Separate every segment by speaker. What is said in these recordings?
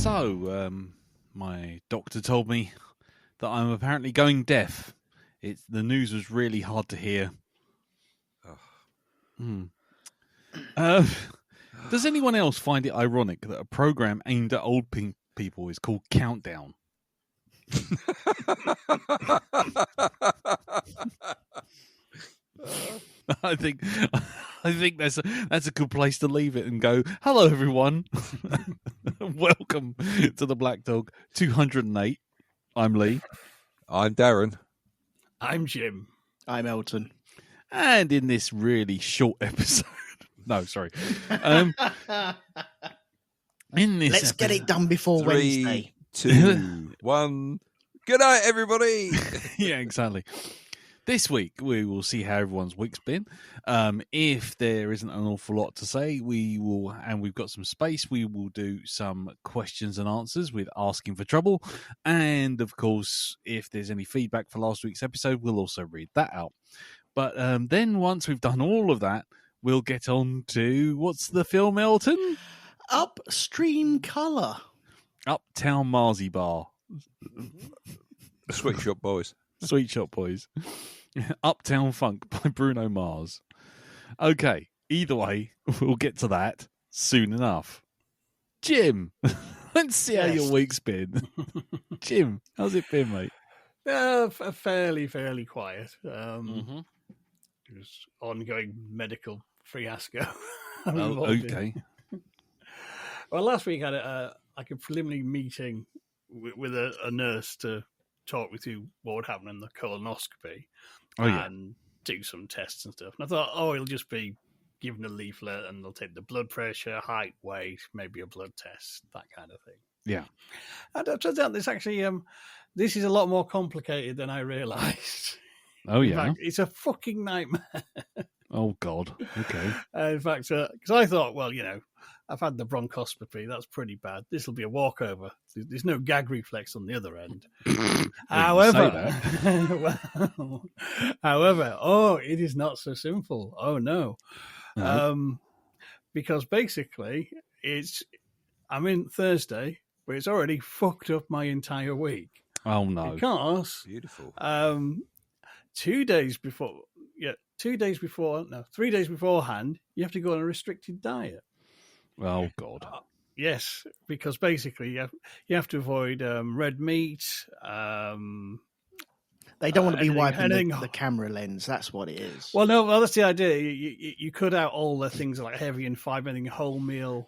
Speaker 1: My doctor told me that I'm apparently going deaf. The news was really hard to hear. Does anyone else find it ironic that a program aimed at old people is called Countdown? I think that's a good place to leave it and go, hello everyone. Welcome to the Black Dog 208. I'm Lee.
Speaker 2: I'm Darren.
Speaker 3: I'm Jim.
Speaker 4: I'm Elton.
Speaker 1: And in this really short episode, let's
Speaker 4: get it done before
Speaker 2: 3,
Speaker 4: Wednesday.
Speaker 2: 2, 1. Good night, everybody.
Speaker 1: Yeah, exactly. This week, we will see how everyone's week's been. If there isn't an awful lot to say, we will, and we've got some space, we will do some questions and answers with Asking for Trouble. And, of course, if there's any feedback for last week's episode, we'll also read that out. But then once we've done all of that, we'll get on to, what's the film, Elton?
Speaker 4: Upstream Colour.
Speaker 1: Uptown Marzi Bar.
Speaker 2: Sweet Shop Boys.
Speaker 1: Sweet Shop Boys. Uptown Funk by Bruno Mars. Okay, either way, we'll get to that soon enough. Jim, let's see how your week's been. Jim, how's it been, mate?
Speaker 3: Fairly quiet. Just ongoing medical fiasco.
Speaker 1: Okay.
Speaker 3: Well, last week I had a preliminary meeting with a nurse to talk me through what would happen in the colonoscopy and do some tests and stuff. And I thought, it'll just be given a leaflet and they'll take the blood pressure, height, weight, maybe a blood test, that kind of thing.
Speaker 1: Yeah.
Speaker 3: And it turns out this actually, this is a lot more complicated than I realised.
Speaker 1: Oh, yeah?
Speaker 3: In fact, it's a fucking nightmare.
Speaker 1: Oh, God. Okay.
Speaker 3: In fact, because I thought, I've had the bronchoscopy. That's pretty bad. This will be a walkover. There's no gag reflex on the other end. However, it is not so simple. Oh, no. Because basically, I'm in Thursday, but it's already fucked up my entire week.
Speaker 1: Oh, no.
Speaker 2: Because beautiful.
Speaker 3: 3 days beforehand, you have to go on a restricted diet.
Speaker 1: Oh, God.
Speaker 3: Yes, because basically you have to avoid red meat.
Speaker 4: They don't want to be wiping the camera lens. That's what it is.
Speaker 3: Well, no, that's the idea. You cut out all the things like heavy and fiber, anything wholemeal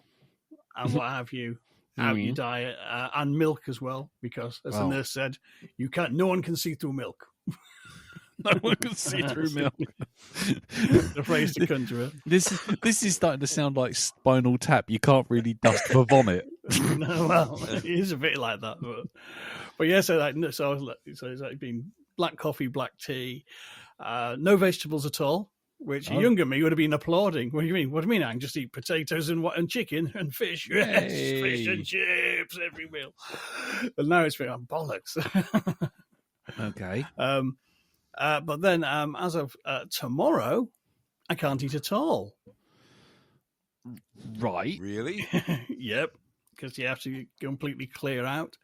Speaker 3: and what have you, out of your diet, and milk as well, because as the nurse said, no one can see through milk.
Speaker 1: No one can see through milk.
Speaker 3: The phrase to conjure it.
Speaker 1: This is starting to sound like Spinal Tap. You can't really dust for vomit.
Speaker 3: No, well, it is a bit like that, but yeah. So it's like been black coffee, black tea, no vegetables at all. Which a younger me would have been applauding. What do you mean? What do you mean? I can just eat potatoes and chicken and fish. Yes, fish and chips every meal. But now it's been bollocks.
Speaker 1: Okay.
Speaker 3: But then, as of tomorrow, I can't eat at all.
Speaker 1: Right.
Speaker 2: Really?
Speaker 3: Yep. Because you have to completely clear out.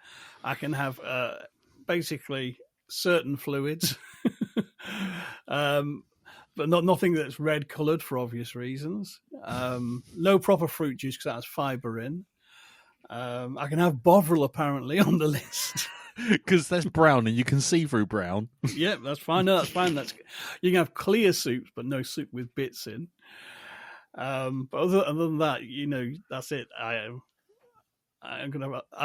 Speaker 3: I can have basically certain fluids, but nothing that's red coloured for obvious reasons. No proper fruit juice because that has fibre in. I can have Bovril apparently on the list.
Speaker 1: Because that's brown and you can see through brown.
Speaker 3: Yeah, that's fine. No, that's fine. You can have clear soups, but no soup with bits in. But other than that, that's it. I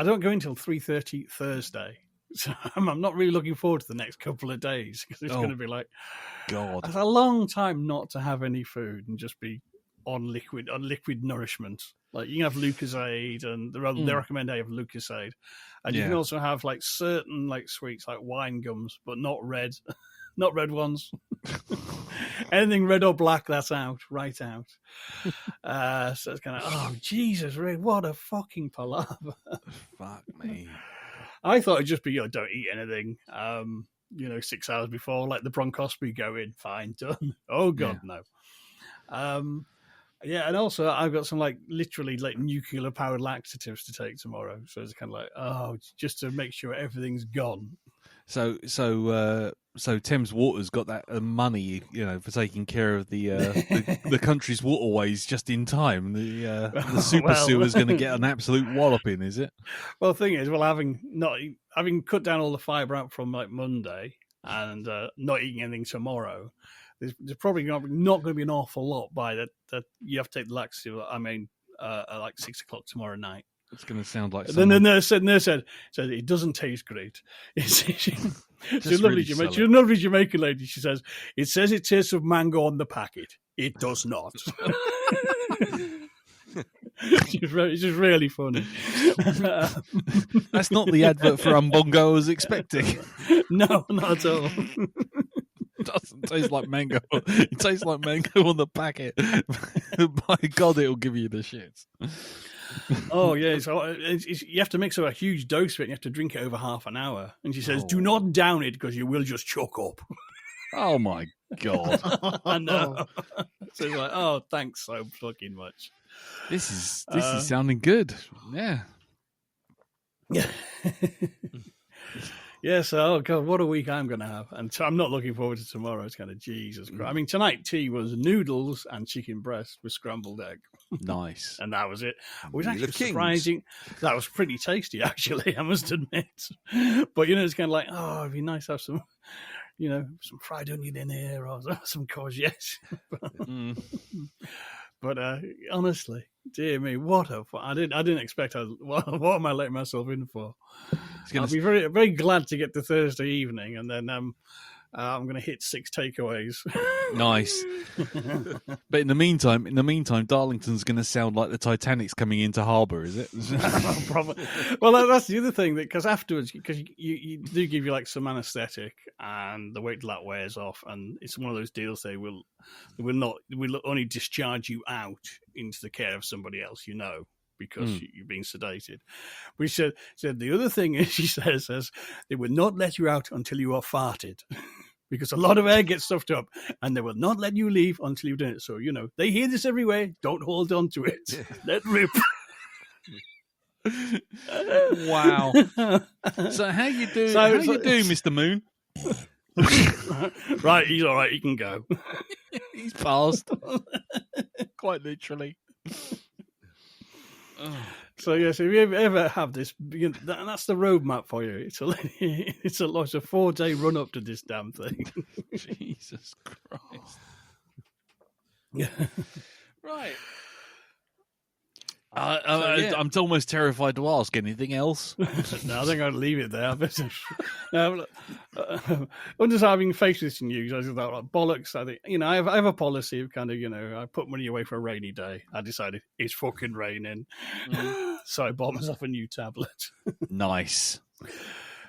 Speaker 3: don't go until 3:30 Thursday, so I'm not really looking forward to the next couple of days because it's going to be like,
Speaker 1: God,
Speaker 3: it's a long time not to have any food and just be on liquid nourishment. Like you can have Lucozade, and they recommend I have Lucozade, and you can also have like certain like sweets like wine gums, but not red ones. Anything red or black, that's right out. So it's kind of Jesus, Ray, what a fucking palaver.
Speaker 1: Fuck me.
Speaker 3: I thought it'd just be don't eat anything. 6 hours before, let the bronchoscopy go in, fine, done. Oh God, no. Yeah, and also I've got some literally nuclear powered laxatives to take tomorrow, so it's kind of just to make sure everything's gone.
Speaker 1: So Thames Water's got that money, for taking care of the country's waterways just in time. The super sewer's going to get an absolute walloping, is it?
Speaker 3: Well, the thing is, having cut down all the fibre out from Monday and not eating anything tomorrow, there's probably not going to be an awful lot by that you have to take the laxative. At 6 o'clock tomorrow night.
Speaker 1: It's going to sound like.
Speaker 3: Then the nurse said it doesn't taste great. She's a lovely Jamaican lady. She says it tastes of mango on the packet. It does not. It's just really funny.
Speaker 1: That's not the advert for Umbongo I was expecting.
Speaker 3: No, not at all.
Speaker 1: Doesn't taste like mango. It tastes like mango on the packet. By God, it'll give you the shits.
Speaker 3: Oh yeah, so you have to mix up a huge dose of it. And you have to drink it over half an hour. And she says, "Do not down it because you will just choke up."
Speaker 1: Oh my God!
Speaker 3: I know. So it's like, oh, thanks so fucking much.
Speaker 1: This is sounding good. Yeah.
Speaker 3: Yeah. Yeah, so, oh God, what a week I'm going to have. And I'm not looking forward to tomorrow. It's kind of Jesus Christ. I mean, tonight tea was noodles and chicken breast with scrambled egg.
Speaker 1: Nice.
Speaker 3: And that was it. It was actually surprising. That was pretty tasty, actually, I must admit. But, it's kind of like, oh, it'd be nice to have some, some fried onion in here or some courgettes. But honestly, dear me, what a fun. I didn't expect what am I letting myself in for? I'll be very, very glad to get to Thursday evening, and then I'm going to hit 6 takeaways.
Speaker 1: Nice. But in the meantime, Darlington's going to sound like the Titanic's coming into harbour, is it?
Speaker 3: Probably. Well, that's the other thing, because afterwards, because you do give you some anaesthetic, and the wait till that wears off, and it's one of those deals they will only discharge you out into the care of somebody else, because you're being sedated. But she said the other thing is, she says they will not let you out until you are farted. Because a lot of air gets stuffed up, and they will not let you leave until you've done it. So, they hear this everywhere. Don't hold on to it. Let rip.
Speaker 1: Wow. So how you doing? Mr. Moon?
Speaker 3: Right, he's all right. He can go.
Speaker 1: He's passed. Quite literally.
Speaker 3: Oh. So yes, if you ever have this, that's the roadmap for you. It's a 4-day run up to this damn thing.
Speaker 1: Jesus Christ!
Speaker 3: Yeah,
Speaker 1: right. I'm almost terrified to ask anything else.
Speaker 3: No, I think I'd leave it there. I'm just having faced this news. I thought, bollocks. I think I have a policy of kind of I put money away for a rainy day. I decided it's fucking raining, so I bought myself a new tablet.
Speaker 1: Nice.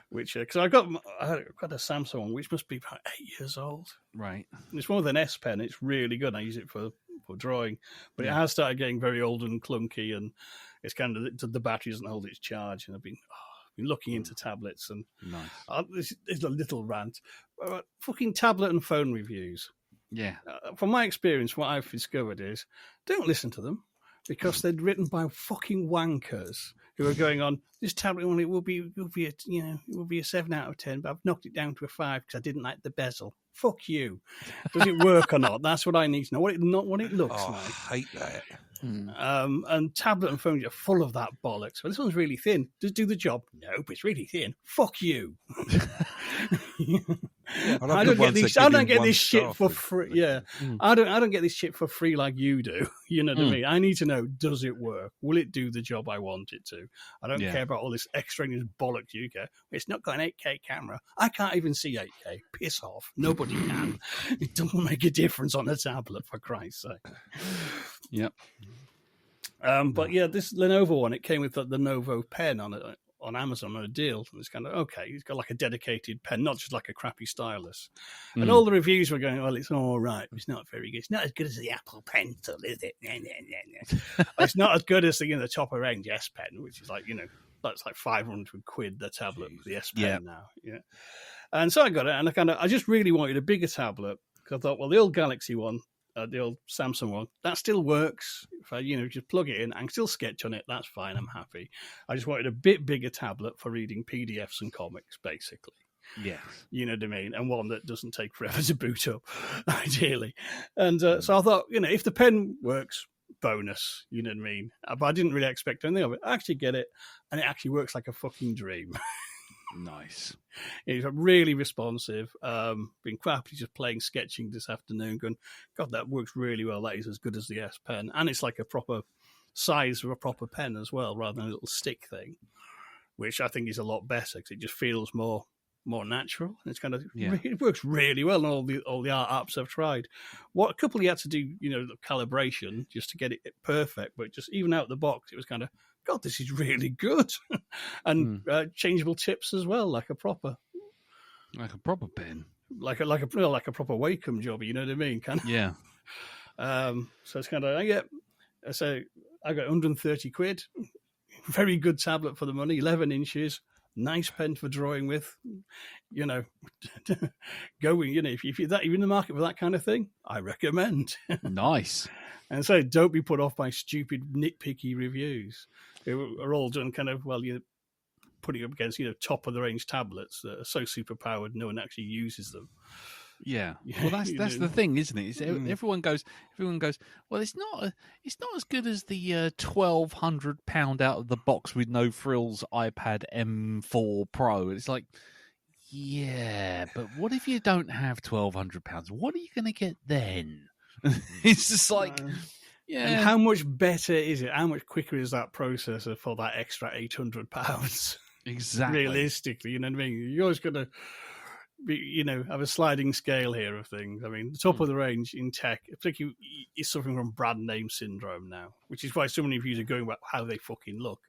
Speaker 3: Which because I got a Samsung one, which must be about 8 years old.
Speaker 1: Right.
Speaker 3: It's one with an S Pen. It's really good. I use it for drawing, but it has started getting very old and clunky, and it's kind of the battery doesn't hold its charge. And I've been looking into tablets, and
Speaker 1: nice.
Speaker 3: This is a little rant. Fucking tablet and phone reviews.
Speaker 1: Yeah.
Speaker 3: From my experience, what I've discovered is don't listen to them, because they're written by fucking wankers who are going on this tablet one. It will be a 7 out of 10, but I've knocked it down to a 5 because I didn't like the bezel. Fuck you. Does it work or not? That's what I need to know. What it looks like.
Speaker 2: I hate that.
Speaker 3: And tablet and phones are full of that bollocks. Well, this one's really thin. Does it do the job? No, but it's really thin. Fuck you. I don't get this shit for free. Yeah, I don't get this shit for free like you do. You know what I mean? I need to know: does it work? Will it do the job I want it to? I don't care about all this extraneous bollocks you get. It's not got an 8K camera. I can't even see 8K. Piss off. Nobody can. It doesn't make a difference on a tablet, for Christ's sake.
Speaker 1: Yep.
Speaker 3: But yeah, this Lenovo one, it came with the Lenovo pen on it. On Amazon on a deal. And it's kind of, okay, he's got like a dedicated pen, not just like a crappy stylus. And all the reviews were going, well, it's all right. It's not very good. It's not as good as the Apple Pencil, is it? It's not as good as the topper range S Pen, which is like, that's like 500 quid, the tablet with the S Pen now. Yeah. And so I got it, and I just really wanted a bigger tablet, because I thought, well, the old Galaxy one, the old Samsung one. That still works. If I, just plug it in, I can still sketch on it. That's fine. I'm happy. I just wanted a bit bigger tablet for reading PDFs and comics, basically.
Speaker 1: Yes.
Speaker 3: You know what I mean? And one that doesn't take forever to boot up, ideally. And so I thought, if the pen works, bonus. You know what I mean? But I didn't really expect anything of it. I actually get it, and it actually works like a fucking dream.
Speaker 1: Nice.
Speaker 3: It's really responsive. Been quite happy just playing sketching this afternoon, going, God, that works really well. That is as good as the S Pen. And it's like a proper size of a proper pen as well, rather than a little stick thing, which I think is a lot better because it just feels more natural. And it's kind of, it works really well in all the art apps I've tried. What a couple you had to do, the calibration just to get it perfect, but just even out the box, it was kind of, God, this is really good. And changeable tips as well, like a proper
Speaker 1: pen,
Speaker 3: like a proper Wacom job. You know what I mean? Kind of.
Speaker 1: Yeah.
Speaker 3: So it's kind of so I got 130 quid. Very good tablet for the money. 11 inches. Nice pen for drawing with. Going. If you're in the market for that kind of thing, I recommend.
Speaker 1: Nice.
Speaker 3: And so don't be put off by stupid, nitpicky reviews. They are all done kind of, you're putting up against, top-of-the-range tablets that are so superpowered no one actually uses them.
Speaker 1: Yeah. Well, that's the thing, isn't it? Everyone goes, well, it's not as good as the £1,200 out of the box with no frills iPad M4 Pro. It's like, yeah, but what if you don't have £1,200? What are you going to get then? It's just like, yeah.
Speaker 3: And how much better is it? How much quicker is that processor for that extra £800?
Speaker 1: Exactly.
Speaker 3: Realistically, you know what I mean? You're always going to be, have a sliding scale here of things. I mean, the top of the range in tech, particularly, is suffering from brand name syndrome now, which is why so many of you are going about how they fucking look.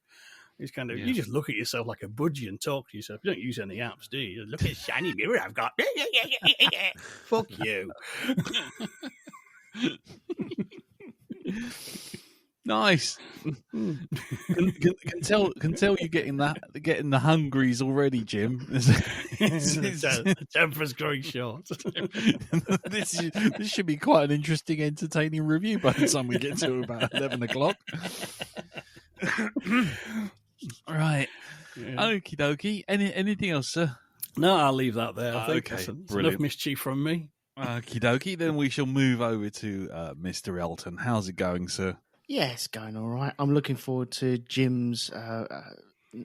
Speaker 3: It's kind of, you just look at yourself like a budgie and talk to yourself. You don't use any apps, do you? Look at the shiny mirror I've got. Fuck you.
Speaker 1: Nice. Can tell you're getting the hungries already, Jim.
Speaker 3: The temper's growing short.
Speaker 1: This should be quite an interesting, entertaining review by the time we get to about 11 o'clock. Right. Yeah. Okie dokie. Anything else, sir?
Speaker 3: No, I'll leave that there. I think
Speaker 1: okay.
Speaker 3: That's enough mischief from me.
Speaker 1: Okie dokie. Then we shall move over to Mr. Elton. How's it going, sir?
Speaker 4: Yeah, it's going all right. I'm looking forward to Jim's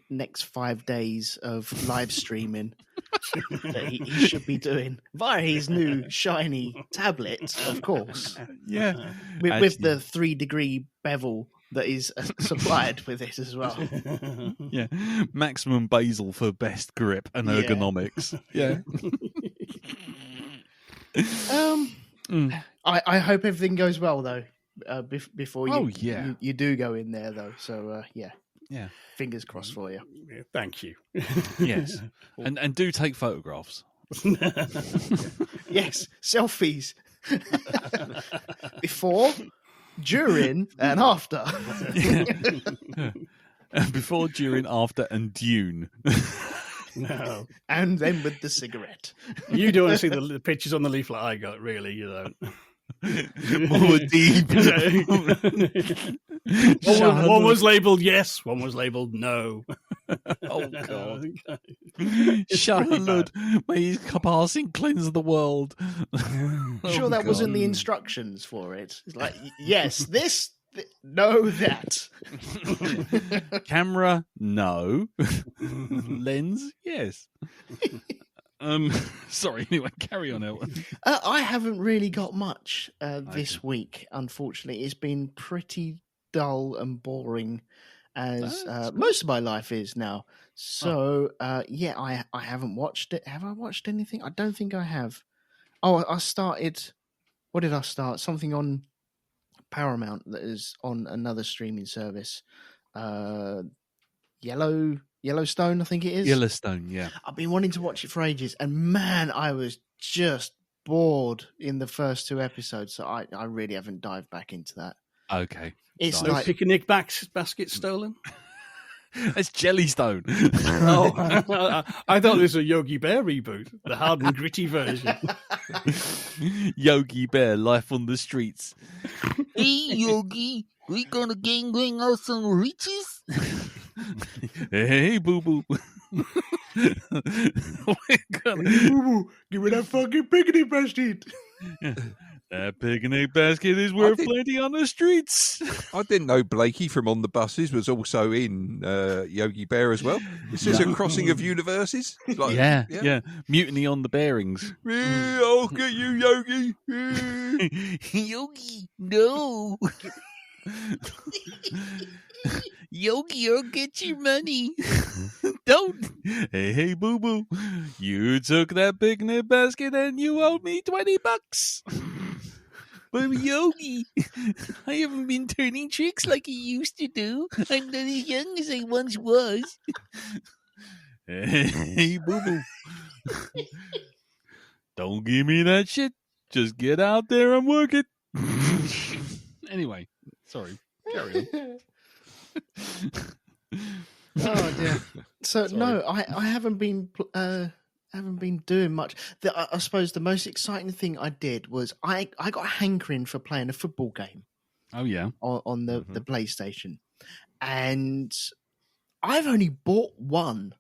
Speaker 4: next 5 days of live streaming that he should be doing via his new shiny tablet, of course.
Speaker 1: Yeah.
Speaker 4: With the 3-degree bevel that is supplied with it as well.
Speaker 1: Yeah. Maximum bezel for best grip and ergonomics. Yeah.
Speaker 4: I hope everything goes well, though. Before you do go in there, though. So yeah, fingers crossed for you.
Speaker 3: Yeah, thank you.
Speaker 1: Yes, and do take photographs.
Speaker 4: Yes, selfies before, during, and after.
Speaker 1: Before, during, after, and Dune.
Speaker 3: No,
Speaker 4: and then with the cigarette.
Speaker 3: You don't want to see the pictures on the leaflet I got, really. You don't.
Speaker 1: More deep.
Speaker 3: One was labelled yes, one was labelled no.
Speaker 1: Oh God! Shahalud, may his passing cleanse the world.
Speaker 4: Sure, that wasn't the instructions for it. It's like, yes, this, no, that.
Speaker 1: Camera, no. Lens, yes. Sorry, anyway, carry on, Elton.
Speaker 4: I haven't really got much this week, unfortunately. It's been pretty dull and boring, as most of my life is now. So, I haven't watched it. Have I watched anything? I don't think I have. Oh, I started... What did I start? Something on Paramount that is on another streaming service. Yellowstone, I think it is.
Speaker 1: Yellowstone, yeah.
Speaker 4: I've been wanting to watch it for ages, and man, I was just bored in the first 2 episodes, so I really haven't dived back into that.
Speaker 1: Okay.
Speaker 4: It's
Speaker 3: no
Speaker 4: like
Speaker 3: picnic basket stolen?
Speaker 1: That's Jellystone.
Speaker 3: Oh, I thought this was a Yogi Bear reboot, the hard and gritty version.
Speaker 1: Yogi Bear, life on the streets.
Speaker 5: Hey, Yogi, we gonna bring out some riches?
Speaker 1: Hey, boo boo.
Speaker 4: Boo-boo, give me that fucking picnic basket.
Speaker 1: That picnic basket is worth plenty on the streets.
Speaker 2: I didn't know Blakey from On the Buses was also in Yogi Bear as well. Is this a crossing of universes? Like,
Speaker 1: yeah. Mutiny on the Bearings.
Speaker 2: I'll get you, Yogi.
Speaker 5: Yogi, no. Yogi, I'll get your money. Don't.
Speaker 1: Hey, boo boo. You took that picnic basket and you owe me $20.
Speaker 5: But Yogi, I haven't been turning tricks like I used to do. I'm not as young as I once was.
Speaker 1: Hey, boo boo. Don't give me that shit. Just get out there and work it. Anyway, sorry. Carry on.
Speaker 4: Oh dear. So
Speaker 1: Sorry.
Speaker 4: no, I haven't been doing much. I suppose the most exciting thing I did was I got a hankering for playing a football game
Speaker 1: Oh, yeah.
Speaker 4: on the PlayStation, and I've only bought one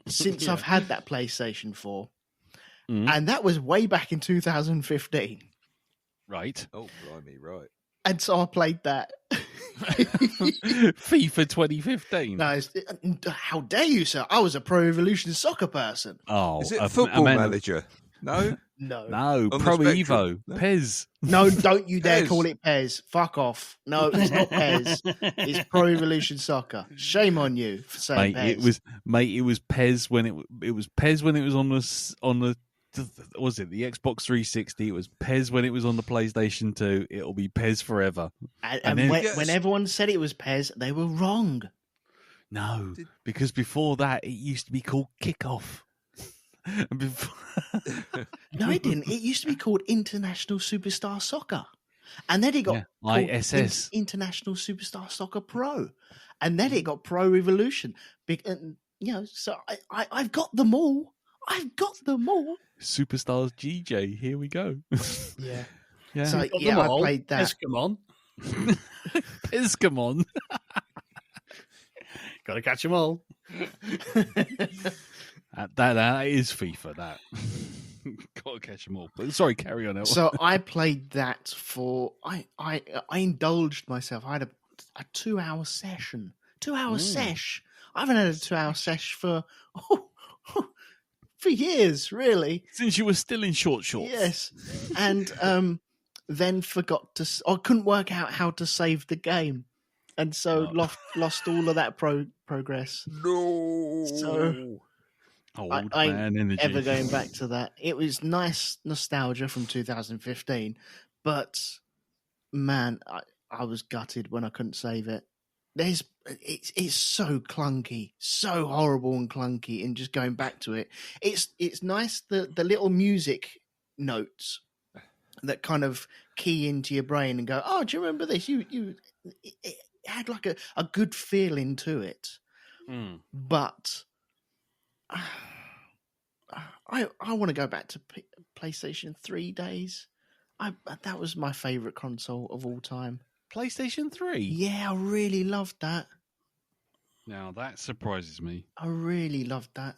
Speaker 4: since
Speaker 3: Yeah.
Speaker 4: I've had that PlayStation 4,
Speaker 1: Mhm.
Speaker 4: and that was way back in 2015.
Speaker 1: Right.
Speaker 2: Oh, blimey, right.
Speaker 4: And so I played that.
Speaker 1: FIFA 2015.
Speaker 4: No, how dare you, sir? I was a Pro Evolution Soccer person.
Speaker 1: Oh,
Speaker 2: Is it Football Manager? No?
Speaker 4: No.
Speaker 1: No,
Speaker 2: On the
Speaker 1: Pro
Speaker 2: Spectrum?
Speaker 1: Evo,
Speaker 2: No.
Speaker 1: Pez.
Speaker 4: No, don't you dare
Speaker 2: Pez.
Speaker 4: call it Pez. Fuck off. No, it's not Pez. It's Pro Evolution Soccer. Shame on you for saying
Speaker 1: Mate,
Speaker 4: Pez.
Speaker 1: it was Pez when it was Pez when it was on the was it the Xbox 360? It was Pez when it was on the PlayStation 2. It'll be Pez forever.
Speaker 4: And
Speaker 1: then-
Speaker 4: when everyone said it was Pez, they were wrong.
Speaker 1: No, because before that it used to be called Kickoff. And before...
Speaker 4: No, it didn't. It used to be called International Superstar Soccer. And then it got called
Speaker 1: ISS.
Speaker 4: International Superstar Soccer Pro. And then it got Pro Evolution. So I've got them all. I've got them all.
Speaker 1: Superstars GJ. Here we go.
Speaker 4: Yeah.
Speaker 1: Yeah.
Speaker 4: So
Speaker 3: Got
Speaker 4: yeah,
Speaker 3: them
Speaker 4: I
Speaker 3: all.
Speaker 4: played that.
Speaker 3: Yes, come on.
Speaker 1: Pez, come on.
Speaker 3: Got to catch them all.
Speaker 1: That is FIFA. That gotta catch them all. But sorry, carry on.
Speaker 4: So I played that for I indulged myself. I had a 2-hour session. 2-hour sesh. I haven't had a 2-hour sesh for years, really.
Speaker 1: Since you were still in short shorts.
Speaker 4: Yes. And then forgot to I couldn't work out how to save the game. And so lost all of that progress.
Speaker 2: No.
Speaker 4: So
Speaker 1: Old
Speaker 4: I
Speaker 1: man energy.
Speaker 4: ever going back to that. It was nice nostalgia from 2015, but man, I was gutted when I couldn't save it. It's so clunky, so horrible and clunky, and just going back to it. It's nice the little music notes that kind of key into your brain and go, oh, do you remember this? It had like a good feeling to it, but. I want to go back to PlayStation 3 days. That was my favourite console of all time.
Speaker 1: PlayStation 3?
Speaker 4: Yeah, I really loved that.
Speaker 1: Now that surprises me.
Speaker 4: I really loved that.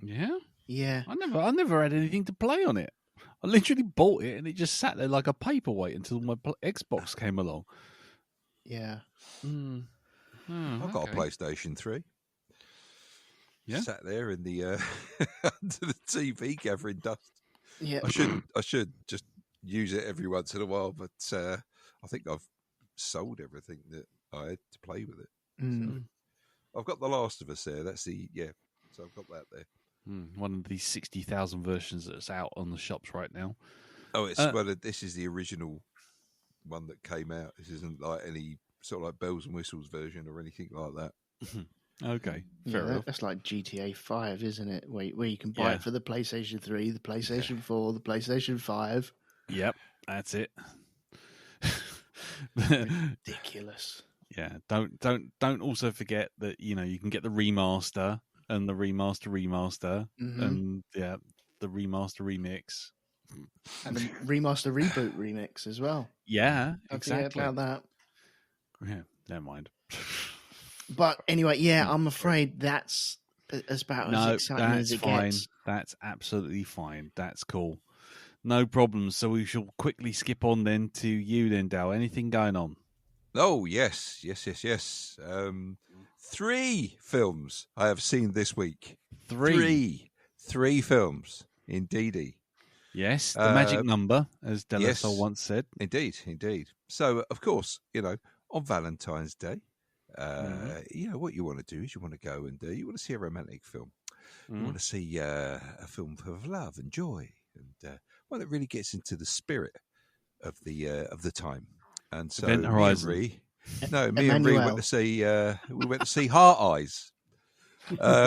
Speaker 1: Yeah?
Speaker 4: Yeah.
Speaker 1: I never had anything to play on it. I literally bought it and it just sat there like a paperweight until my Xbox came along.
Speaker 4: Yeah.
Speaker 1: Oh,
Speaker 2: I've got a PlayStation 3.
Speaker 1: Yeah?
Speaker 2: Sat there in the under the TV gathering dust.
Speaker 4: Yeah.
Speaker 2: I should just use it every once in a while, but I think I've sold everything that I had to play with it.
Speaker 4: Mm.
Speaker 2: So I've got The Last of Us there. That's so I've got that there.
Speaker 1: One of these 60,000 versions that's out on the shops right now.
Speaker 2: Oh, this is the original one that came out. This isn't like any sort of like bells and whistles version or anything like that.
Speaker 1: Okay, fair
Speaker 4: Yeah,
Speaker 1: enough.
Speaker 4: that's like GTA 5, isn't it? Where you can buy it for the PlayStation 3, the PlayStation 4, the PlayStation 5.
Speaker 1: Yep, that's it.
Speaker 4: Ridiculous.
Speaker 1: Yeah, don't also forget that you can get the remaster and the remaster and the remaster remix
Speaker 4: and the remaster reboot remix as well.
Speaker 1: Yeah,
Speaker 4: Don't
Speaker 1: exactly.
Speaker 4: forget about that.
Speaker 1: Yeah, never mind.
Speaker 4: But anyway, I'm afraid that's about as exciting as it gets.
Speaker 1: That's absolutely fine. That's cool. No problem. So we shall quickly skip on then to you then, Dal. Anything going on?
Speaker 2: Oh, yes. 3 films I have seen this week. 3 films, indeedy.
Speaker 1: Yes, the magic number, as De La Soul once said.
Speaker 2: Indeed. So, of course, on Valentine's Day, what you want to do is you want to go and you want to see a romantic film. You want to see a film of love and joy, and one that really gets into the spirit of the time. And so,
Speaker 1: Event Horizon.
Speaker 2: me and Ree went to see Heart Eyes,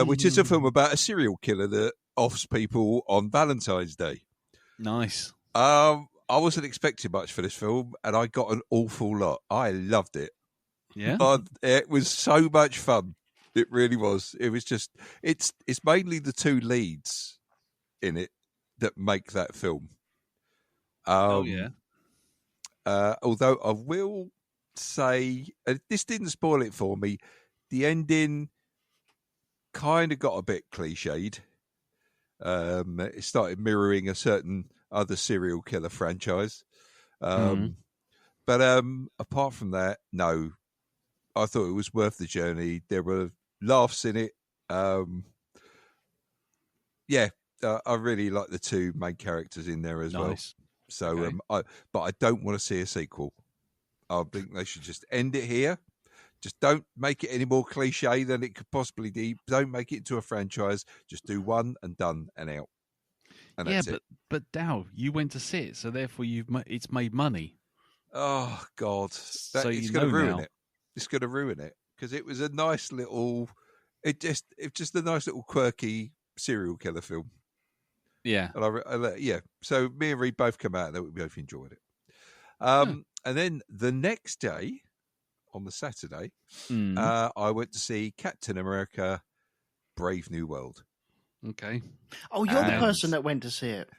Speaker 2: which is a film about a serial killer that offs people on Valentine's Day.
Speaker 1: Nice.
Speaker 2: I wasn't expecting much for this film, and I got an awful lot. I loved it.
Speaker 1: Yeah,
Speaker 2: it was so much fun. It really was. It was just it's mainly the 2 leads in it that make that film. Although I will say this didn't spoil it for me. The ending kind of got a bit cliched. It started mirroring a certain other serial killer franchise. But apart from that, no, I thought it was worth the journey. There were laughs in it. I really like the 2 main characters in there as well. So, but I don't want to see a sequel. I think they should just end it here. Just don't make it any more cliche than it could possibly be. Don't make it into a franchise. Just do one and done and out. And that's it.
Speaker 1: But Dow, you went to see it, so therefore it's made money.
Speaker 2: Oh God, it's going to ruin it. It's going to ruin it because it was a nice little. It's just a nice little quirky serial killer film.
Speaker 1: Yeah,
Speaker 2: and So me and Reed both come out and we both enjoyed it. And then the next day, on the Saturday, I went to see Captain America: Brave New World.
Speaker 1: Okay.
Speaker 4: Oh, you're the person that went to see it.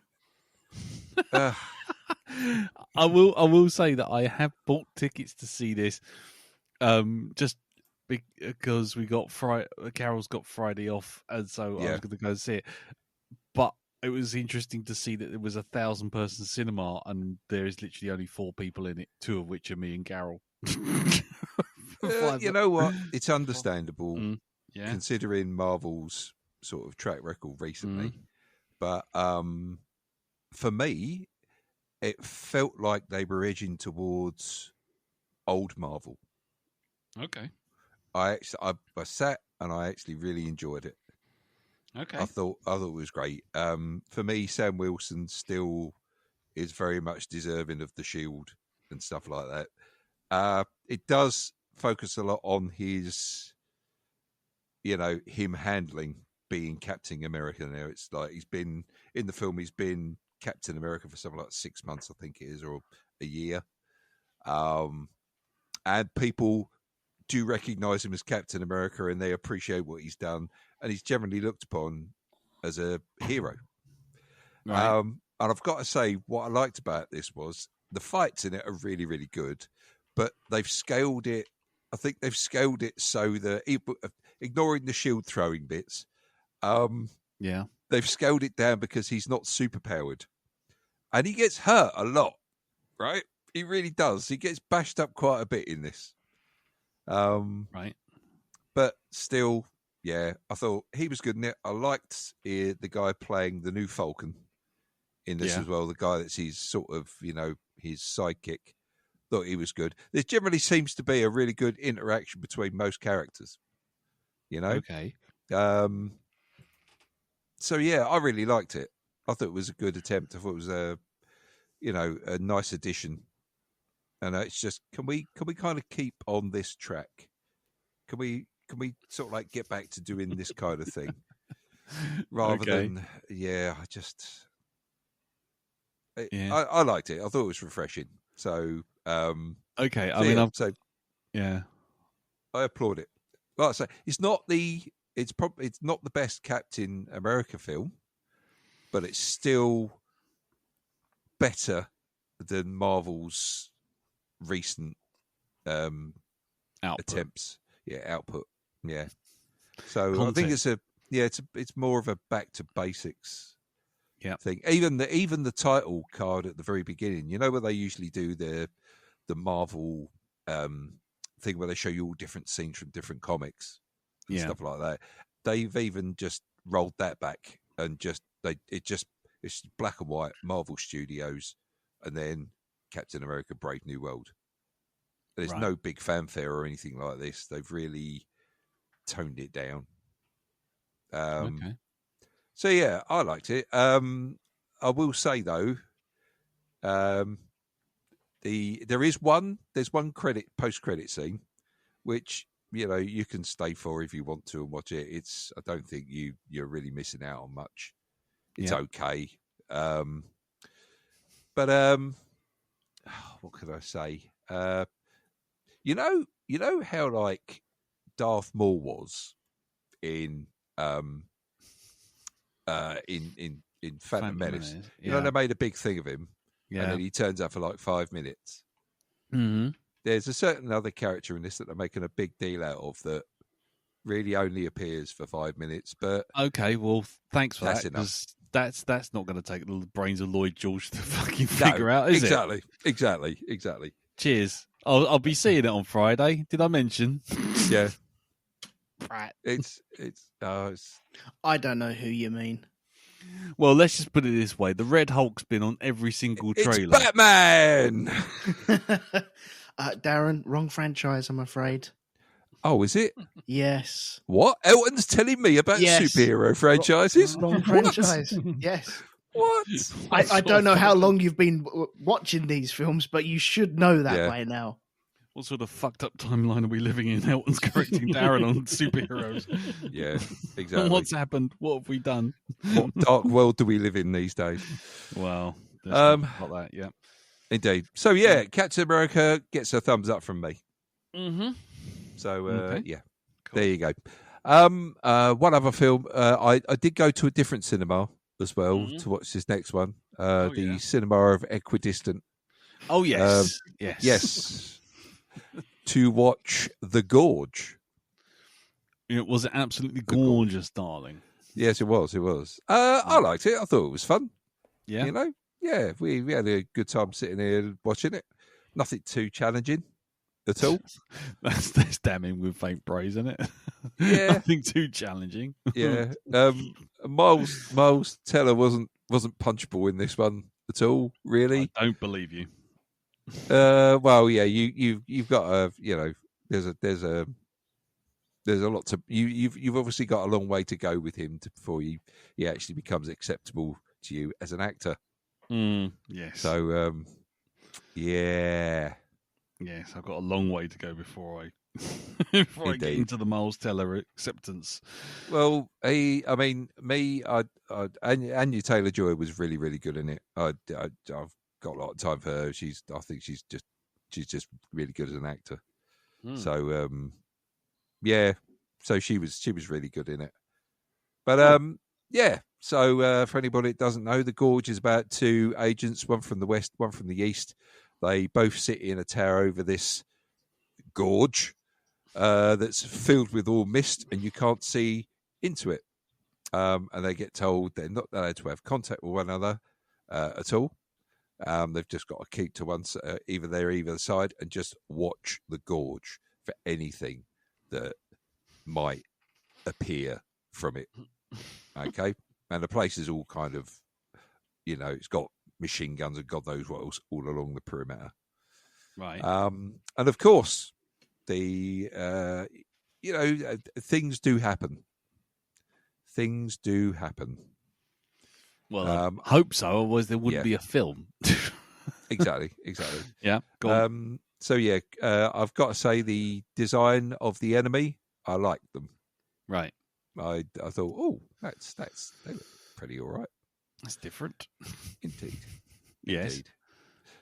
Speaker 1: I will say that I have bought tickets to see this, just because we got Carol's got Friday off, and so I was going to go see it. But it was interesting to see that there was 1,000-person cinema, and there is literally only 4 people in it, 2 of which are me and Carol.
Speaker 2: You know what? It's understandable, considering Marvel's sort of track record recently. But for me, it felt like they were edging towards old Marvel.
Speaker 1: Okay.
Speaker 2: I sat and I actually really enjoyed it.
Speaker 1: Okay.
Speaker 2: I thought it was great. For me, Sam Wilson still is very much deserving of the Shield and stuff like that. It does focus a lot on his, him handling being Captain America now. It's like he's been in the film. He's been Captain America for something like 6 months, I think it is, or a year. And people do recognize him as Captain America, and they appreciate what he's done, and he's generally looked upon as a hero.
Speaker 1: Right.
Speaker 2: And I've got to say, what I liked about this was the fights in it are really, really good, but they've scaled it. I think they've scaled it so that, ignoring the shield throwing bits, they've scaled it down because he's not superpowered, and he gets hurt a lot. Right, he really does. He gets bashed up quite a bit in this.
Speaker 1: Right.
Speaker 2: But still, I thought he was good in it. I liked the guy playing the new Falcon in this as well. The guy that's his sort of, his sidekick. Thought he was good. There generally seems to be a really good interaction between most characters.
Speaker 1: Okay.
Speaker 2: So I really liked it. I thought it was a good attempt. I thought it was a nice addition. And it's just, can we kind of keep on this track? Can we sort of like get back to doing this kind of thing rather than I liked it. I thought it was refreshing. So
Speaker 1: okay,
Speaker 2: I mean,
Speaker 1: I
Speaker 2: I applaud it. Like I say, it's not the best Captain America film, but it's still better than Marvel's recent attempts. Output. Yeah. So
Speaker 1: Content.
Speaker 2: I think it's more of a back to basics thing. Even the title card at the very beginning, you know, where they usually do the Marvel thing where they show you all different scenes from different comics and stuff like that. They've even just rolled that back and it's black and white Marvel Studios and then Captain America Brave New World. There's no big fanfare or anything like this. They've really toned it down.
Speaker 1: Okay.
Speaker 2: So yeah, I liked it. I will say though, there's one post credit scene, which you know you can stay for if you want to and watch it. I don't think you're really missing out on much. It's okay, but what could I say? You know how like Darth Maul was in Phantom Menace. You know, they made a big thing of him, and then he turns up for like 5 minutes.
Speaker 1: Mm-hmm.
Speaker 2: There's a certain other character in this that they're making a big deal out of that really only appears for 5 minutes. But
Speaker 1: okay, well, thanks for
Speaker 2: that's
Speaker 1: that.
Speaker 2: enough.
Speaker 1: That's not going to take the brains of Lloyd George to fucking figure out, is it?
Speaker 2: Exactly.
Speaker 1: Cheers. I'll be seeing it on Friday. Did I mention?
Speaker 2: Yeah.
Speaker 1: Right.
Speaker 2: It's
Speaker 4: I don't know who you mean.
Speaker 1: Well, let's just put it this way: the Red Hulk's been on every single trailer.
Speaker 2: It's Batman.
Speaker 4: Darren, wrong franchise, I'm afraid.
Speaker 2: Oh, is it?
Speaker 4: Yes.
Speaker 2: What? Elton's telling me about superhero franchises?
Speaker 4: Wrong franchise. Yes.
Speaker 2: What?
Speaker 4: I don't know how long you've been watching these films, but you should know that by now.
Speaker 1: What sort of fucked up timeline are we living in? Elton's correcting Darren on superheroes.
Speaker 2: Yeah, exactly.
Speaker 1: What's happened? What have we done?
Speaker 2: What dark world do we live in these days?
Speaker 1: Well, got that, yeah.
Speaker 2: Indeed. So, yeah, Captain America gets a thumbs up from me.
Speaker 1: Mm-hmm.
Speaker 2: So, yeah, cool. There you go. One other film, I did go to a different cinema as well to watch this next one, the cinema of Equidistant.
Speaker 1: Oh, yes.
Speaker 2: Yes. To watch The Gorge.
Speaker 1: It was absolutely gorgeous, darling.
Speaker 2: Yes, it was. I liked it. I thought it was fun.
Speaker 1: Yeah.
Speaker 2: You know? Yeah, we had a good time sitting here watching it. Nothing too challenging at all.
Speaker 1: That's damning with faint praise, isn't it?
Speaker 2: Yeah.
Speaker 1: Nothing too challenging.
Speaker 2: Yeah. Miles Teller wasn't punchable in this one at all, really.
Speaker 1: I don't believe you.
Speaker 2: Well, yeah, you've got a, you know, there's a lot to you've obviously got a long way to go with him before he actually becomes acceptable to you as an actor.
Speaker 1: Yes.
Speaker 2: So, yeah.
Speaker 1: Yes, I've got a long way to go before I get into the Miles Teller acceptance.
Speaker 2: Well, Anya Taylor-Joy was really, really good in it. I've got a lot of time for her. I think she's just really good as an actor. So, yeah. So she was really good in it. But yeah. So for anybody that doesn't know, The Gorge is about two agents, one from the west, one from the east. They both sit in a tower over this gorge that's filled with all mist, and you can't see into it. And they get told they're not allowed to have contact with one another at all. They've just got to keep to one either side and just watch the gorge for anything that might appear from it. Okay, and the place is all kind of, you know, it's got machine guns and God knows what else all along the perimeter.
Speaker 1: Right.
Speaker 2: And of course, things do happen. Things do happen.
Speaker 1: Well, I hope so. Otherwise, there wouldn't be a film.
Speaker 2: Exactly.
Speaker 1: Yeah. Go on.
Speaker 2: So yeah, I've got to say the design of the enemy, I like them.
Speaker 1: Right.
Speaker 2: I thought, oh, they look pretty all right.
Speaker 1: That's different.
Speaker 2: Indeed.
Speaker 1: Yes.
Speaker 2: Indeed.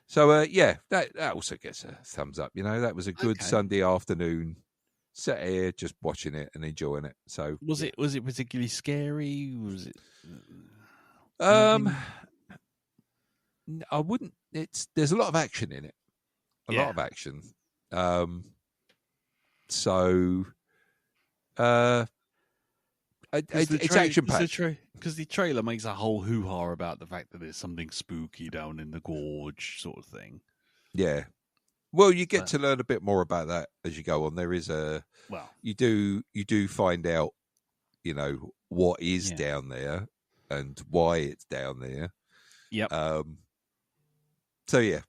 Speaker 2: So yeah, that also gets a thumbs up. You know, that was a good Sunday afternoon sat here just watching it and enjoying it. So
Speaker 1: was it particularly scary? Was it?
Speaker 2: I wouldn't. There's a lot of action in it. A lot of action. So it's action packed
Speaker 1: because the trailer makes a whole hoo-ha about the fact that there's something spooky down in the gorge, sort of thing.
Speaker 2: Yeah. Well, you get to learn a bit more about that as you go on. There is you do find out, what is down there and why it's down there.
Speaker 1: Yep.
Speaker 2: So yeah,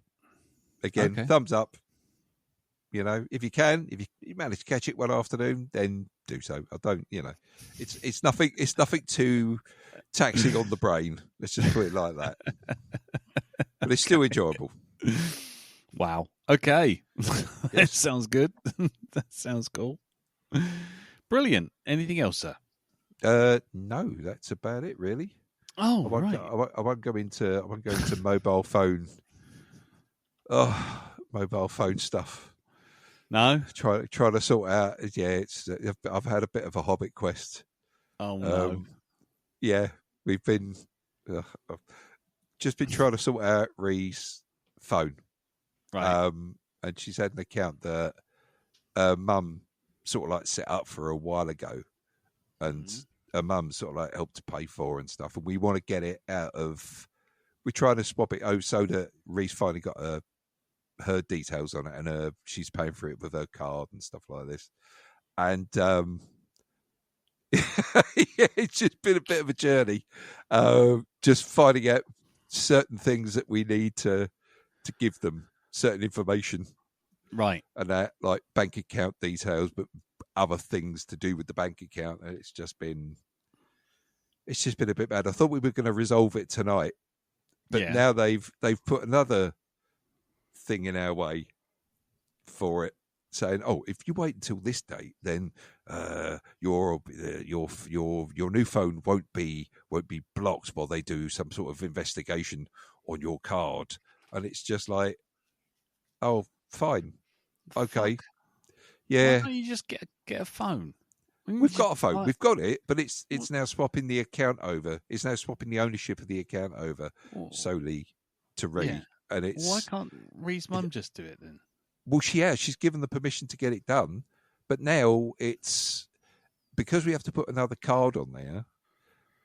Speaker 2: again, thumbs up. If you manage to catch it one afternoon, then do so. I don't, it's nothing. It's nothing too taxing on the brain. Let's just put it like that. But it's still enjoyable.
Speaker 1: Wow. Okay. That sounds good. That sounds cool. Brilliant. Anything else, sir?
Speaker 2: No, that's about it, really.
Speaker 1: Oh,
Speaker 2: I won't go into mobile phone. Mobile phone stuff.
Speaker 1: No.
Speaker 2: Trying to sort out. Yeah, I've had a bit of a Hobbit quest.
Speaker 1: Oh no.
Speaker 2: Yeah, we've been just been trying to sort out Ree's phone.
Speaker 1: Right.
Speaker 2: And she's had an account that Mum sort of like set up for a while ago, and her mum sort of like helped to pay for and stuff. And we want to get it out of. We're trying to swap it so that Ree's finally got her details on it, and she's paying for it with her card and stuff like this. And it's just been a bit of a journey, just finding out certain things that we need to give them certain information,
Speaker 1: right?
Speaker 2: And that, like bank account details, but other things to do with the bank account. And it's just been a bit bad. I thought we were going to resolve it tonight, but now they've put another thing in our way for it, saying, "Oh, if you wait until this date, then your new phone won't be blocked while they do some sort of investigation on your card." And it's just like, oh, fine, okay, yeah.
Speaker 1: Why don't you just get a phone?
Speaker 2: We've got a phone. We've got it, but it's now swapping the account over. It's now swapping the ownership of the account over solely to Ree.
Speaker 1: Yeah.
Speaker 2: And it's
Speaker 1: why can't Ree's mum just do it then?
Speaker 2: Well, she's given the permission to get it done, but now it's because we have to put another card on there.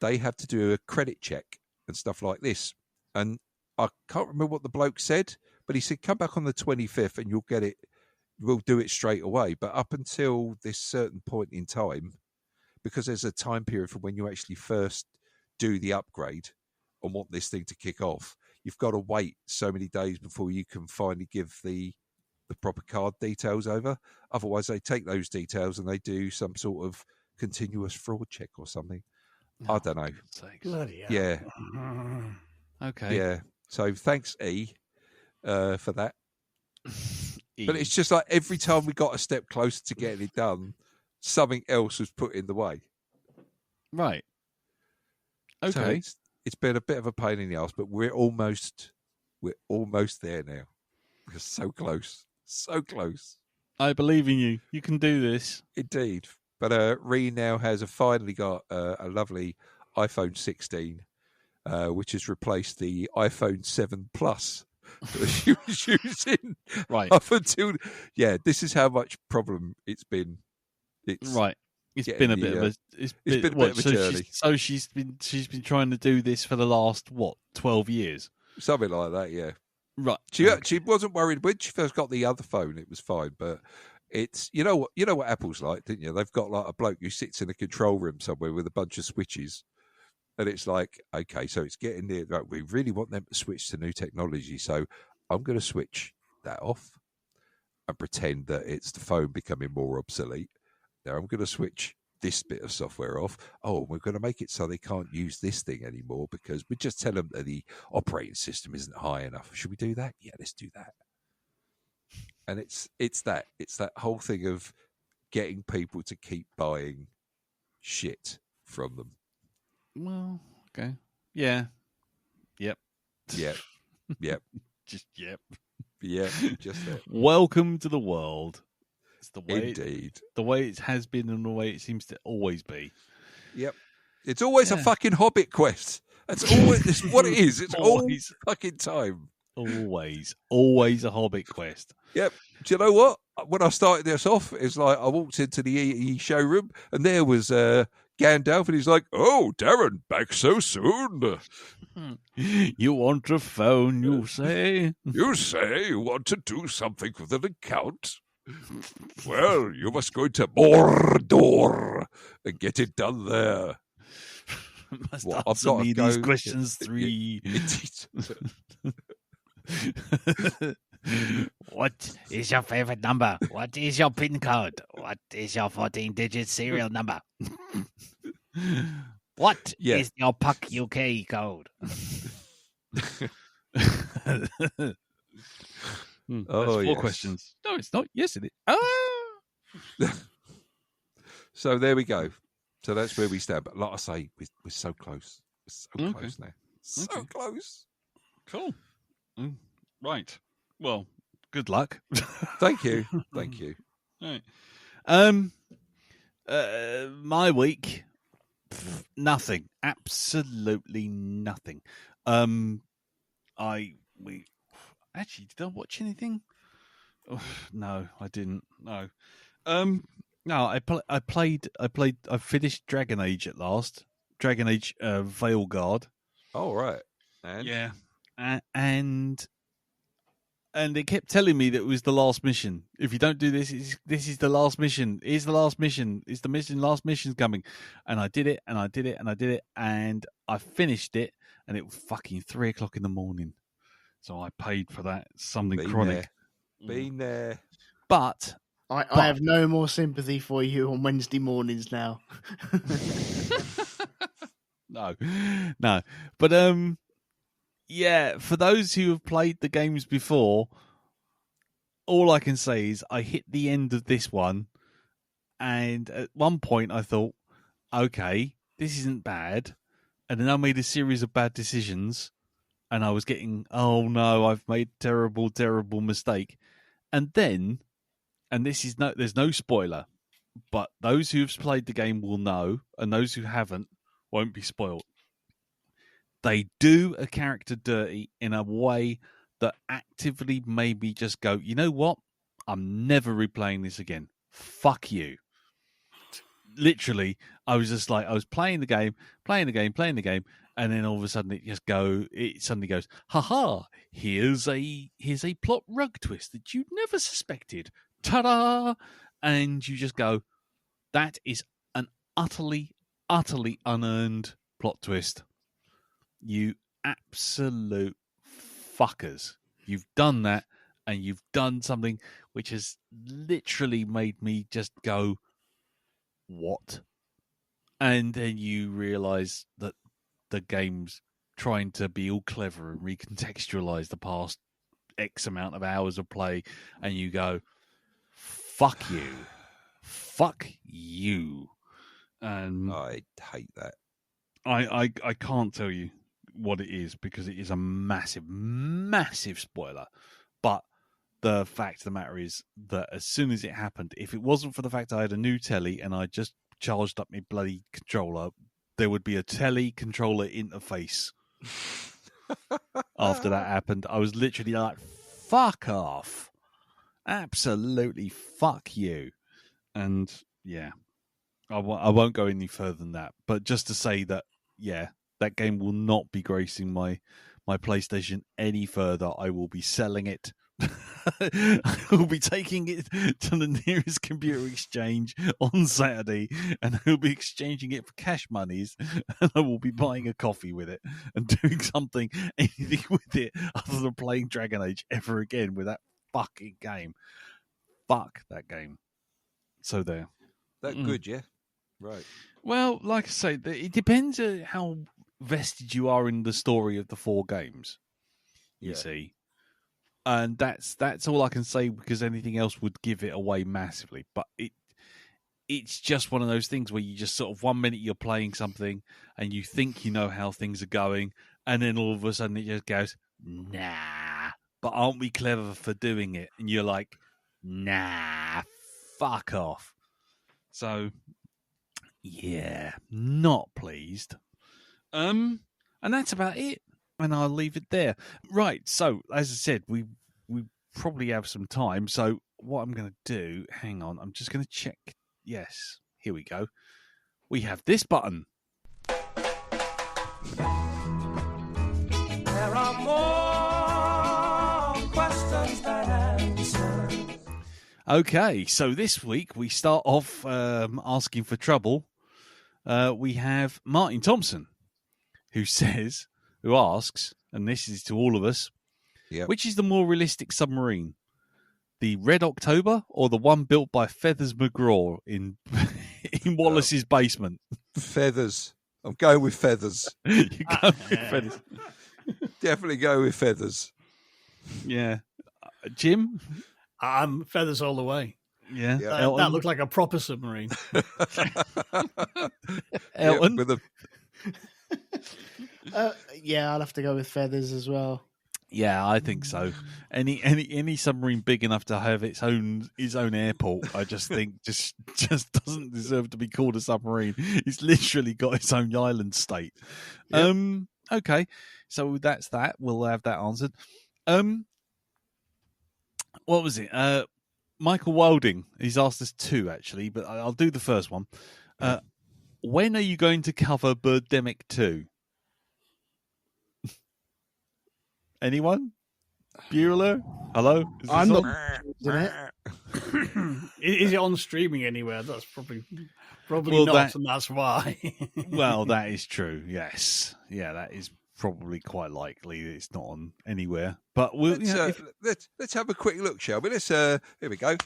Speaker 2: They have to do a credit check and stuff like this. And I can't remember what the bloke said, but he said, "Come back on the 25th and you'll get it. We'll do it straight away." But up until this certain point in time, because there's a time period for when you actually first do the upgrade and want this thing to kick off, you've got to wait so many days before you can finally give the proper card details over. Otherwise, they take those details and they do some sort of continuous fraud check or something. I don't know.
Speaker 3: Bloody hell.
Speaker 2: Yeah.
Speaker 1: Okay.
Speaker 2: Yeah. So thanks, E, for that.
Speaker 1: E.
Speaker 2: But it's just like every time we got a step closer to getting it done, something else was put in the way.
Speaker 1: Right. Okay.
Speaker 2: So it's been a bit of a pain in the ass, but we're almost there now. We're so close. So close.
Speaker 1: I believe in you. You can do this.
Speaker 2: Indeed. But Ree now has finally got a lovely iPhone 16, which has replaced the iPhone 7 Plus that she was using.
Speaker 1: Right.
Speaker 2: Up until, this is how much problem it's been.
Speaker 1: Right. It's been a bit of a. It's been a bit of a journey. So she's been trying to do this for the last 12 years.
Speaker 2: Something like that, yeah.
Speaker 1: Right.
Speaker 2: She wasn't worried when she first got the other phone. It was fine, but it's you know what Apple's like, didn't you? They've got like a bloke who sits in a control room somewhere with a bunch of switches, and it's like, okay, so it's getting there. Like, we really want them to switch to new technology, so I'm going to switch that off and pretend that it's the phone becoming more obsolete. Now I'm going to switch this bit of software off. Oh, we're going to make it so they can't use this thing anymore because we just tell them that the operating system isn't high enough. Should we do that? Yeah, let's do that. And it's that whole thing of getting people to keep buying shit from them.
Speaker 1: Well, okay. Yeah. Yep.
Speaker 2: Yep. Yep.
Speaker 1: Just yep.
Speaker 2: Yeah, just that.
Speaker 1: Welcome to the world. That's the way.
Speaker 2: Indeed.
Speaker 1: The way it has been and the way it seems to always be.
Speaker 2: Yep. It's always a fucking Hobbit quest. That's always it's what it is. It's always fucking time.
Speaker 1: Always a Hobbit quest.
Speaker 2: Yep. Do you know what? When I started this off, it's like I walked into the EE showroom and there was Gandalf, and he's like, "Oh, Darren, back so soon?
Speaker 1: You want a phone, you say?
Speaker 2: You say you want to do something with an account? Well, you must go to Mordor and get it done there."
Speaker 1: Must answer me these questions 3.
Speaker 5: What is your favorite number? What is your PIN code? What is your 14-digit serial number? What is your Puck UK code?
Speaker 1: That's 4 questions. No, it's not. Yes, it is.
Speaker 2: So there we go. So that's where we stand. But like I say, we're so close. We're so close now. So close.
Speaker 1: Cool. Right. Well, good luck.
Speaker 2: Thank you. Thank you.
Speaker 1: Right. My week, nothing. Absolutely nothing. We actually, did I watch anything? Oh, no, I didn't. No. No, I finished Dragon Age at last. Dragon Age Veilguard.
Speaker 2: Oh, right. And?
Speaker 1: Yeah. And it kept telling me that it was the last mission. If you don't do this, this is the last mission. It's the last mission. It's the mission. Last mission's coming. And I did it, and I did it, and I did it, and I finished it, and it was fucking 3:00 in the morning. So I paid for that. Something chronic.
Speaker 2: Been there.
Speaker 1: But
Speaker 4: I have no more sympathy for you on Wednesday mornings now.
Speaker 1: No. But yeah, for those who have played the games before, all I can say is I hit the end of this one, and at one point I thought, okay, this isn't bad, and then I made a series of bad decisions, and I was getting, oh no, I've made terrible mistake, and then, and there's no spoiler, but those who've played the game will know, and those who haven't won't be spoiled. They do a character dirty in a way that actively made me just go, you know what? I'm never replaying this again. Fuck you. Literally, I was just like, I was playing the game, and then all of a sudden it suddenly goes, haha, here's a plot rug twist that you'd never suspected. Ta-da! And you just go, that is an utterly unearned plot twist. You absolute fuckers. You've done that, and you've done something which has literally made me just go, what? And then you realise that the game's trying to be all clever and recontextualise the past X amount of hours of play, and you go, fuck you. Fuck you. And
Speaker 2: I hate that.
Speaker 1: I can't tell you what it is because it is a massive spoiler. But the fact of the matter is that as soon as it happened, if it wasn't for the fact I had a new telly and I just charged up my bloody controller, there would be a telly controller interface. After that happened, I was literally like, fuck off. Absolutely fuck you. And yeah, I won't go any further than that. But just to say that, yeah, that game will not be gracing my PlayStation any further. I will be selling it. I will be taking it to the nearest computer exchange on Saturday, and I will be exchanging it for cash monies, and I will be buying a coffee with it and doing anything with it other than playing Dragon Age ever again with that fucking game. Fuck that game. So there.
Speaker 2: That good, yeah? Right.
Speaker 1: Well, like I say, it depends on how vested you are in the story of the 4 games. You see. And that's all I can say, because anything else would give it away massively. But it's just one of those things where you just sort of 1 minute you're playing something and you think you know how things are going, and then all of a sudden it just goes, nah, but aren't we clever for doing it? And you're like, nah, fuck off. So, yeah, not pleased. And that's about it. And I'll leave it there. Right. So, as I said, we probably have some time. So, what I'm going to do, hang on, I'm just going to check. Yes, here we go. We have this button.
Speaker 6: There are more questions than answers.
Speaker 1: Okay, so this week we start off asking for trouble. We have Martin Thompson, who asks, and this is to all of us, which is the more realistic submarine? The Red October or the one built by Feathers McGraw in Wallace's basement?
Speaker 2: Feathers. I'm going with Feathers.
Speaker 1: You go with Feathers.
Speaker 2: Definitely go with Feathers.
Speaker 1: Yeah. Jim?
Speaker 3: Feathers all the way.
Speaker 1: Yeah.
Speaker 3: That looked like a proper submarine.
Speaker 1: Elton?
Speaker 2: With a...
Speaker 4: I'll have to go with Feathers as well.
Speaker 1: Yeah, I think so. Any submarine big enough to have its own airport, I just think just doesn't deserve to be called a submarine. It's literally got its own island state. Yep. Okay, so that's that. We'll have that answered. What was it? Michael Wilding. He's asked us two actually, but I'll do the first one. When are you going to cover Birdemic 2? Anyone? Bueller? Hello?
Speaker 4: I'm not.
Speaker 3: Is it on streaming anywhere? That's probably
Speaker 1: well,
Speaker 3: not, and that's why.
Speaker 1: Well, that is true. Yes, yeah, that is probably quite likely that it's not on anywhere. But let's
Speaker 2: have a quick look, shall we? Here we go.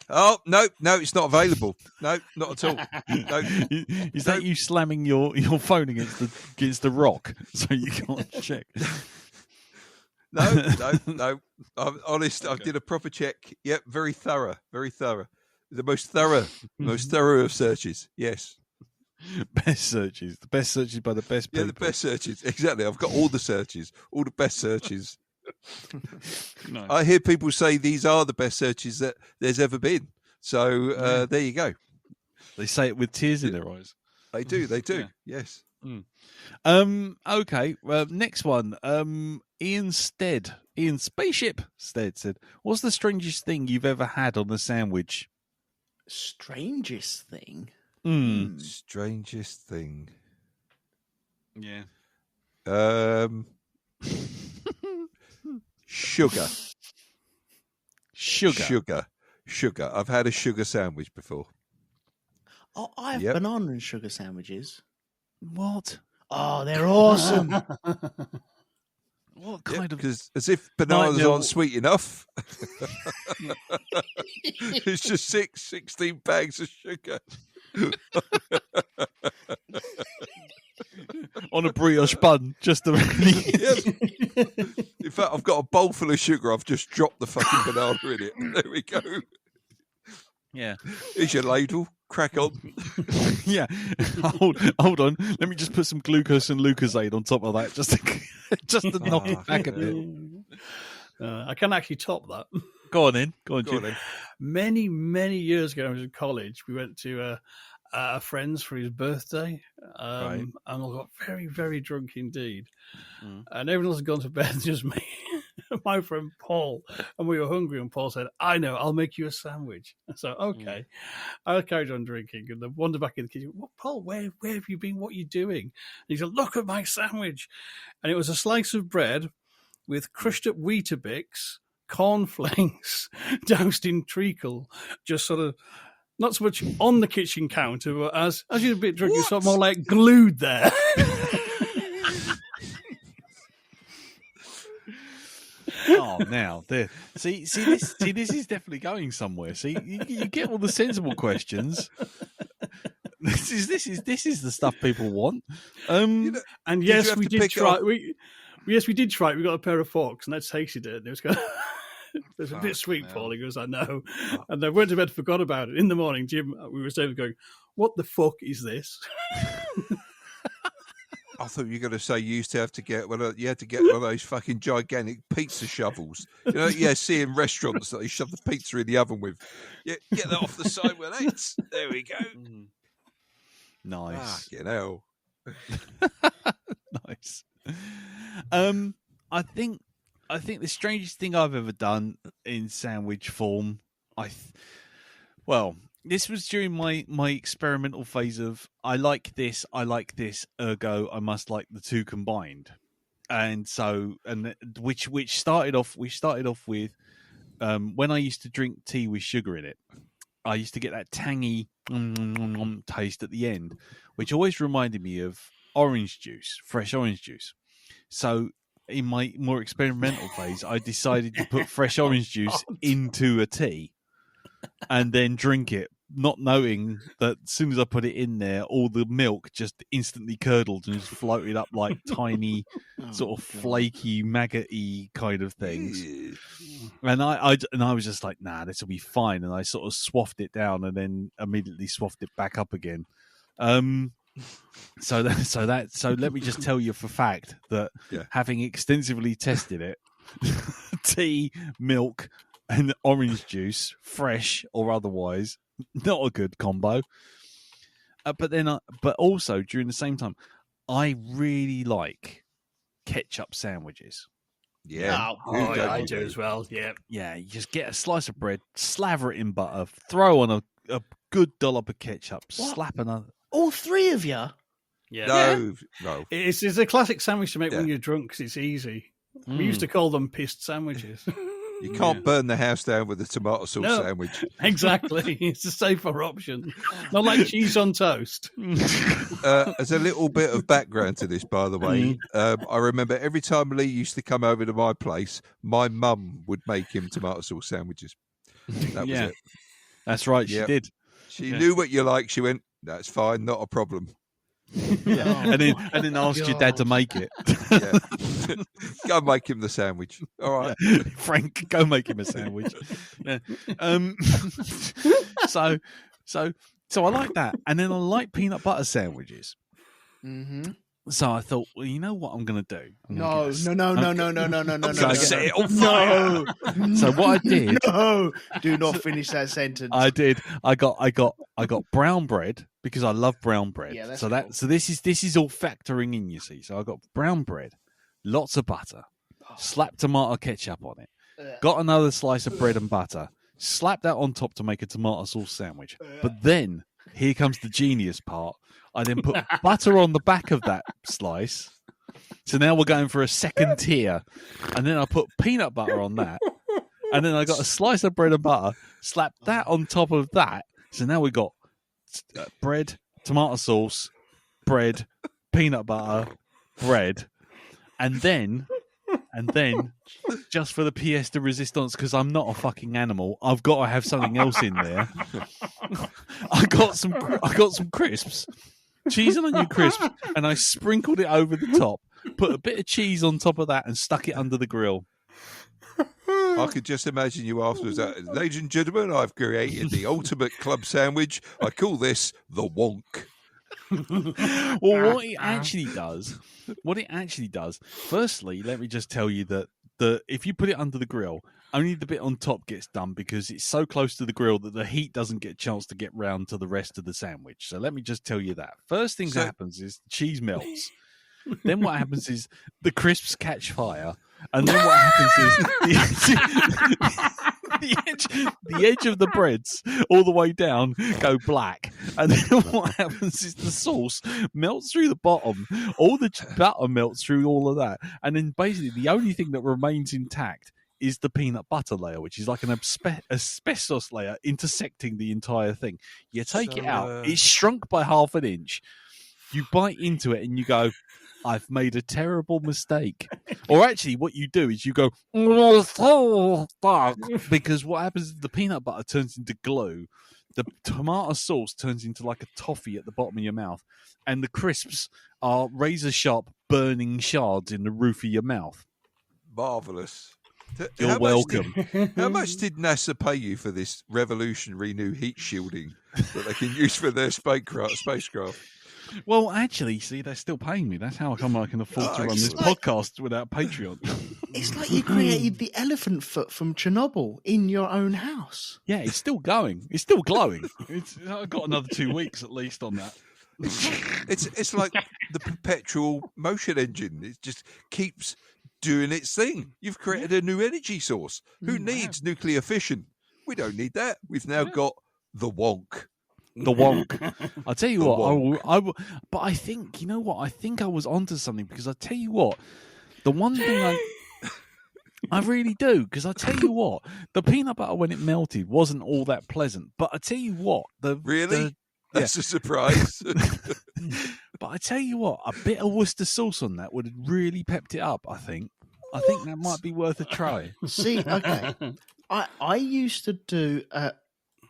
Speaker 2: Oh no, it's not available. No, not at all. No.
Speaker 1: Is that you slamming your phone against the rock so you can't check?
Speaker 2: No. I'm honest. I did a proper check. Yep, very thorough. The most thorough of searches. Yes.
Speaker 1: Best searches. The best searches by the best people.
Speaker 2: Yeah, the best searches. Exactly. I've got all the searches, all the best searches.
Speaker 1: Nice.
Speaker 2: I hear people say these are the best searches that there's ever been. So there you go.
Speaker 1: They say it with tears in their eyes.
Speaker 2: They do.
Speaker 1: Yeah.
Speaker 2: Yes.
Speaker 1: Okay. Next one. Ian Spaceship Stead said, "What's the strangest thing you've ever had on a sandwich?"
Speaker 4: Strangest thing?
Speaker 2: Strangest thing.
Speaker 1: Yeah.
Speaker 2: Sugar.
Speaker 1: Sugar.
Speaker 2: I've had a sugar sandwich before.
Speaker 4: Oh, I have banana and sugar sandwiches.
Speaker 1: What?
Speaker 4: Oh, they're awesome.
Speaker 1: What kind of?
Speaker 2: Because as if bananas aren't sweet enough. It's just 16 bags of sugar.
Speaker 1: On a brioche bun, just to really...
Speaker 2: In fact, I've got a bowl full of sugar. I've just dropped the fucking banana in it. There we go.
Speaker 1: Yeah.
Speaker 2: Here's your ladle. Crack on.
Speaker 1: Yeah. Hold on. Let me just put some glucose and Lucozade on top of that, just to knock it back a bit.
Speaker 3: I can actually top that.
Speaker 1: Go on, Jim.
Speaker 3: Many, many years ago, I was in college. We went to a friend's for his birthday, and I got very, very drunk indeed. And everyone else had gone to bed, just me, my friend Paul, and we were hungry. And Paul said, "I know, I'll make you a sandwich." So okay, I carried on drinking, and then wandered back in the kitchen. "What, Paul? Where have you been? What are you doing?" And he said, "Look at my sandwich," and it was a slice of bread with crushed up Weetabix, cornflakes, doused in treacle, just sort of. Not so much on the kitchen counter, but as you're a bit drunk, you're sort of more like glued there.
Speaker 1: Oh, now there. See, this is definitely going somewhere. See, you get all the sensible questions. This is the stuff people want.
Speaker 3: And yes, we did try. We did try it. We got a pair of forks, and I tasted it. And it was kind of. It's a bit sweet, Paul. He goes, "I know." And I went to bed, forgot about it. In the morning, Jim, we were staying going, "What the fuck is this?"
Speaker 2: I thought you were going to say you used to have to get one of those fucking gigantic pizza shovels. See in restaurants that they shove the pizza in the oven with. Yeah, get that off the side with that. There we go.
Speaker 1: Nice.
Speaker 2: Fucking hell.
Speaker 1: Nice. I think the strangest thing I've ever done in sandwich form, this was during my experimental phase of I like this, ergo I must like the two combined. And so, which started off with when I used to drink tea with sugar in it, I used to get that tangy taste at the end, which always reminded me of orange juice, fresh orange juice. So in my more experimental phase, I decided to put fresh orange juice into a tea and then drink it, not knowing that as soon as I put it in there, all the milk just instantly curdled and just floated up like tiny, sort of flaky, maggoty kind of things. And I was just like, nah, this will be fine. And I sort of swaffed it down and then immediately swaffed it back up again. So let me just tell you for fact that having extensively tested it, tea, milk, and orange juice, fresh or otherwise, not a good combo. But also during the same time, I really like ketchup sandwiches.
Speaker 2: Yeah,
Speaker 3: I do as well.
Speaker 1: Yeah. You just get a slice of bread, slaver it in butter, throw on a good dollop of ketchup, slap another.
Speaker 4: All three of you?
Speaker 3: Yeah.
Speaker 2: No.
Speaker 3: It's a classic sandwich to make when you're drunk because it's easy. We used to call them pissed sandwiches.
Speaker 2: You can't burn the house down with a tomato sauce sandwich.
Speaker 3: Exactly. It's a safer option. Not like cheese on toast.
Speaker 2: As a little bit of background to this, by the way, I remember every time Lee used to come over to my place, my mum would make him tomato sauce sandwiches. That was it.
Speaker 1: That's right. She did.
Speaker 2: She knew what you like. She went, that's fine, not a problem.
Speaker 1: And then asked your dad to make it.
Speaker 2: Go make him the sandwich. All right,
Speaker 1: Frank, go make him a sandwich. Yeah. So I like that, and then I like peanut butter sandwiches.
Speaker 4: Mm-hmm.
Speaker 1: So I thought, well, you know what I'm going to do?
Speaker 4: No.
Speaker 1: Set
Speaker 2: it on fire.
Speaker 1: So what I did?
Speaker 4: No, do not finish that sentence.
Speaker 1: I did. I got brown bread because I love brown bread.
Speaker 4: Yeah, that's
Speaker 1: so
Speaker 4: cool.
Speaker 1: So this is all factoring in. You see, so I got brown bread, lots of butter, slapped tomato ketchup on it. Got another slice of bread and butter, slapped that on top to make a tomato sauce sandwich. But then here comes the genius part. I then put butter on the back of that slice. So now we're going for a second tier. And then I put peanut butter on that. And then I got a slice of bread and butter, slapped that on top of that. So now we got bread, tomato sauce, bread, peanut butter, bread. And then, just for the pièce de résistance, because I'm not a fucking animal, I've got to have something else in there. I got some crisps. Cheese and onion crisps, and I sprinkled it over the top, put a bit of cheese on top of that, and stuck it under the grill.
Speaker 2: I could just imagine you afterwards. Ladies and gentlemen, I've created the ultimate club sandwich. I call this the Wonk.
Speaker 1: Well, what it actually does, firstly, let me just tell you that if you put it under the grill, only the bit on top gets done because it's so close to the grill that the heat doesn't get a chance to get round to the rest of the sandwich. So let me just tell you that. First thing that happens is the cheese melts. Then what happens is the crisps catch fire. And then what happens is the edge of the breads all the way down go black. And then what happens is the sauce melts through the bottom. All the butter melts through all of that. And then basically the only thing that remains intact is the peanut butter layer, which is like an asbestos layer intersecting the entire thing. You take it out. It's shrunk by half an inch. You bite into it and you go, I've made a terrible mistake. Or actually, what you do is you go, oh, fuck. Because what happens is the peanut butter turns into glue. The tomato sauce turns into like a toffee at the bottom of your mouth. And the crisps are razor-sharp burning shards in the roof of your mouth.
Speaker 2: Marvellous.
Speaker 1: You're welcome.
Speaker 2: How much did NASA pay you for this revolutionary new heat shielding that they can use for their spacecraft?
Speaker 1: Well, actually, see, they're still paying me. That's how come I can afford to run this
Speaker 4: like-
Speaker 1: podcast without Patreon.
Speaker 4: It's like you created the elephant foot from Chernobyl in your own house.
Speaker 1: Yeah, it's still going. It's still glowing. I've got another 2 weeks at least on that.
Speaker 2: It's like the perpetual motion engine. It just keeps doing its thing. You've created a new energy source. Who needs nuclear fission? We don't need that. We've now got the wonk.
Speaker 1: The wonk. I'll tell you
Speaker 2: The
Speaker 1: what. But I think, you know what? I think I was onto something because I tell you what, the one thing I really do, because I tell you what, the peanut butter when it melted wasn't all that pleasant. But I tell you what,
Speaker 2: That's a surprise.
Speaker 1: But I tell you what, a bit of Worcester sauce on that would have really pepped it up. I think that might be worth a try.
Speaker 4: See, okay, I used to do a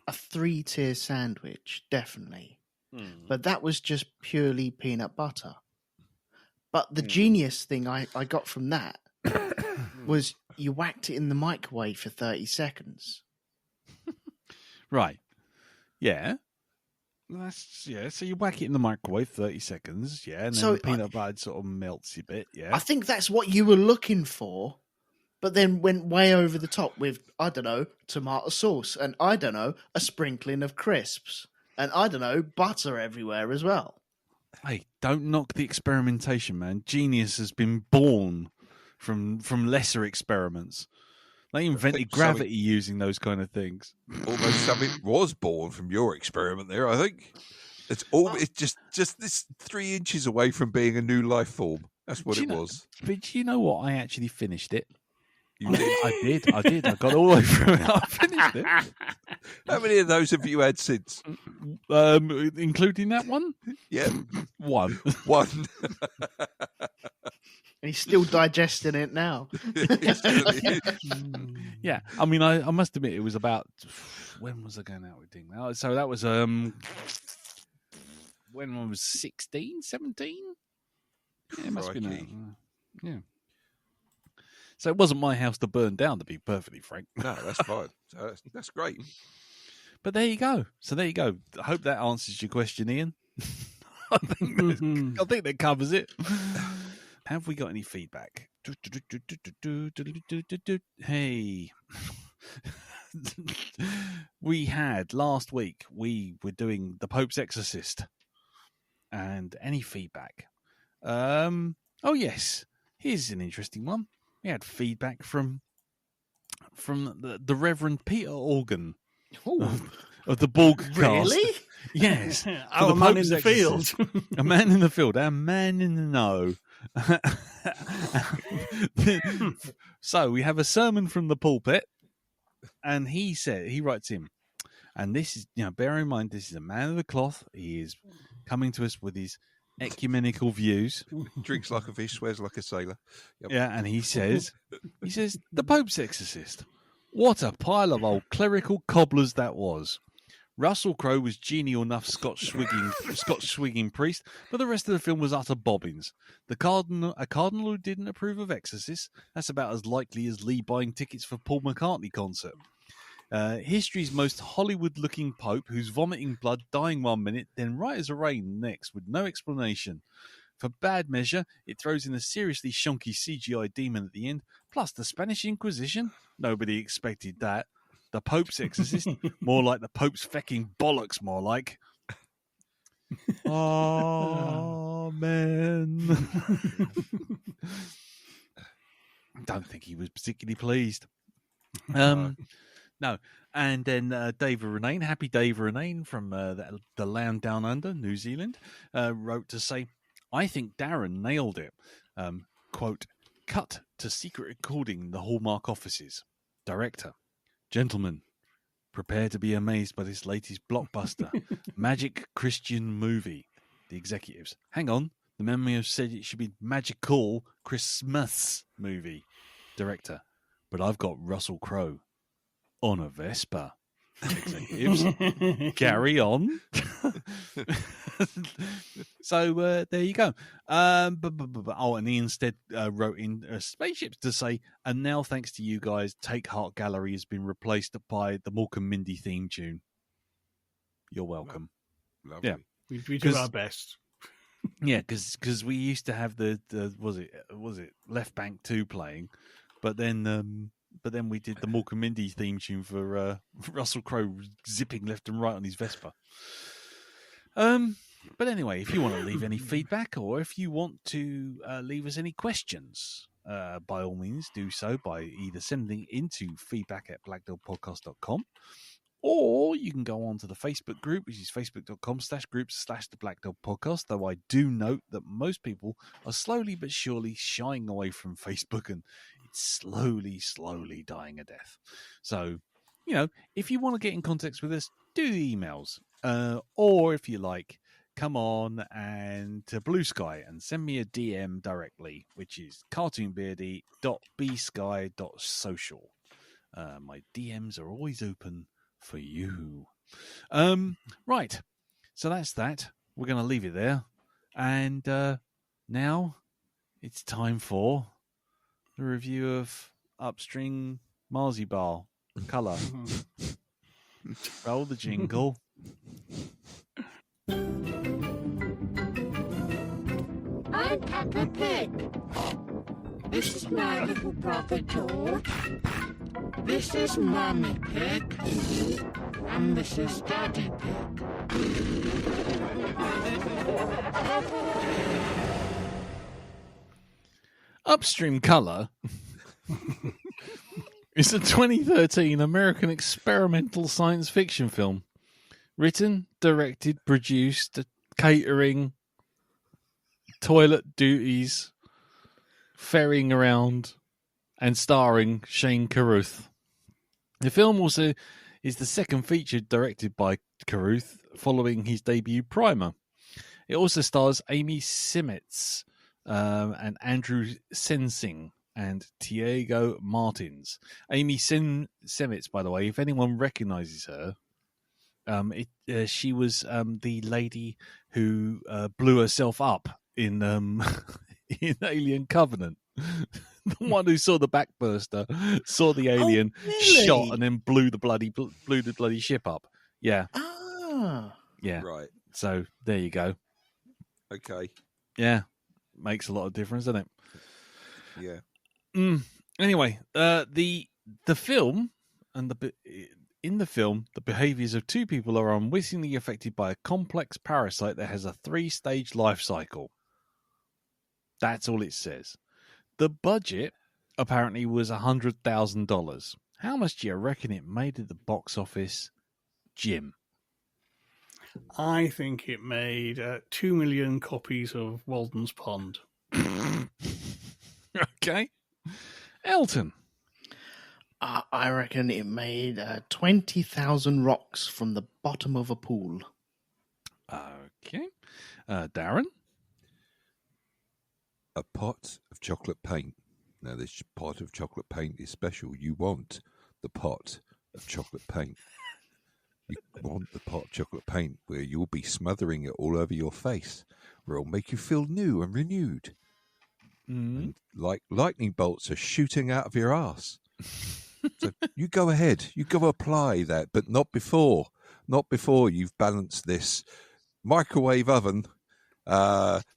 Speaker 4: 3-tier sandwich, definitely, but that was just purely peanut butter. But the genius thing I got from that was you whacked it in the microwave for 30 seconds.
Speaker 1: Right. Yeah. So you whack it in the microwave 30 seconds, and then the peanut butter sort of melts a bit,
Speaker 4: I think that's what you were looking for, but then went way over the top with, I don't know, tomato sauce, and I don't know, a sprinkling of crisps, and I don't know, butter everywhere as well.
Speaker 1: Hey, don't knock the experimentation, man. Genius has been born from lesser experiments. They invented gravity using those kind of things.
Speaker 2: Almost something was born from your experiment there, I think. It's just this 3 inches away from being a new life form. That's what it was.
Speaker 1: But you know what? I actually finished it.
Speaker 2: You did?
Speaker 1: I did. I got all the way through it. I finished it.
Speaker 2: How many of those have you had since?
Speaker 1: Including that one?
Speaker 2: Yeah.
Speaker 1: One.
Speaker 4: And he's still digesting it now.
Speaker 1: Yeah. I mean, I must admit, it was about... When was I going out with Ding? So that was... when I was 16, 17? Yeah, it must have been... yeah. So it wasn't my house to burn down, to be perfectly frank.
Speaker 2: No, that's fine. That's great.
Speaker 1: But there you go. So there you go. I hope that answers your question, Ian. I think that covers it. Have we got any feedback? Hey. We had last week, we were doing The Pope's Exorcist. And any feedback? Oh, yes. Here's an interesting one. We had feedback from the Reverend Peter Organ of the Borg cast.
Speaker 4: Really?
Speaker 1: Yes.
Speaker 3: Our man in the field.
Speaker 1: A man in the field. Our man in the know. So we have a sermon from the pulpit, and he writes in, and this is, bear in mind, this is a man of the cloth. He is coming to us with his ecumenical views.
Speaker 2: Drinks like a fish, swears like a sailor. Yep.
Speaker 1: Yeah, and he says, the Pope's Exorcist. What a pile of old clerical cobblers that was. Russell Crowe was genial enough Scotch swigging priest, but the rest of the film was utter bobbins. A cardinal who didn't approve of Exorcist, that's about as likely as Lee buying tickets for Paul McCartney concert. History's most Hollywood-looking pope who's vomiting blood, dying 1 minute, then right as a rain next with no explanation. For bad measure, it throws in a seriously shonky CGI demon at the end, plus the Spanish Inquisition. Nobody expected that. The Pope's Exorcist, more like the Pope's fecking bollocks, more like. Amen. Don't think he was particularly pleased. No. And then Dave Renane, happy Dave Renane from the land down under, New Zealand, wrote to say, I think Darren nailed it. Quote, cut to secret recording in the Hallmark offices. Director, gentlemen, prepare to be amazed by this latest blockbuster, magic Christian movie. The executives, hang on, the memo said it should be magical Christmas movie. Director, but I've got Russell Crowe on a Vespa. Executives, carry on. So there you go. And he instead wrote in spaceships to say, and now thanks to you guys, Take Heart Gallery has been replaced by the Mork and Mindy theme tune. You're welcome.
Speaker 2: Lovely.
Speaker 1: Yeah,
Speaker 3: we do our best.
Speaker 1: Yeah, because we used to have the was it Left Bank 2 playing, but then we did the Mork and Mindy theme tune for Russell Crowe zipping left and right on his Vespa. But anyway, if you want to leave any feedback or if you want to leave us any questions, by all means do so by either sending into feedback@blackdogpodcast.com, or you can go on to the Facebook group, which is facebook.com/groups/the Black Dog Podcast, though I do note that most people are slowly but surely shying away from Facebook and it's slowly dying a death. So, if you want to get in contact with us, do the emails. Or if you like, come on and to Blue Sky and send me a DM directly, which is cartoonbeardy.bsky.social. My DMs are always open for you. Right. So that's that. We're going to leave it there. And now it's time for the review of Upstream Marzibar Colour. Roll the jingle.
Speaker 7: I'm Peppa Pig. This is my little brother George. This is Mummy Pig. And this is Daddy Pig.
Speaker 1: Upstream Colour is a 2013 American experimental science fiction film. Written, directed, produced, catering, toilet duties, ferrying around, and starring Shane Carruth. The film also is the second feature directed by Carruth following his debut Primer. It also stars Amy Seimetz and Andrew Sensing and Diego Martins. Amy Seimetz, by the way, if anyone recognises her, she was the lady who blew herself up in in Alien Covenant. The one who saw the backburster, saw the alien,
Speaker 4: really?
Speaker 1: shot, and then blew the bloody ship up. Yeah. Yeah.
Speaker 2: Right.
Speaker 1: So there you go.
Speaker 2: Okay.
Speaker 1: Yeah. Makes a lot of difference, doesn't it?
Speaker 2: Yeah.
Speaker 1: Anyway, the film and in the film, the behaviors of two people are unwittingly affected by a complex parasite that has a 3-stage life cycle. That's all it says. The budget apparently was $100,000. How much do you reckon it made at the box office, Jim?
Speaker 3: I think it made 2 million copies of Walden's Pond.
Speaker 1: Okay. Elton?
Speaker 4: I reckon it made 20,000 rocks from the bottom of a pool.
Speaker 1: Okay. Darren?
Speaker 2: A pot of chocolate paint. Now, this pot of chocolate paint is special. You want the pot of chocolate paint. You want the pot of chocolate paint where you'll be smothering it all over your face, where it'll make you feel new and renewed. And like lightning bolts are shooting out of your ass. So you go ahead. You go apply that, but not before. Not before you've balanced this microwave oven,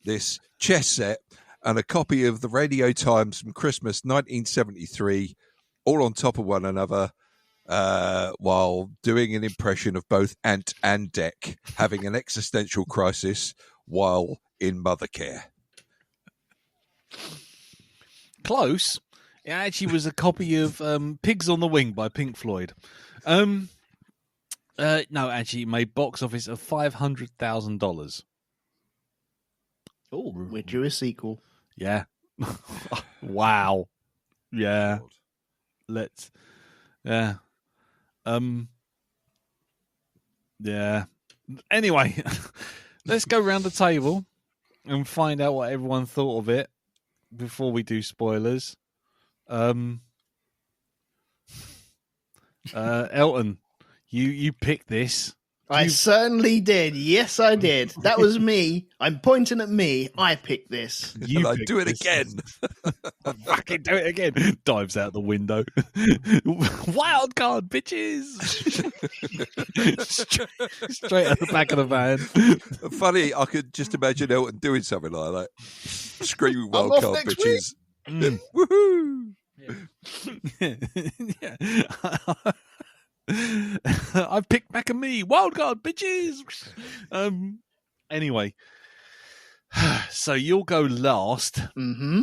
Speaker 2: this chess set, and a copy of the Radio Times from Christmas 1973, all on top of one another, while doing an impression of both Ant and Dec, having an existential crisis while in mother care.
Speaker 1: Close. It actually was a copy of Pigs on the Wing by Pink Floyd. No, actually, it made box office of $500,000.
Speaker 4: Oh, we're due a sequel.
Speaker 1: Yeah. Wow. Yeah. Let's. Yeah. Yeah. Anyway, let's go round the table and find out what everyone thought of it before we do spoilers. Elton, you picked this.
Speaker 4: I certainly did. Yes, I did. That was me. I'm pointing at me. I picked this.
Speaker 2: And I do it again.
Speaker 1: Fucking do it again. Dives out the window. Wild card, bitches. straight at the back of the van.
Speaker 2: Funny, I could just imagine Elton doing something like that. Screaming wild card, bitches. Woohoo!
Speaker 1: Yeah. I've picked back and me. Wild card, bitches. Anyway, so you'll go last.
Speaker 4: Mm-hmm.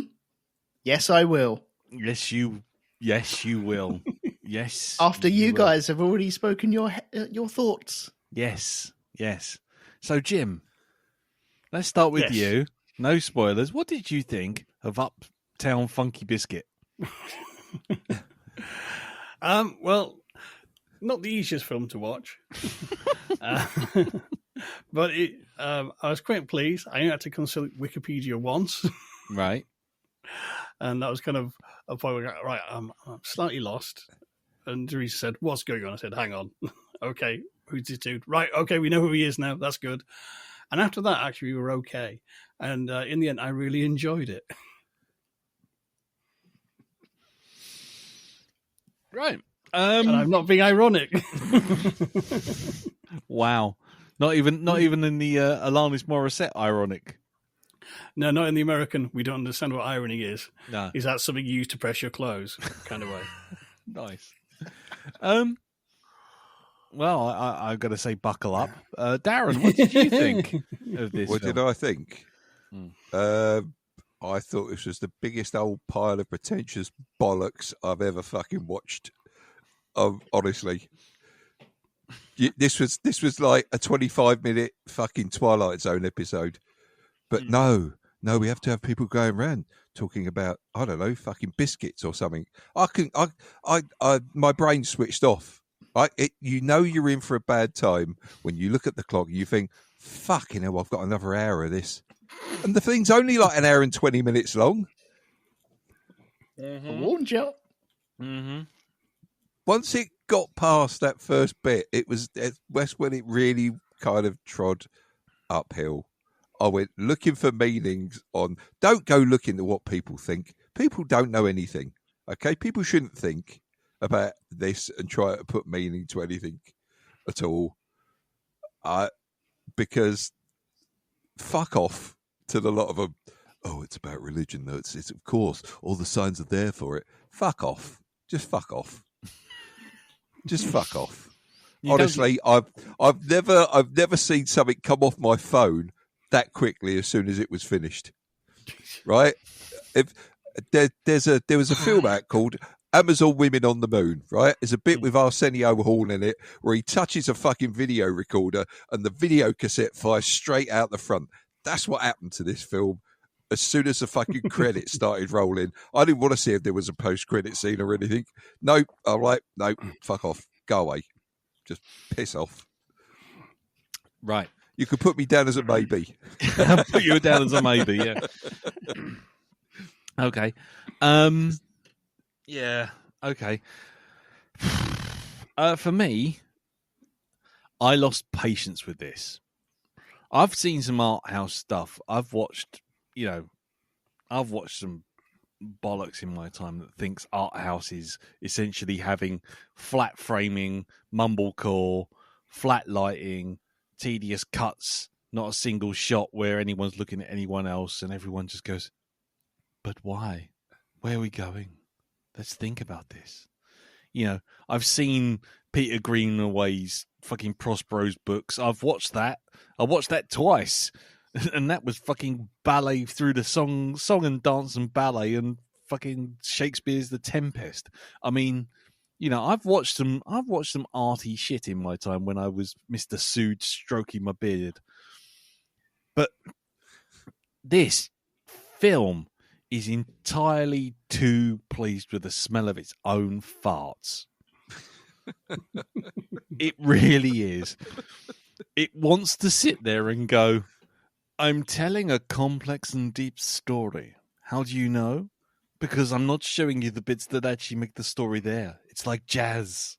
Speaker 4: Yes, I will.
Speaker 1: Yes, you will. Yes.
Speaker 4: After you guys have already spoken your thoughts.
Speaker 1: Yes. So, Jim, let's start with you. No spoilers. What did you think of Uptown Funky Biscuit?
Speaker 3: Well, not the easiest film to watch, but I was quite pleased. I only had to consult Wikipedia once,
Speaker 1: Right.
Speaker 3: and that was kind of a point where right, I'm slightly lost. And Teresa said, "What's going on?" I said, "Hang on, okay, who's this dude? Right, okay, we know who he is now. That's good." And after that, actually, we were okay. And in the end, I really enjoyed it.
Speaker 1: Right.
Speaker 3: And I'm not being ironic.
Speaker 1: Wow. Not even in the Alanis Morissette ironic.
Speaker 3: No, not in the American. We don't understand what irony is.
Speaker 1: No.
Speaker 3: Is that something you use to press your clothes kind of way?
Speaker 1: Nice. Well, I've got to say, buckle up. Darren, what did you think of this
Speaker 2: What
Speaker 1: film?
Speaker 2: did I think? I thought this was the biggest old pile of pretentious bollocks I've ever fucking watched. Honestly, this was like a 25-minute fucking Twilight Zone episode, but no, we have to have people going around talking about, I don't know, fucking biscuits or something. My brain switched off. You're in for a bad time when you look at the clock and you think, fucking hell, I've got another hour of this. And the thing's only like an hour and 20 minutes long.
Speaker 4: I warned you.
Speaker 1: Mm-hmm.
Speaker 2: Once it got past that first bit, that's when it really kind of trod uphill. I went looking for meanings on, don't go looking at what people think. People don't know anything. Okay? People shouldn't think about this and try to put meaning to anything at all. Because fuck off to the lot of them. Oh, it's about religion, though. It's of course, all the signs are there for it. Fuck off. Just fuck off. Just fuck off. Honestly, I've never seen something come off my phone that quickly as soon as it was finished. Right? If there was a film out called Amazon Women on the Moon, right? There's a bit with Arsenio Hall in it where he touches a fucking video recorder and the video cassette fires straight out the front. That's what happened to this film. As soon as the fucking credits started rolling, I didn't want to see if there was a post-credit scene or anything. Nope. I'm like, nope, fuck off. Go away. Just piss off.
Speaker 1: Right.
Speaker 2: You could put me down as a maybe.
Speaker 1: I'll put you down as a maybe, yeah. Okay. Yeah, okay. For me, I lost patience with this. I've seen some art house stuff. I've watched some bollocks in my time that thinks art house is essentially having flat framing, mumblecore, flat lighting, tedious cuts, not a single shot where anyone's looking at anyone else and everyone just goes, but why? Where are we going? Let's think about this. I've seen Peter Greenaway's fucking Prospero's books. I've watched that. I watched that twice. And that was fucking ballet through the song and dance and ballet and fucking Shakespeare's The Tempest. I mean, I've watched some arty shit in my time when I was Mr. Sood stroking my beard. But this film is entirely too pleased with the smell of its own farts. It really is. It wants to sit there and go, I'm telling a complex and deep story. How do you know? Because I'm not showing you the bits that actually make the story there. It's like jazz.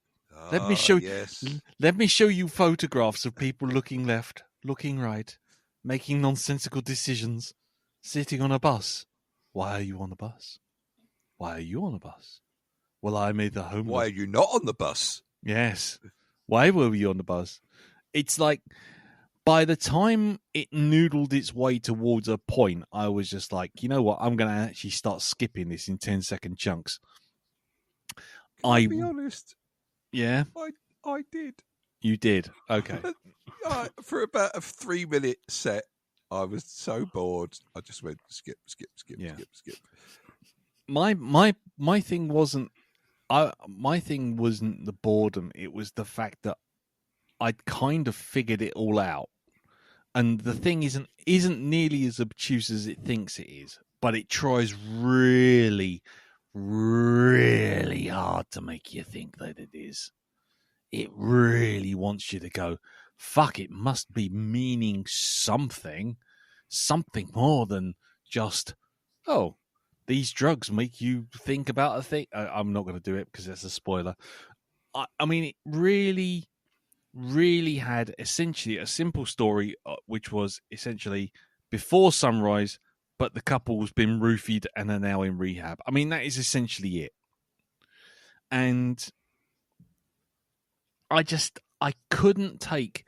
Speaker 1: Let me show.
Speaker 2: Yes.
Speaker 1: Let me show you photographs of people looking left, looking right, making nonsensical decisions, sitting on a bus. Why are you on the bus? Why are you on a bus? Well, I made the homeless.
Speaker 2: Why are you not on the bus?
Speaker 1: Yes. Why were you on the bus? It's like, by the time it noodled its way towards a point, I was just like, you know what? I'm going to actually start skipping this in 10-second chunks.
Speaker 2: I'll be honest.
Speaker 1: Yeah?
Speaker 2: I did.
Speaker 1: You did? Okay.
Speaker 2: For about a 3-minute set, I was so bored. I just went skip.
Speaker 1: My thing wasn't the boredom. It was the fact that I'd kind of figured it all out. And the thing isn't nearly as obtuse as it thinks it is, but it tries really, really hard to make you think that it is. It really wants you to go, fuck, it must be meaning something more than just, oh, these drugs make you think about a thing. I'm not going to do it because that's a spoiler. I mean, it really had essentially a simple story, which was essentially before sunrise, but the couple's been roofied and are now in rehab. I mean, that is essentially it. And I couldn't take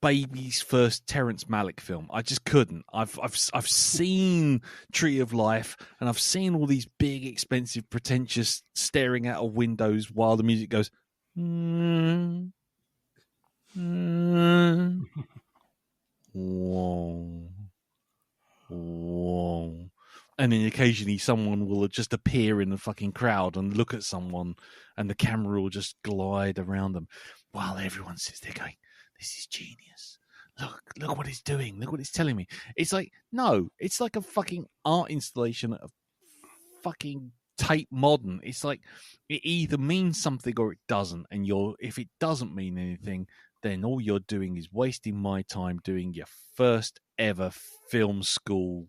Speaker 1: Baby's first Terrence Malick film. I just couldn't. I've seen Tree of Life, and I've seen all these big, expensive, pretentious staring out of windows while the music goes. Whoa. And then occasionally someone will just appear in the fucking crowd and look at someone, and the camera will just glide around them while everyone sits there going, this is genius. Look what he's doing. Look what he's telling me. It's like, no, it's like a fucking art installation of fucking Tate Modern. It's like, it either means something or it doesn't. And if it doesn't mean anything, then all you're doing is wasting my time doing your first ever film school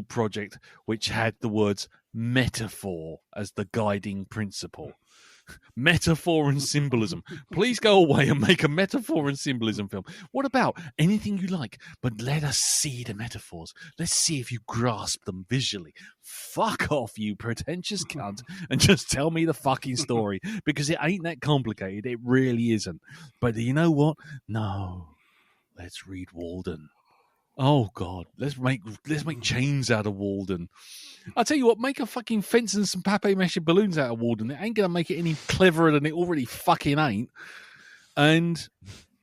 Speaker 1: project, which had the words metaphor as the guiding principle. Metaphor and symbolism. Please go away and make a metaphor and symbolism film. What about anything you like, but let us see the metaphors. Let's see if you grasp them visually. Fuck off, you pretentious cunt, and just tell me the fucking story, because it ain't that complicated. It really isn't. But you know what? No. Let's read Walden. Oh God, let's make chains out of Walden. I'll tell you what, make a fucking fence and some papier-mâché balloons out of Walden. It ain't gonna make it any cleverer than it already fucking ain't. And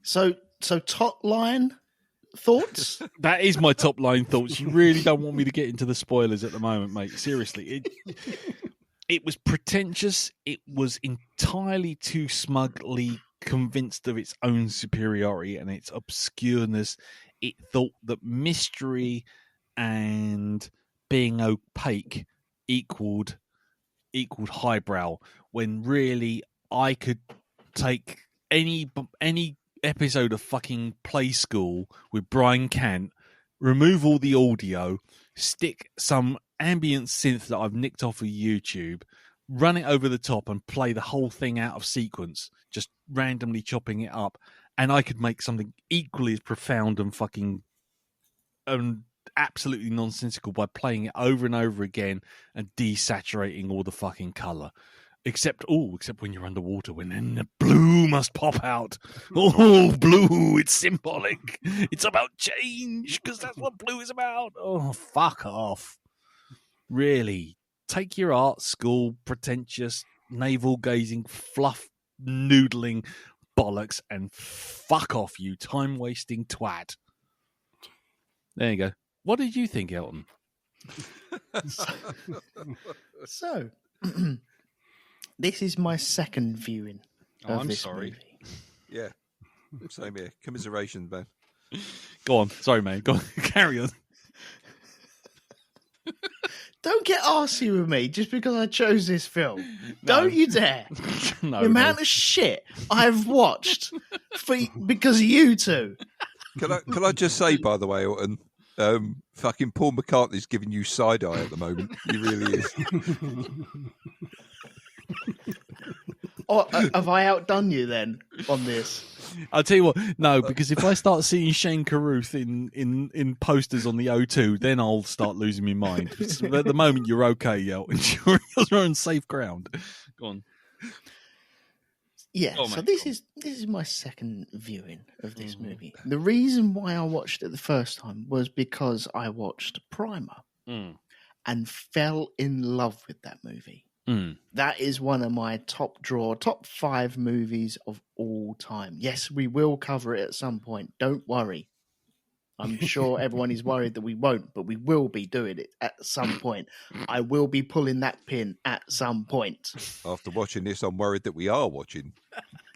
Speaker 4: so top line thoughts?
Speaker 1: That is my top line thoughts. You really don't want me to get into the spoilers at the moment, mate. Seriously, it was pretentious. It was entirely too smugly convinced of its own superiority and its obscureness. It thought that mystery and being opaque equaled highbrow, when really I could take any episode of fucking Play School with Brian Cant, remove all the audio, stick some ambient synth that I've nicked off of YouTube, run it over the top and play the whole thing out of sequence, just randomly chopping it up, and I could make something equally as profound and fucking absolutely nonsensical by playing it over and over again and desaturating all the fucking colour. Except when you're underwater, when then the blue must pop out. Oh, blue, it's symbolic. It's about change, because that's what blue is about. Oh, fuck off. Really, take your art school, pretentious, navel-gazing, fluff-noodling bollocks and fuck off, you time-wasting twat. There you go. What did you think, Elton?
Speaker 4: So, this is my second viewing of this movie.
Speaker 2: Yeah, same here. Commiseration, man.
Speaker 1: Go on. Sorry, man. Go on. Carry on.
Speaker 4: Don't get arsey with me just because I chose this film. No. Don't you dare.
Speaker 1: No,
Speaker 4: the amount of shit I've watched because of you two.
Speaker 2: Can I just say, by the way, Elton, fucking Paul McCartney's giving you side eye at the moment. He really is.
Speaker 4: have I outdone you then on this?
Speaker 1: I'll tell you what, no, because if I start seeing Shane Carruth in posters on the O2, then I'll start losing my mind. But at the moment, you're okay, Elton. You're on safe ground. Go on.
Speaker 4: Yeah, so this is my second viewing of this movie. The reason why I watched it the first time was because I watched Primer and fell in love with that movie. That is one of my top 5 movies of all time. Yes, we will cover it at some point. Don't worry. I'm sure everyone is worried that we won't, but we will be doing it at some point. I will be pulling that pin at some point.
Speaker 2: After watching this, I'm worried that we are watching.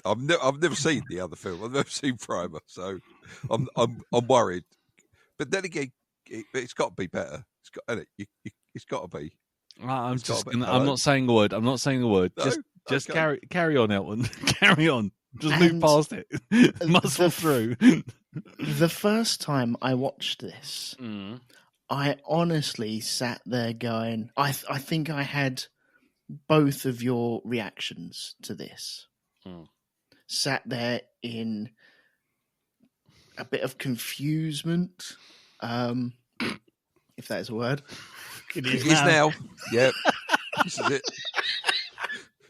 Speaker 2: I've never seen the other film. I've never seen Primer, so I'm worried. But then again, it's got to be better. It's got to be.
Speaker 1: I'm not saying a word. I'm not saying a word. No? Just okay. carry on, Elton. Carry on. Just move past it. Muscle through.
Speaker 4: The first time I watched this, I honestly sat there going, I think I had both of your reactions to this. Sat there in a bit of confusement, if that is a word.
Speaker 2: It is now. Yep. This is it.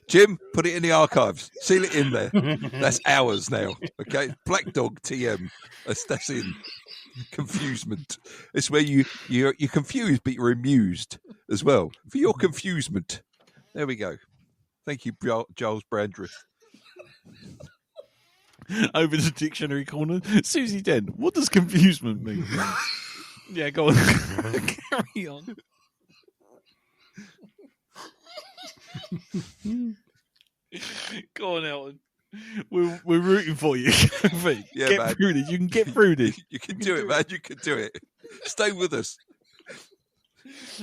Speaker 2: Jim, put it in the archives. Seal it in there. That's ours now. Okay? Black Dog TM. That's in. Confusement. It's where you're confused, but you're amused as well. For your confusement. There we go. Thank you, Giles Brandreth.
Speaker 1: Over the dictionary corner. Susie Den, what does confusement mean? Yeah, go on. Carry on. Go on, Elton. We're rooting for you.
Speaker 2: Yeah,
Speaker 1: get
Speaker 2: man.
Speaker 1: through this. You can get through this.
Speaker 2: You can do it, man. You can do it. Stay with us.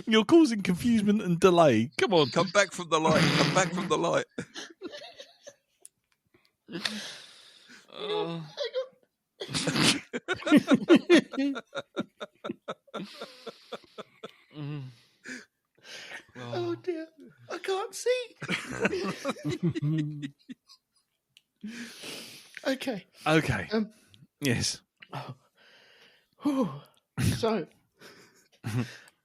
Speaker 1: You're causing confusement and delay. Come on.
Speaker 2: Come back from the light. Come back from the light.
Speaker 4: Oh dear, I can't see. Okay.
Speaker 1: Yes.
Speaker 4: So,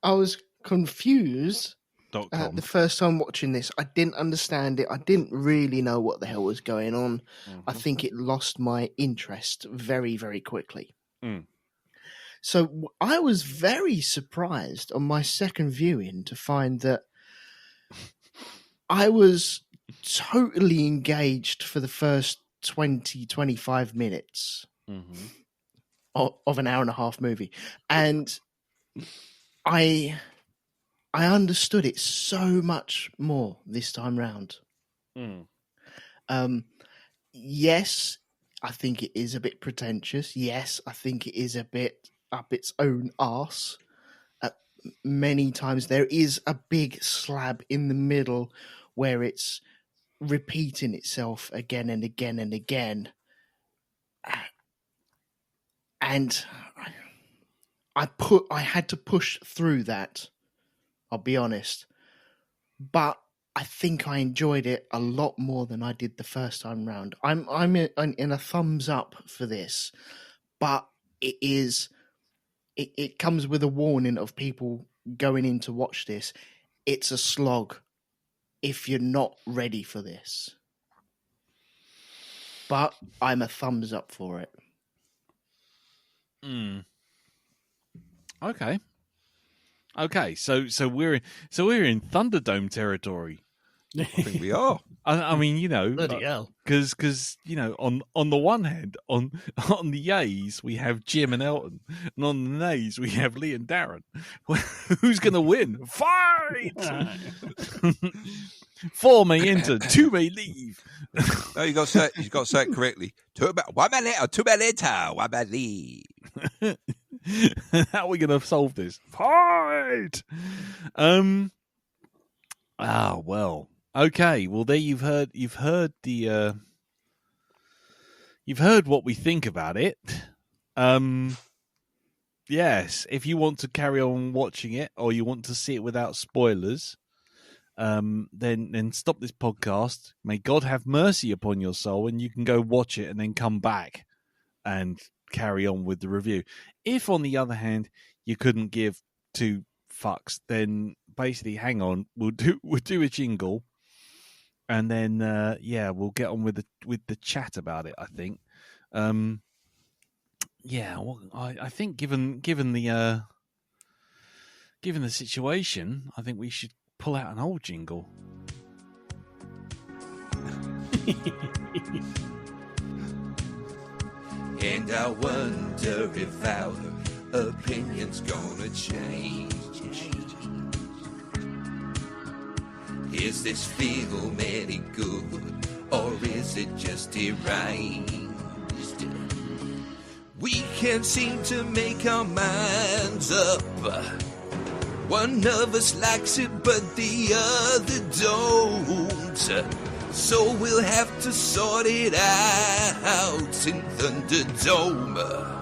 Speaker 4: I was confused the first time watching this. I didn't understand it. I didn't really know what the hell was going on. I think it lost my interest very, very quickly. So I was very surprised on my second viewing to find that I was totally engaged for the first 20-25 minutes of an hour and a half movie. And I understood it so much more this time round. Yes, I think it is a bit pretentious. Yes, I think it is a bit up its own arse. Many times there is a big slab in the middle where it's repeating itself again and again and again. And I had to push through that, I'll be honest. But I think I enjoyed it a lot more than I did the first time round. I'm in a thumbs up for this, but it comes with a warning of people going in to watch this. It's a slog if you're not ready for this. But I'm a thumbs up for it.
Speaker 1: Okay. So we're in Thunderdome territory.
Speaker 2: I think we are.
Speaker 1: I mean, you know,
Speaker 3: bloody hell.
Speaker 1: Because you know, on the one hand, on the yays we have Jim and Elton, and on the nays we have Lee and Darren. Who's going to win? Fight! 4 may enter, 2 may leave.
Speaker 2: No, you got to say it correctly. 2 may enter, 1 may leave.
Speaker 1: How are we going to solve this? Fight! Well. Okay, well there you've heard what we think about it. Yes, if you want to carry on watching it or you want to see it without spoilers, then stop this podcast. May God have mercy upon your soul, and you can go watch it and then come back and carry on with the review. If, on the other hand, you couldn't give two fucks, then basically, hang on, we'll do a jingle, and then we'll get on with the chat about it. I think, well, I think given the situation, I think we should pull out an old jingle.
Speaker 2: And I wonder if our opinion's gonna change. Is this film any good, or is it just deranged? We can't seem to make our minds up. One of us likes it, but the other don't. So we'll have to sort it out in Thunderdome.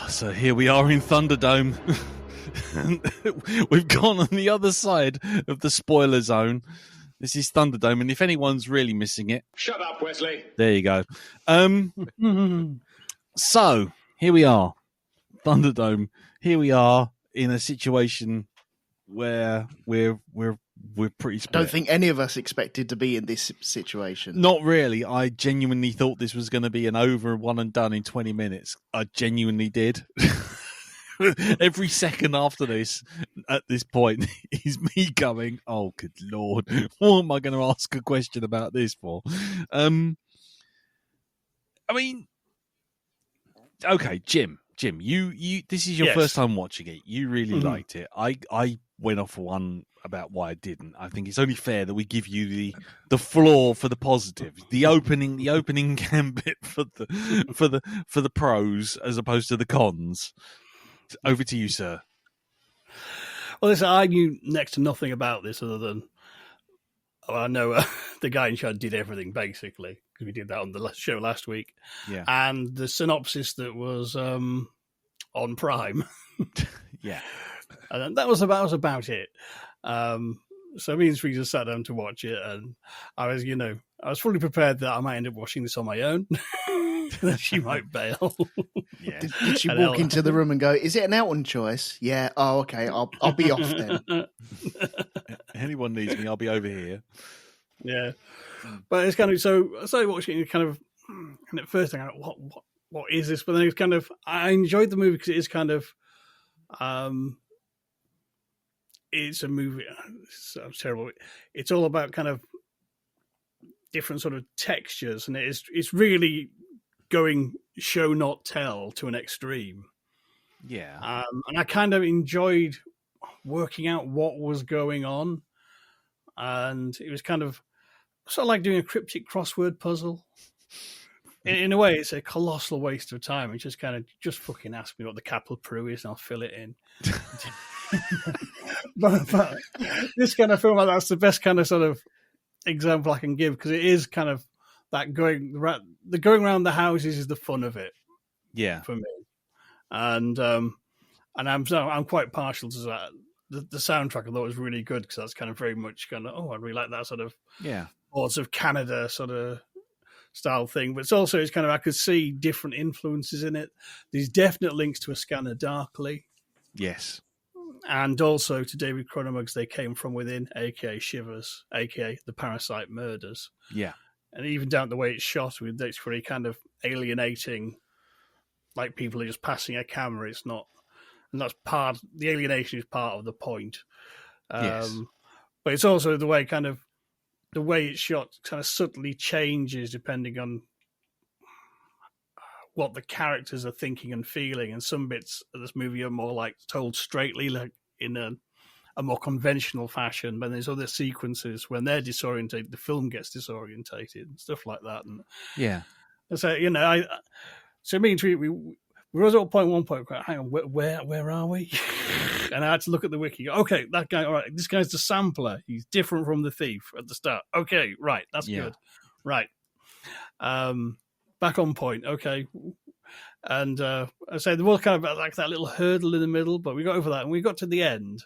Speaker 1: So here we are in Thunderdome. We've gone on the other side of the spoiler zone. This is Thunderdome, and if anyone's really missing it...
Speaker 8: Shut up, Wesley.
Speaker 1: There you go. So, here we are. Thunderdome. Here we are in a situation where we're pretty split.
Speaker 4: I don't think any of us expected to be in this situation.
Speaker 1: Not really. I genuinely thought this was going to be an over one and done in 20 minutes. I genuinely did. Every second after this, at this point, is me going, oh, good Lord, what am I going to ask a question about this for? I mean, okay, Jim, you. This is your first time watching it. You really liked it. I went off one about why I didn't. I think it's only fair that we give you the floor for the positive, the opening gambit for the pros as opposed to the cons. Over to you, sir.
Speaker 3: Well, listen, I knew next to nothing about this other than I know the guy in charge did everything basically because we did that on the show last week.
Speaker 1: Yeah,
Speaker 3: and the synopsis that was on Prime.
Speaker 1: Yeah,
Speaker 3: and that was about it. So me and Sri just sat down to watch it, and I was fully prepared that I might end up watching this on my own. That she might bail.
Speaker 4: Yeah. Did she walk into the room and go, "Is it an Elton choice?" Yeah. Oh, okay. I'll be off then.
Speaker 1: Anyone needs me, I'll be over here.
Speaker 3: Yeah, but it's kind of so. I started watching it, and at first I go, "What is this?" But then it's kind of. I enjoyed the movie because it is kind of. It's a movie. It's terrible. It's all about kind of different sort of textures, and it's really going show not tell to an extreme.
Speaker 1: Yeah,
Speaker 3: and I kind of enjoyed working out what was going on, and it was kind of sort of like doing a cryptic crossword puzzle. In a way, it's a colossal waste of time. It's just kind of just fucking ask me what the capital Peru is, and I'll fill it in. but this kind of film, that's the best kind of sort of example I can give because it is kind of that going around the houses is the fun of it.
Speaker 1: Yeah,
Speaker 3: for me, and I'm quite partial to that. The soundtrack I thought was really good because that's kind of very much kind of I really like that sort of Lords of Canada sort of style thing. But it's kind of I could see different influences in it. There's definite links to A Scanner Darkly.
Speaker 1: Yes.
Speaker 3: And also to David Cronenberg's They Came From Within, a.k.a. Shivers, a.k.a. The Parasite Murders.
Speaker 1: Yeah.
Speaker 3: And even down the way it's shot, it's pretty kind of alienating, like people are just passing a camera. It's not, and that's the alienation is part of the point.
Speaker 1: Yes.
Speaker 3: But it's also the way it's shot kind of subtly changes depending on what the characters are thinking and feeling, and some bits of this movie are more like told straightly, like in a more conventional fashion. But there's other sequences when they're disorientated, the film gets disorientated and stuff like that. And so so me and Tweet, we were at one point. Hang on, where are we? And I had to look at the wiki. Okay, that guy. All right, this guy's the sampler. He's different from the thief at the start. Okay, right, that's good. Right. Back on point. Okay. And I say there was kind of like that little hurdle in the middle, but we got over that, and we got to the end.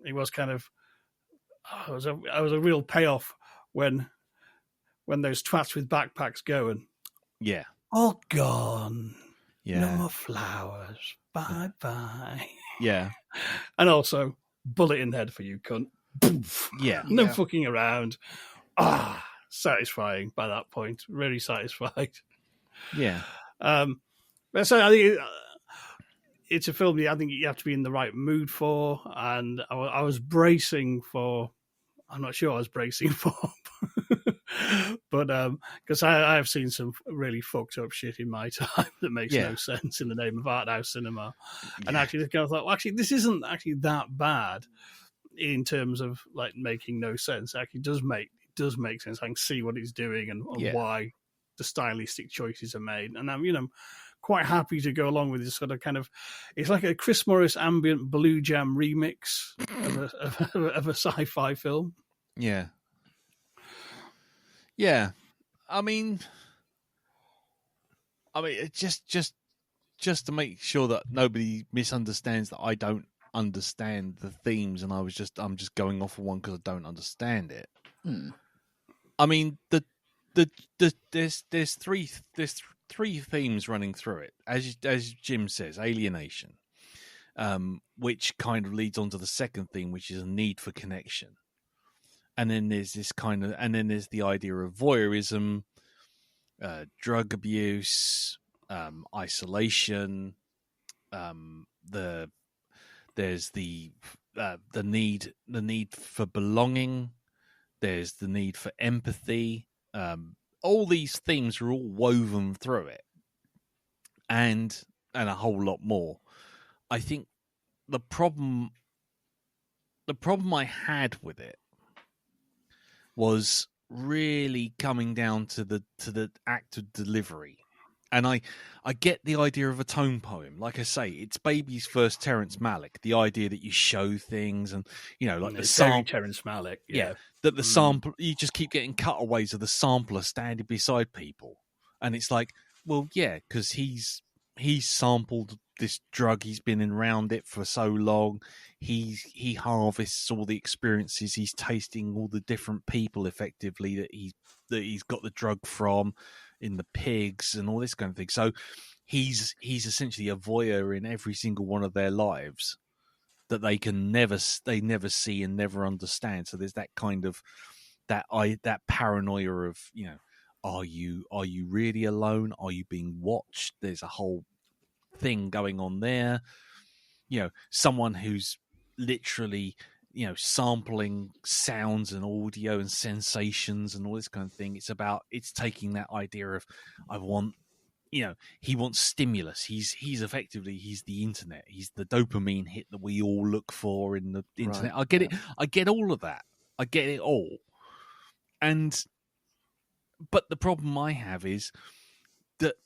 Speaker 3: It was kind of it was a real payoff when those twats with backpacks go and all gone. No more flowers. Bye bye.
Speaker 1: Yeah.
Speaker 3: And also, bullet in the head for you, cunt. Poof. No fucking around. Satisfying by that point. Really satisfied.
Speaker 1: Yeah.
Speaker 3: So I think it's a film I think you have to be in the right mood for, and I was bracing for. I'm not sure I was bracing for, but because I have seen some really fucked up shit in my time that makes no sense in the name of art house cinema, and actually I thought, well, actually this isn't actually that bad in terms of like making no sense. It actually does make sense. I can see what it's doing and why the stylistic choices are made, and I'm quite happy to go along with this sort of kind of. It's like a Chris Morris ambient blue jam remix of a sci-fi film.
Speaker 1: Yeah. Yeah. I mean, just to make sure that nobody misunderstands that I don't understand the themes, and I'm just going off of one because I don't understand it. I mean, there's three themes running through it, as Jim says, alienation, which kind of leads on to the second theme, which is a need for connection, and then there's there's the idea of voyeurism, drug abuse, isolation, there's the need for belonging, there's the need for empathy. All these themes are all woven through it, and a whole lot more. I think the problem I had with it was really coming down to the act of delivery. And I get the idea of a tone poem. Like I say, it's Baby's first Terrence Malick. The idea that you show things, and like the sample,
Speaker 3: Terrence Malick,
Speaker 1: that the sample, you just keep getting cutaways of the sampler standing beside people, and it's like, well, yeah, because he's sampled this drug, he's been around it for so long, he harvests all the experiences, he's tasting all the different people effectively that he's got the drug from, in the pigs and all this kind of thing. So he's essentially a voyeur in every single one of their lives that they never see and never understand. So there's that kind of that paranoia of, are you really alone? Are you being watched? There's a whole thing going on there. Someone who's literally sampling sounds and audio and sensations and all this kind of thing. It's taking that idea of, I want, he wants stimulus. He's effectively, he's the internet. He's the dopamine hit that we all look for in the internet. Right. I get it. I get all of that. I get it all. But the problem I have is that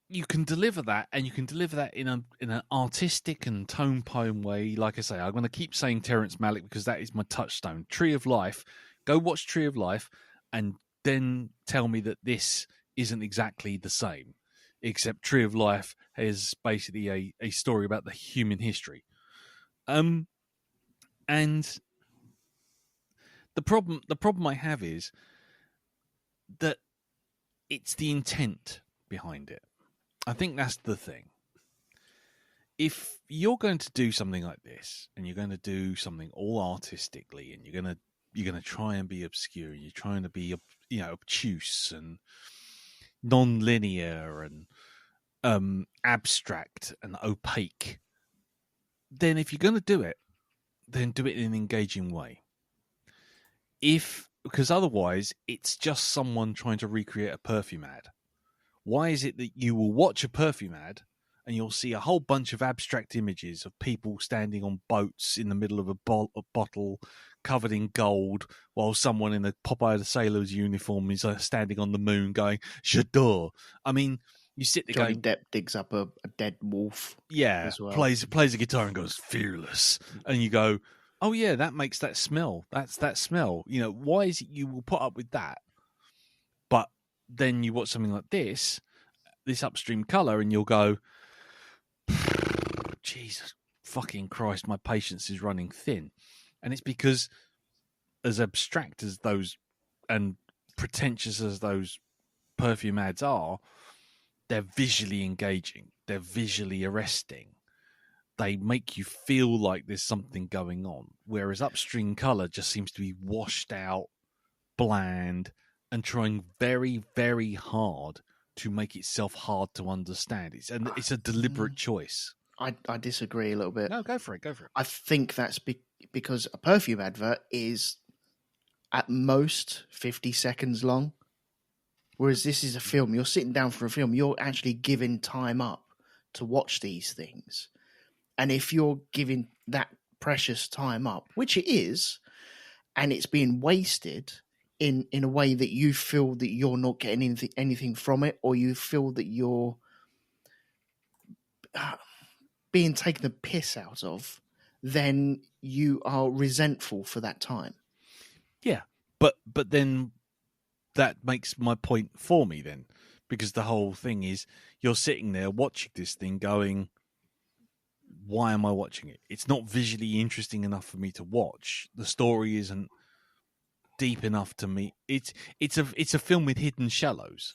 Speaker 1: you can deliver that, and you can deliver that in an artistic and tone poem way. Like I say, I'm going to keep saying Terrence Malick because that is my touchstone. Tree of Life. Go watch Tree of Life, and then tell me that this isn't exactly the same, except Tree of Life is basically a story about the human history. And the problem I have is that it's the intent behind it. I think that's the thing. If you're going to do something like this, and you're going to do something all artistically, and you're going to try and be obscure, and you're trying to be obtuse and non-linear and abstract and opaque, then if you're going to do it, then do it in an engaging way. Because otherwise, it's just someone trying to recreate a perfume ad. Why is it that you will watch a perfume ad and you'll see a whole bunch of abstract images of people standing on boats in the middle of a bottle covered in gold, while someone in a Popeye the Sailor's uniform is standing on the moon going, "J'adore." I mean, you sit there
Speaker 4: Johnny
Speaker 1: going,
Speaker 4: Depp digs up a dead wolf.
Speaker 1: yeah,
Speaker 4: as well.
Speaker 1: plays a guitar and goes, "Fearless," and you go, "Oh yeah, that makes that smell. That's that smell." Why is it you will put up with that? But then you watch something like this, this Upstream Colour, and you'll go, Jesus fucking Christ, my patience is running thin. And it's because, as abstract as those and pretentious as those perfume ads are, they're visually engaging. They're visually arresting. They make you feel like there's something going on. Whereas Upstream Colour just seems to be washed out, bland, and trying very, very hard to make itself hard to understand. It's a deliberate choice.
Speaker 4: I disagree a little bit.
Speaker 1: No, go for it.
Speaker 4: I think that's because a perfume advert is at most 50 seconds long. Whereas this is a film. You're sitting down for a film. You're actually giving time up to watch these things. And if you're giving that precious time up, which it is, and it's being wasted in a way that you feel that you're not getting anything from it, or you feel that you're being taken the piss out of, then you are resentful for that time.
Speaker 1: Yeah, but then that makes my point for me then, because the whole thing is you're sitting there watching this thing going, why am I watching it? It's not visually interesting enough for me to watch. The story isn't deep enough to me. It's a film with hidden shallows.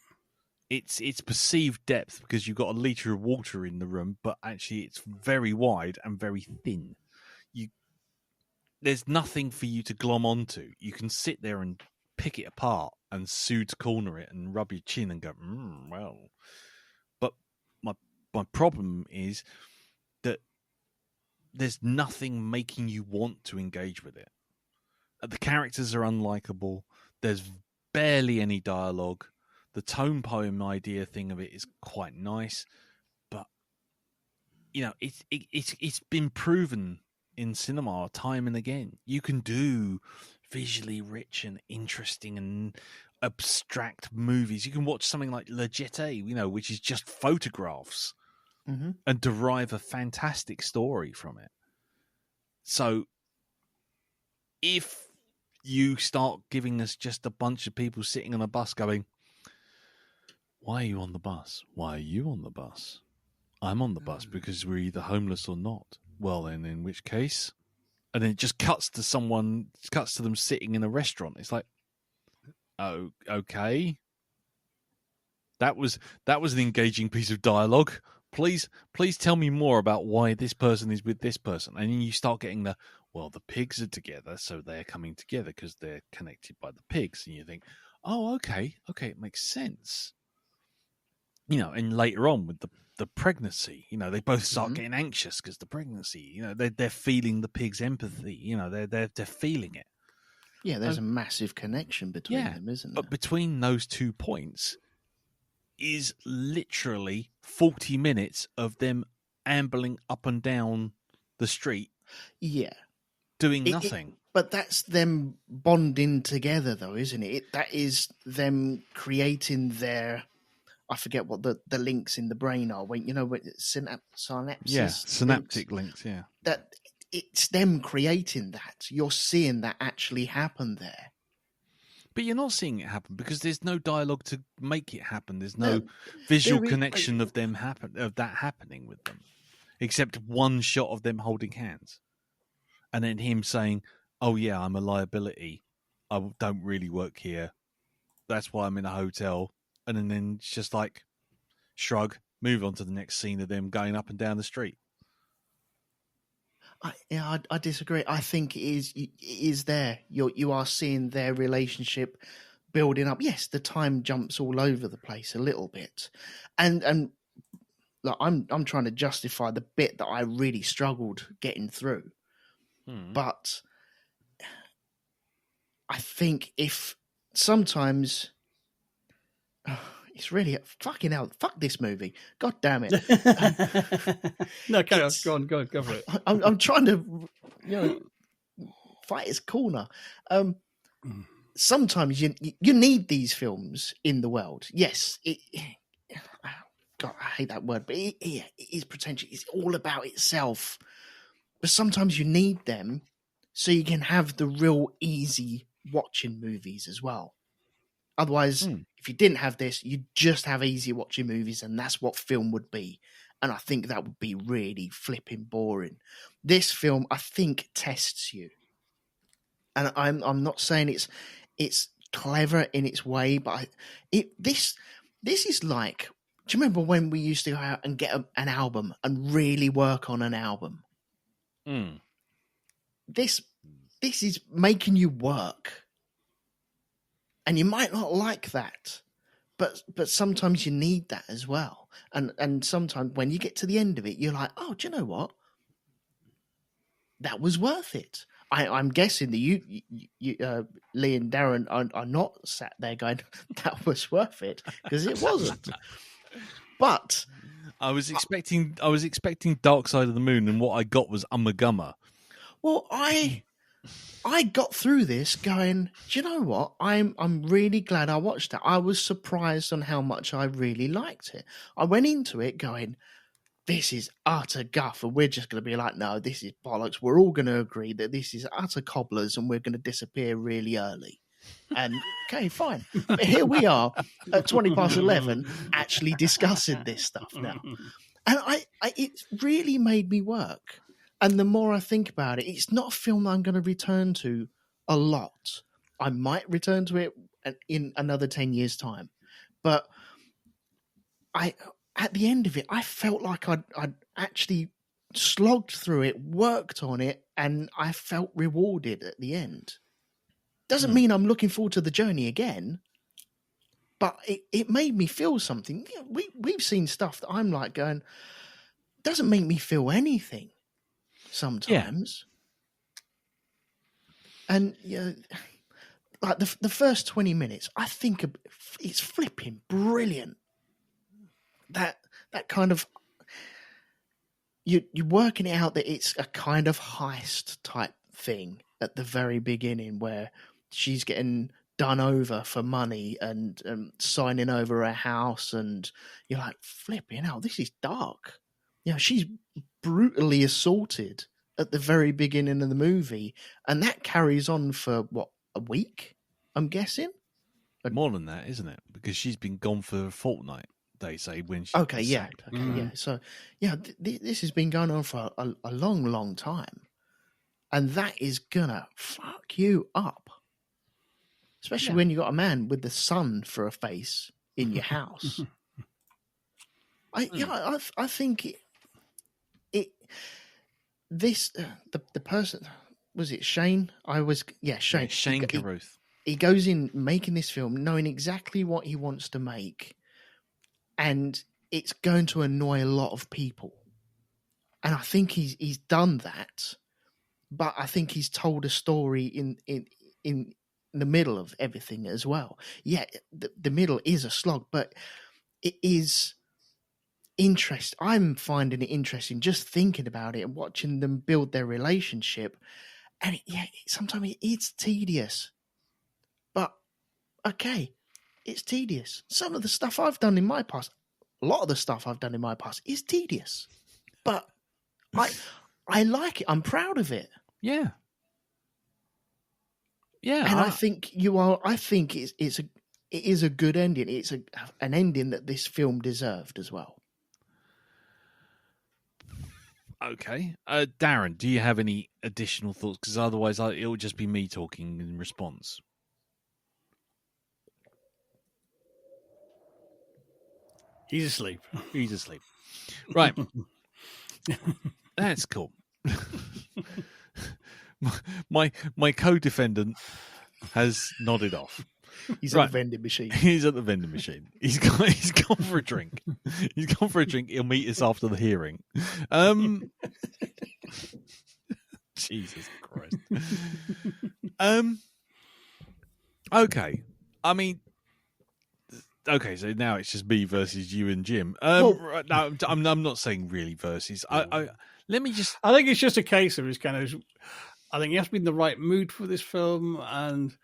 Speaker 1: It's perceived depth because you've got a litre of water in the room, but actually it's very wide and very thin. There's nothing for you to glom onto. You can sit there and pick it apart and suit corner it and rub your chin and go, well. But my problem is that there's nothing making you want to engage with it. The characters are unlikable. There's barely any dialogue. The tone poem idea thing of it is quite nice, but it's been proven in cinema time and again. You can do visually rich and interesting and abstract movies. You can watch something like La Jetée, which is just photographs, and derive a fantastic story from it. So if you start giving us just a bunch of people sitting on a bus going, why are you on the bus? Why are you on the bus? I'm on the bus because we're either homeless or not. Well, then, in which case? And then it just cuts to them sitting in a restaurant. It's like, oh, okay. That was an engaging piece of dialogue. Please tell me more about why this person is with this person. And then you start getting the pigs are together, so they're coming together because they're connected by the pigs. And you think, oh, okay, it makes sense. And later on with the pregnancy, they both start getting anxious because the pregnancy, they're feeling the pig's empathy, they're feeling it.
Speaker 4: Yeah, there's a massive connection between them, isn't there?
Speaker 1: But between those 2 points is literally 40 minutes of them ambling up and down the street.
Speaker 4: Yeah.
Speaker 1: Doing nothing.
Speaker 4: But that's them bonding together, though, isn't it? That is them creating their... I forget what the links in the brain are. When synapses.
Speaker 1: Yeah, synaptic links. Yeah,
Speaker 4: that it's them creating that. You're seeing that actually happen there.
Speaker 1: But you're not seeing it happen because there's no dialogue to make it happen. There's no visual connection of that happening with them, except one shot of them holding hands, and then him saying, "Oh yeah, I'm a liability. I don't really work here. That's why I'm in a hotel." And then it's just like, shrug, move on to the next scene of them going up and down the street.
Speaker 4: I disagree. I think it is there. You are seeing their relationship building up. Yes, the time jumps all over the place a little bit, and like, I'm trying to justify the bit that I really struggled getting through, but I think if sometimes. It's really fucking hell. Fuck this movie. God damn it.
Speaker 3: No, carry on. Go for it.
Speaker 4: I'm trying to, fight his corner. Sometimes you need these films in the world. Yes, God, I hate that word, but it is pretentious. It's all about itself. But sometimes you need them so you can have the real easy watching movies as well. Otherwise, if you didn't have this, you'd just have easy watching movies, and that's what film would be. And I think that would be really flipping boring. This film, I think, tests you. And I'm not saying it's clever in its way, but this is like, do you remember when we used to go out and get an album and really work on an album? This is making you work. And you might not like that, but sometimes you need that as well. And sometimes when you get to the end of it, you're like, oh, do you know what? That was worth it. I'm guessing that you Lee and Darren are not sat there going, that was worth it, because it wasn't. But
Speaker 1: I was expecting Dark Side of the Moon, and what I got was Ummagumma.
Speaker 4: Well, I got through this going, do you know what? I'm really glad I watched it. I was surprised on how much I really liked it. I went into it going, this is utter guff, and we're just going to be like, no, this is bollocks. We're all going to agree that this is utter cobblers, and we're going to disappear really early. And okay, fine. But here we are at 11:20, actually discussing this stuff now. And it really made me work. And the more I think about it, it's not a film that I'm going to return to a lot. I might return to it in another 10 years' time. But at the end of it, I felt like I'd actually slogged through it, worked on it, and I felt rewarded at the end. Doesn't mean I'm looking forward to the journey again, but it made me feel something. We've seen stuff that I'm like going, doesn't make me feel anything sometimes. Yeah. And like the first 20 minutes, I think it's flipping brilliant. That kind of, you're working it out that it's a kind of heist type thing at the very beginning, where she's getting done over for money and signing over her house, and you're like, flipping hell, this is dark. She's brutally assaulted at the very beginning of the movie, and that carries on for what, a week, I'm guessing?
Speaker 1: More than that, isn't it? Because she's been gone for a fortnight, they say, when she
Speaker 4: sacked. Yeah. So this has been going on for a long, long time, and that is gonna fuck you up, especially when you got a man with the sun for a face in your house. I think the person, was it Shane? Shane.
Speaker 1: Shane Carruth.
Speaker 4: He goes in making this film knowing exactly what he wants to make, and it's going to annoy a lot of people. And I think he's done that, but I think he's told a story in the middle of everything as well. Yeah, the middle is a slog, but it is interesting. I'm finding it interesting just thinking about it and watching them build their relationship. And sometimes it's tedious, but okay, it's tedious. Some of the stuff I've done in my past, a lot of the stuff I've done in my past is tedious, but I like it. I'm proud of it.
Speaker 1: Yeah. Yeah.
Speaker 4: And I think you are. I think it is a good ending. It's an ending that this film deserved as well.
Speaker 1: Okay. Darren, do you have any additional thoughts? Because otherwise it will just be me talking in response.
Speaker 3: He's asleep.
Speaker 1: Right. That's cool. My co-defendant has nodded off.
Speaker 4: He's at the vending machine.
Speaker 1: He's at the vending machine. He's gone for a drink. He's gone for a drink. He'll meet us after the hearing. Jesus Christ. Okay. I mean, okay. So now it's just me versus you and Jim. No, I'm not saying really versus. Let me just.
Speaker 3: I think it's just a case of I think you have to be in the right mood for this film, and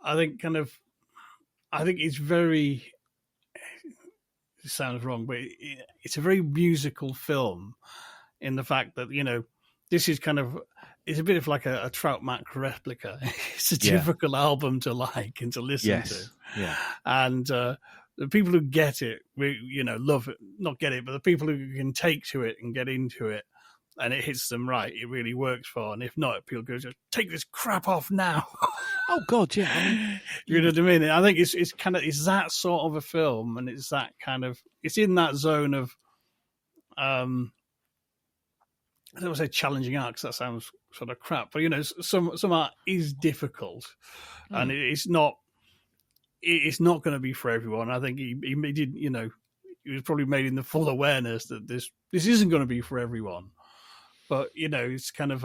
Speaker 3: I think it's very. It sounds wrong, but it's a very musical film in the fact that this is kind of it's a bit of like a Trout Mac replica. It's a difficult album to like and to listen to.
Speaker 1: Yeah.
Speaker 3: And the people who get it, love it, not get it, but the people who can take to it and get into it, and it hits them right, it really works for. And if not, people go, just take this crap off now.
Speaker 1: Oh God, yeah. I mean,
Speaker 3: you know what I mean? I think it's that sort of a film, and it's that kind of, it's in that zone of, I don't want to say challenging art because that sounds sort of crap, but some art is difficult, and it's not going to be for everyone. I think he did, he was probably made in the full awareness that this isn't going to be for everyone. But it's kind of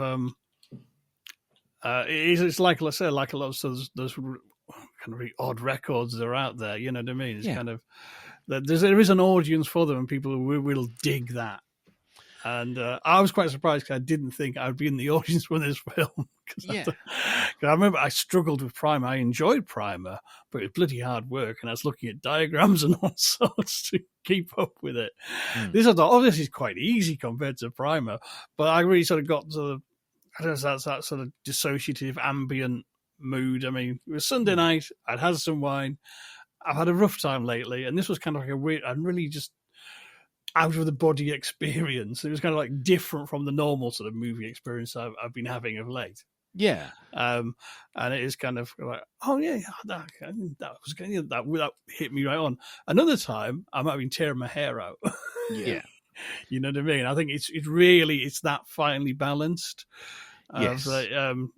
Speaker 3: it's like, let's say, like a lot of those kind of really odd records that are out there. You know what I mean? It's kind of there is an audience for them, and people who will dig that. And I was quite surprised because I didn't think I would be in the audience for this film. Cause I remember I struggled with Primer. I enjoyed Primer, but it was bloody hard work, and I was looking at diagrams and all sorts to keep up with it. This I thought, this is quite easy compared to Primer, but I really sort of got to that sort of dissociative ambient mood. I mean, it was Sunday night. I'd had some wine. I've had a rough time lately, and this was kind of like a weird. I'm really just out of the body experience. It was kind of like different from the normal sort of movie experience I've been having of late.
Speaker 1: Yeah.
Speaker 3: And it is kind of like, that hit me right on. Another time, I might have been tearing my hair out.
Speaker 1: Yeah.
Speaker 3: You know what I mean? I think it's that finely balanced.
Speaker 1: Yes.
Speaker 3: I'm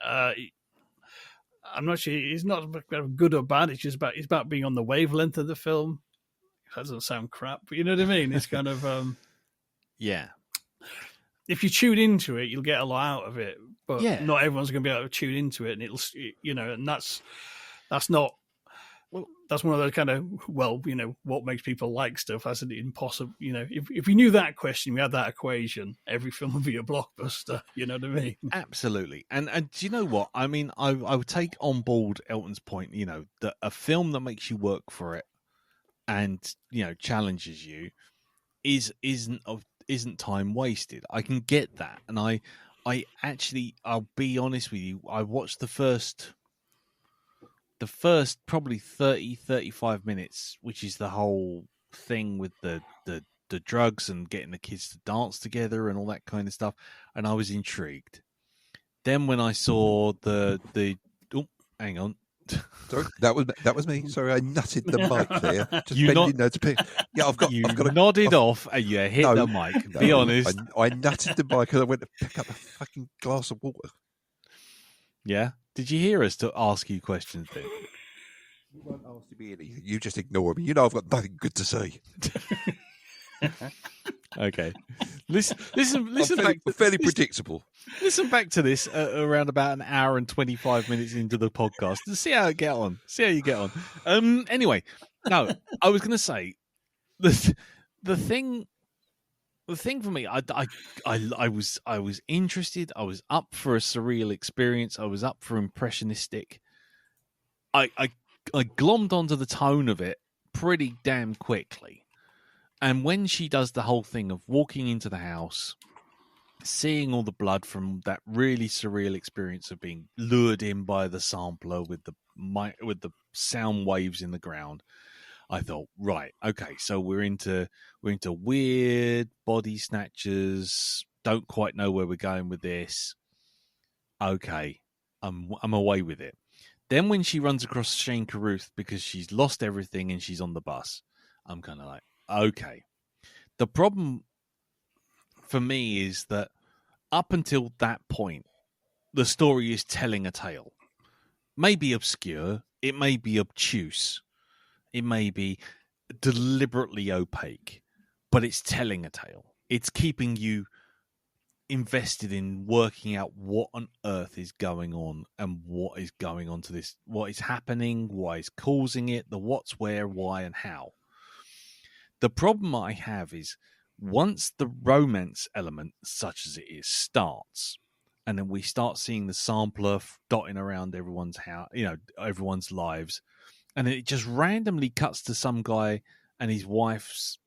Speaker 3: not sure. It's not good or bad. It's about being on the wavelength of the film. That doesn't sound crap, but you know what I mean? It's kind of if you tune into it, you'll get a lot out of it. But not everyone's going to be able to tune into it, and it'll, and that's not. Well, that's one of those kind of, what makes people like stuff. That's impossible. If we knew that question, we had that equation, every film would be a blockbuster. You know what I mean?
Speaker 1: Absolutely. And do you know what? I mean, I would take on board Elton's point, that a film that makes you work for it and, challenges you isn't time wasted. I can get that. And I'll be honest with you, I watched the first probably 35 minutes, which is the whole thing with the drugs and getting the kids to dance together and all that kind of stuff, and I was intrigued. Then when I saw the hang on.
Speaker 2: Sorry, that was me. Sorry, I nutted the mic there. Just
Speaker 1: you
Speaker 2: bending to pick. Yeah, I've got
Speaker 1: nodded off and you hit the mic. Be honest.
Speaker 2: I nutted the mic because I went to pick up a fucking glass of water.
Speaker 1: Yeah. Did you hear us to ask you questions then?
Speaker 2: You won't ask me anything. You just ignore me. I've got nothing good to say.
Speaker 1: Okay. Listen.
Speaker 2: Fairly predictable.
Speaker 1: Listen back to this around about an hour and 25 minutes into the podcast and see how you get on. Anyway, no, I was going to say the thing for me, I was interested. I was up for a surreal experience. I was up for impressionistic. I glommed onto the tone of it pretty damn quickly. And when she does the whole thing of walking into the house, seeing all the blood from that really surreal experience of being lured in by the sampler with the sound waves in the ground, I thought, right, okay, so we're into weird body snatchers. Don't quite know where we're going with this. Okay, I'm away with it. Then when she runs across Shane Carruth because she's lost everything and she's on the bus, I'm kind of like, okay. The problem for me is that up until that point, the story is telling a tale. Maybe obscure, it may be obtuse, it may be deliberately opaque, but it's telling a tale. It's keeping you invested in working out what on earth is going on and what is going on to this, what is happening, why is causing it, the what's, where, why, and how. The problem I have is once the romance element, such as it is, starts, and then we start seeing the sampler dotting around everyone's house, everyone's lives, and it just randomly cuts to some guy and his wife's,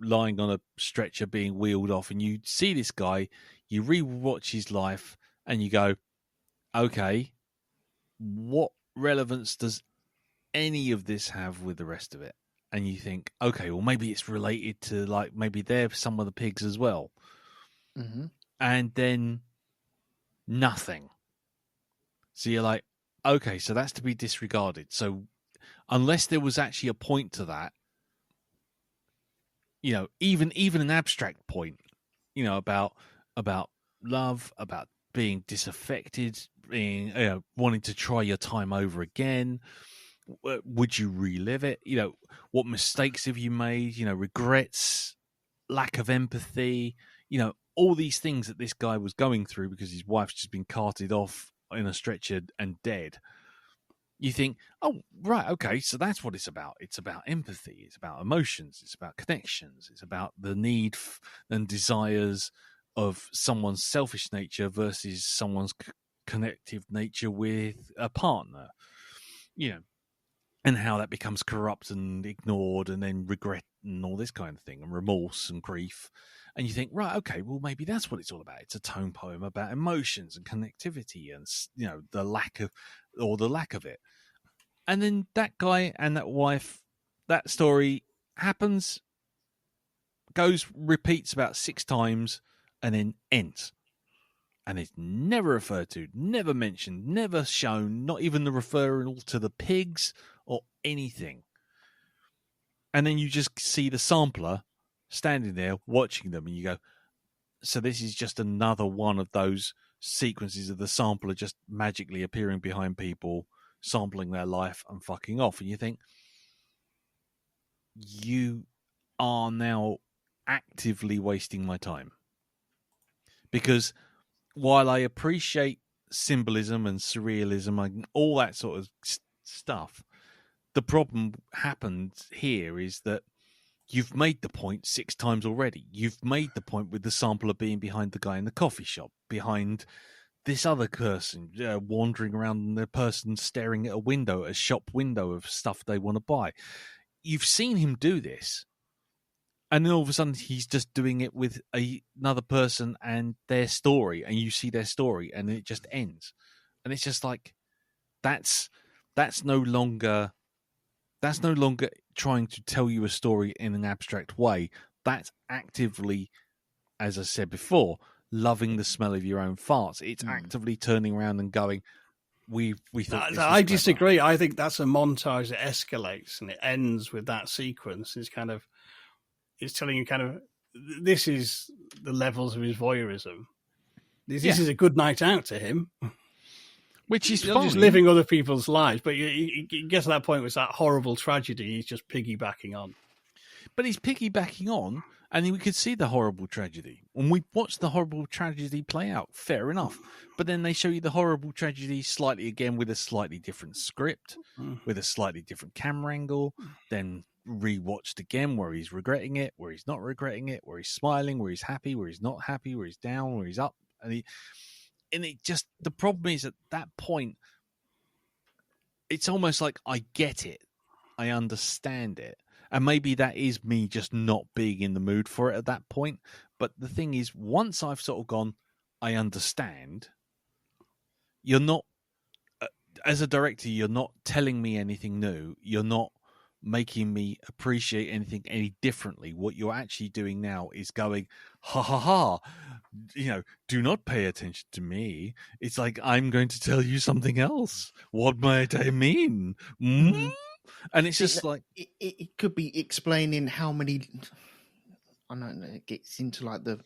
Speaker 1: lying on a stretcher being wheeled off, and you see this guy, You rewatch his life and you go, okay, what relevance does any of this have with the rest of it? And you think, okay, well, maybe it's related to, like, maybe they're some of the pigs as well.
Speaker 4: Mm-hmm.
Speaker 1: And then nothing. So you're like, okay, so that's to be disregarded. So unless there was actually a point to that, you know, even an abstract point, you know, about love, about being disaffected, being, you know, wanting to try your time over again. Would you relive it? You know, what mistakes have you made? You know, regrets, lack of empathy, you know, all these things that this guy was going through because his wife's just been carted off in a stretcher and dead. You think, oh, right, okay, so that's what it's about. It's about empathy. It's about emotions. It's about connections. It's about the need and desires of someone's selfish nature versus someone's connective nature with a partner. You know, and how that becomes corrupt and ignored and then regret and all this kind of thing and remorse and grief. And you think, right, okay, well, maybe that's what it's all about. It's a tone poem about emotions and connectivity and, you know, the lack of it. And then that guy and that wife, that story happens, repeats about 6 times and then ends. And it's never referred to, never mentioned, never shown, not even the referral to the pigs or anything. And then you just see the sampler standing there watching them, and you go, so this is just another one of those sequences of the sampler just magically appearing behind people, sampling their life and fucking off. And you think, you are now actively wasting my time. Because while I appreciate symbolism and surrealism and all that sort of stuff, the problem happened here is that you've made the point 6 times already. You've made the point with the sampler being behind the guy in the coffee shop, behind this other person wandering around, and the person staring at a window, a shop window of stuff they want to buy. You've seen him do this. And then all of a sudden, he's just doing it with another person and their story, and you see their story, and it just ends. And it's just like, that's no longer trying to tell you a story in an abstract way. That's actively, as I said before, loving the smell of your own farts. It's actively turning around and going, we thought this was
Speaker 3: I disagree. I think that's a montage that escalates and it ends with that sequence. It's telling you kind of, this is the levels of his voyeurism. This is a good night out to him.
Speaker 1: Which is
Speaker 3: fine. Just living other people's lives. But you get to that point where it's that horrible tragedy he's just piggybacking on.
Speaker 1: But he's piggybacking on, and we could see the horrible tragedy. When we watched the horrible tragedy play out, fair enough. But then they show you the horrible tragedy slightly again with a slightly different script, with a slightly different camera angle, then rewatched again where he's regretting it, where he's not regretting it, where he's smiling, where he's happy, where he's not happy, where he's down, where he's up. And it just, the problem is at that point, it's almost like I get it. I understand it. And maybe that is me just not being in the mood for it at that point. But the thing is, once I've sort of gone, I understand, you're not, as a director, you're not telling me anything new. You're not making me appreciate anything any differently. What you're actually doing now is going, ha ha ha, you know, do not pay attention to me. It's like, I'm going to tell you something else. What might I mean? And it's just like,
Speaker 4: it could be explaining how many, I don't know, it gets into like the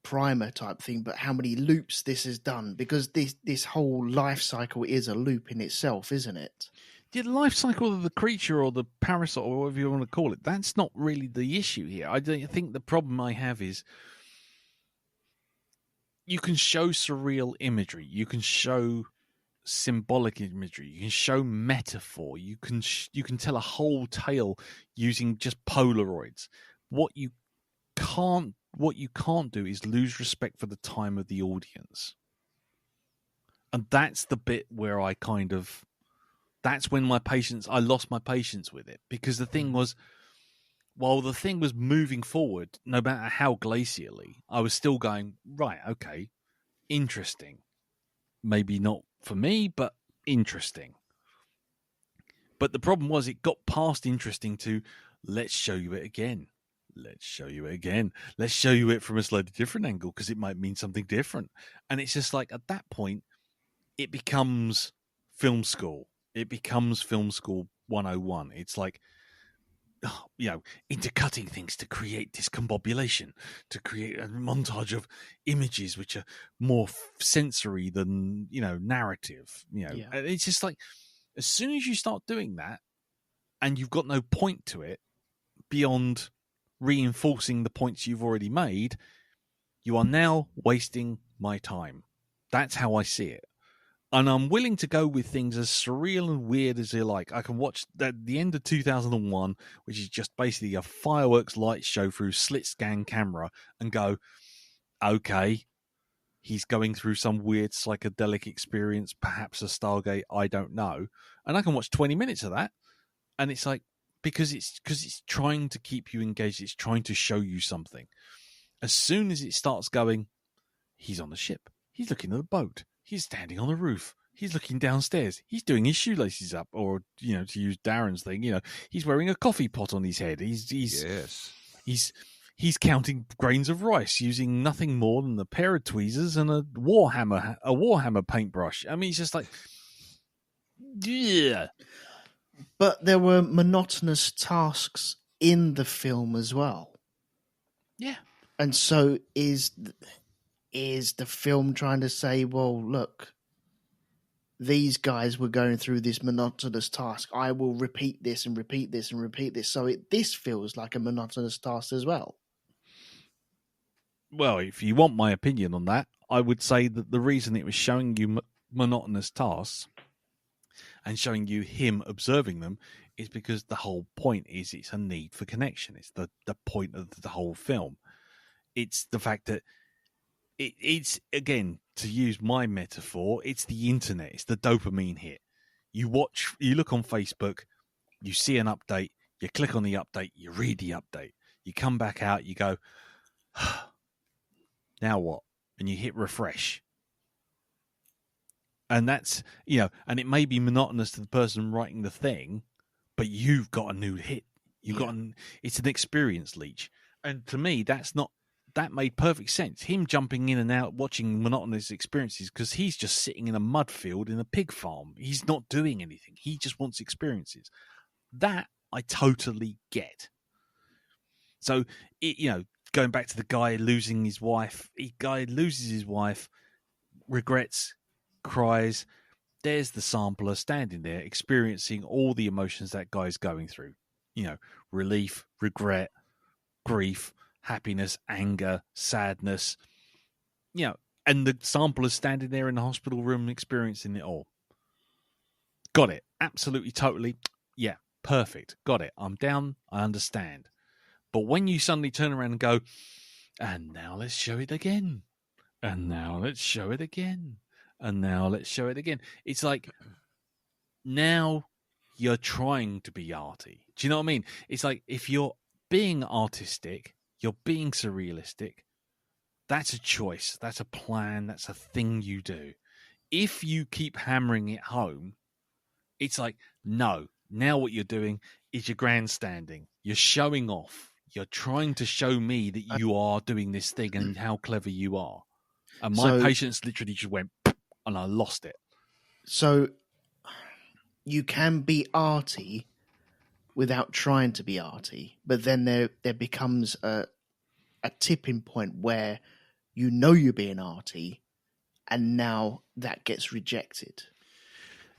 Speaker 4: primer type thing, but how many loops this has done, because this whole life cycle is a loop in itself, isn't it?
Speaker 1: The life cycle of the creature or the parasite or whatever you want to call it, that's not really the issue here. I think the problem I have is you can show surreal imagery, you can show symbolic imagery, you can show metaphor, you can tell a whole tale using just Polaroids. What you can't do is lose respect for the time of the audience. And that's the bit where that's when I lost my patience with it. Because the thing was, while the thing was moving forward, no matter how glacially, I was still going, right, okay, interesting. Maybe not for me, but interesting. But the problem was it got past interesting to, let's show you it again. Let's show you it again. Let's show you it from a slightly different angle because it might mean something different. And it's just like, at that point, it becomes film school. It becomes film school 101. It's like, intercutting things to create discombobulation, to create a montage of images which are more sensory than, narrative. And it's just like, as soon as you start doing that and you've got no point to it beyond reinforcing the points you've already made, you are now wasting my time. That's how I see it. And I'm willing to go with things as surreal and weird as you like. I can watch the end of 2001, which is just basically a fireworks light show through slit scan camera, and go, okay, he's going through some weird psychedelic experience, perhaps a Stargate, I don't know. And I can watch 20 minutes of that. And it's like, because it's trying to keep you engaged. It's trying to show you something. As soon as it starts going, he's on the ship. He's looking at the boat. He's standing on the roof. He's looking downstairs. He's doing his shoelaces up, or to use Darren's thing, he's wearing a coffee pot on his head. He's counting grains of rice using nothing more than a pair of tweezers and a Warhammer paintbrush. I mean, it's just like, yeah.
Speaker 4: But there were monotonous tasks in the film as well.
Speaker 1: Yeah.
Speaker 4: And so is the film trying to say, well, look, these guys were going through this monotonous task. I will repeat this and repeat this and repeat this. So this feels like a monotonous task as well.
Speaker 1: Well, if you want my opinion on that, I would say that the reason it was showing you monotonous tasks and showing you him observing them is because the whole point is it's a need for connection. It's the point of the whole film. It's the fact that it's, again, to use my metaphor, it's the internet. It's the dopamine hit. You look on Facebook, you see an update, you click on the update, you read the update, you come back out, you go, now what? And you hit refresh. And that's, and it may be monotonous to the person writing the thing, but you've got a new hit. It's an experience leech. And to me, that made perfect sense. Him jumping in and out, watching monotonous experiences, because he's just sitting in a mud field in a pig farm. He's not doing anything. He just wants experiences. That I totally get. So, going back to the guy losing his wife, guy loses his wife, regrets, cries. There's the sampler standing there, experiencing all the emotions that guy's going through. Relief, regret, grief, happiness, anger, sadness, and the sampler's standing there in the hospital room experiencing it all. Got it. Absolutely, totally. Yeah, perfect. Got it. I'm down. I understand. But when you suddenly turn around and go, and now let's show it again. And now let's show it again. And now let's show it again. It's like, now you're trying to be arty. Do you know what I mean? It's like, if you're being artistic, you're being surrealistic, that's a choice. That's a plan. That's a thing you do. If you keep hammering it home, it's like, no, now what you're doing is you're grandstanding. You're showing off. You're trying to show me that you are doing this thing and how clever you are. And my patience literally just went, and I lost it.
Speaker 4: So you can be arty without trying to be arty, but then there becomes a tipping point where you're being arty, and now that gets rejected.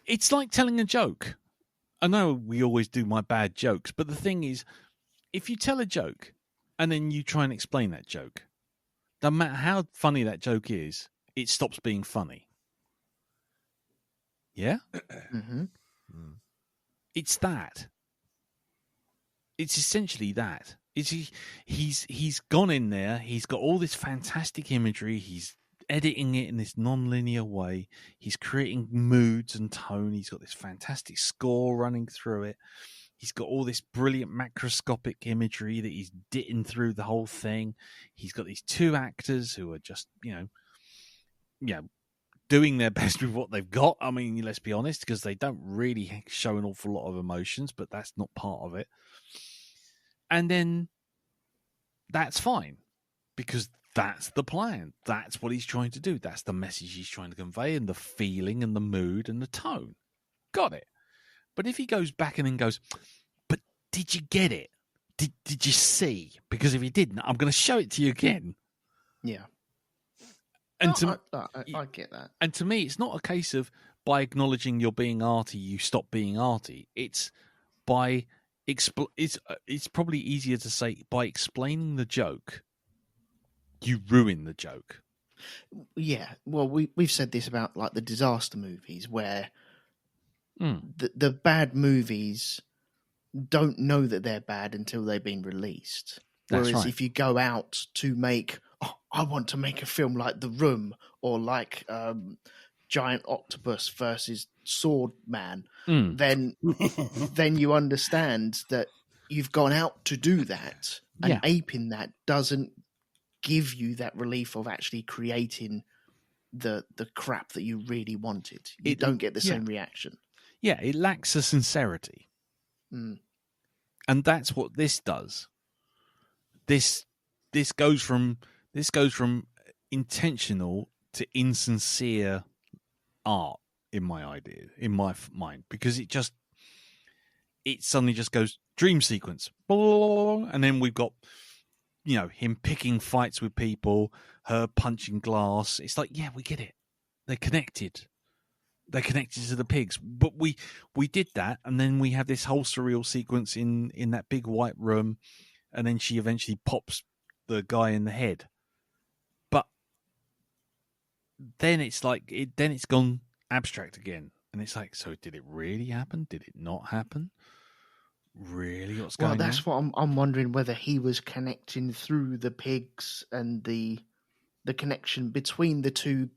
Speaker 1: It's like telling a joke. I know we always do my bad jokes, but the thing is, if you tell a joke and then you try and explain that joke, no matter how funny that joke is, it stops being funny. Yeah?
Speaker 4: Mm-hmm.
Speaker 1: It's that. It's essentially that. He's gone in there. He's got all this fantastic imagery. He's editing it in this non-linear way. He's creating moods and tone. He's got this fantastic score running through it. He's got all this brilliant macroscopic imagery that he's ditting through the whole thing. He's got these two actors who are just, doing their best with what they've got. I mean, let's be honest, because they don't really show an awful lot of emotions, but that's not part of it. And then that's fine, because that's the plan. That's what he's trying to do. That's the message he's trying to convey, and the feeling and the mood and the tone. Got it. But if he goes back and then goes, but did you get it? Did you see? Because if you didn't, I'm going to show it to you again.
Speaker 4: Yeah.
Speaker 1: And
Speaker 4: I get that.
Speaker 1: And to me, it's not a case of by acknowledging you're being arty, you stop being arty. It's by it's probably easier to say by explaining the joke, you ruin the joke.
Speaker 4: Yeah. Well, we've said this about like the disaster movies where the bad movies don't know that they're bad until they've been released.
Speaker 1: That's
Speaker 4: Whereas
Speaker 1: right.
Speaker 4: if you go out to make, I want to make a film like The Room or like Giant Octopus versus Sword Man, then you understand that you've gone out to do that, and aping that doesn't give you that relief of actually creating the crap that you really wanted. You don't get the same reaction.
Speaker 1: Yeah, it lacks a sincerity. And that's what this does. This goes from intentional to insincere art in my mind, because it suddenly just goes dream sequence, and then we've got him picking fights with people, her punching glass. It's like, yeah, we get it. They're connected. They're connected to the pigs. But we did that, and then we have this whole surreal sequence in that big white room, and then she eventually pops the guy in the head. But then it's like it's gone abstract again, and it's like, so did it really happen? Did it not happen? Really, what's going on?
Speaker 4: Well, that's what I'm wondering, whether he was connecting through the pigs and the connection between the two.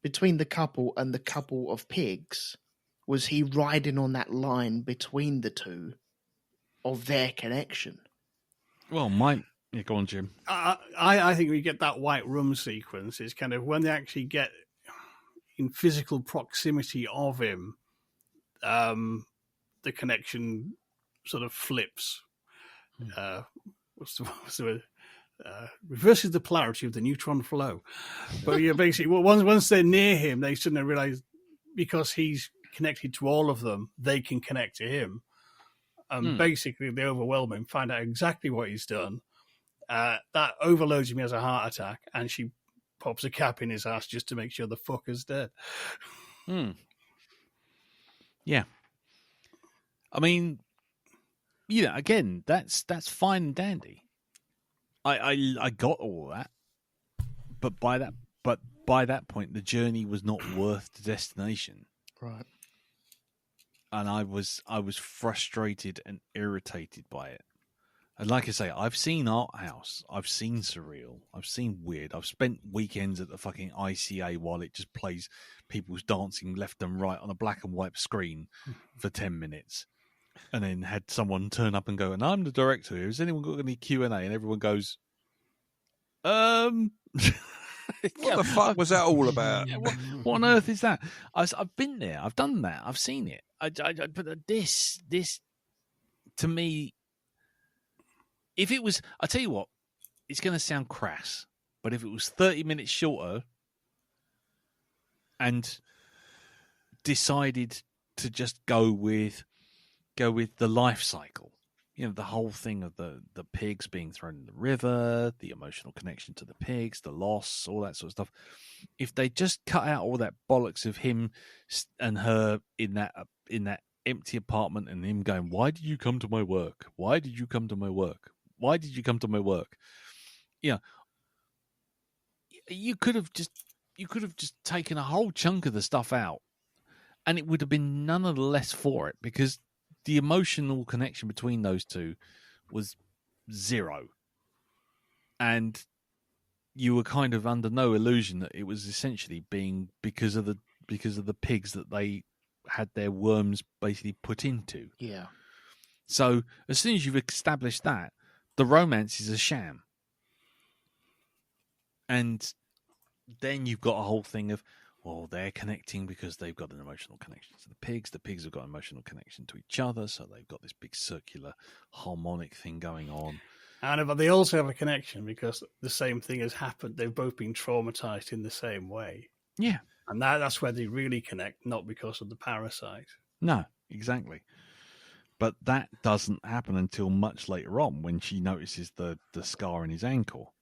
Speaker 4: Between the couple and the couple of pigs, was he riding on that line between the two of their connection?
Speaker 1: Well, go on, Jim.
Speaker 3: I think we get that white room sequence is kind of when they actually get in physical proximity of him, the connection sort of flips. What's the word? Reverses the polarity of the neutron flow. But yeah, basically, once they're near him, they suddenly realize, because he's connected to all of them, they can connect to him. And basically, they overwhelm him, find out exactly what he's done. That overloads him as a heart attack, and she pops a cap in his ass just to make sure the fucker's dead.
Speaker 1: Yeah. I mean, again, that's fine and dandy. I got all that, but by that point, the journey was not worth the destination.
Speaker 4: Right.
Speaker 1: And I was frustrated and irritated by it. And like I say, I've seen art house, I've seen surreal, I've seen weird. I've spent weekends at the fucking ICA while it just plays people's dancing left and right on a black and white screen for 10 minutes. And then had someone turn up and go, and I'm the director here. Has anyone got any Q&A? And everyone goes,
Speaker 2: What the fuck was that all about?
Speaker 1: What on earth is that? I've been there. I've done that. I've seen it. But this to me, if it was, I tell you what, it's going to sound crass, but if it was 30 minutes shorter and decided to just go with the life cycle, the whole thing of the pigs being thrown in the river, the emotional connection to the pigs, the loss, all that sort of stuff. If they just cut out all that bollocks of him and her in that empty apartment and him going, "Why did you come to my work? Why did you come to my work? Why did you come to my work?" You could have just taken a whole chunk of the stuff out, and it would have been none of the less for it, because the emotional connection between those two was zero. And you were kind of under no illusion that it was essentially being because of the pigs that they had their worms basically put into.
Speaker 4: Yeah.
Speaker 1: So as soon as you've established that, the romance is a sham. And then you've got a whole thing of, well, they're connecting because they've got an emotional connection to the pigs. The pigs have got an emotional connection to each other, so they've got this big circular harmonic thing going on.
Speaker 3: But they also have a connection because the same thing has happened. They've both been traumatized in the same way.
Speaker 1: Yeah.
Speaker 3: And that's where they really connect, not because of the parasite.
Speaker 1: No, exactly. But that doesn't happen until much later on when she notices the scar in his ankle.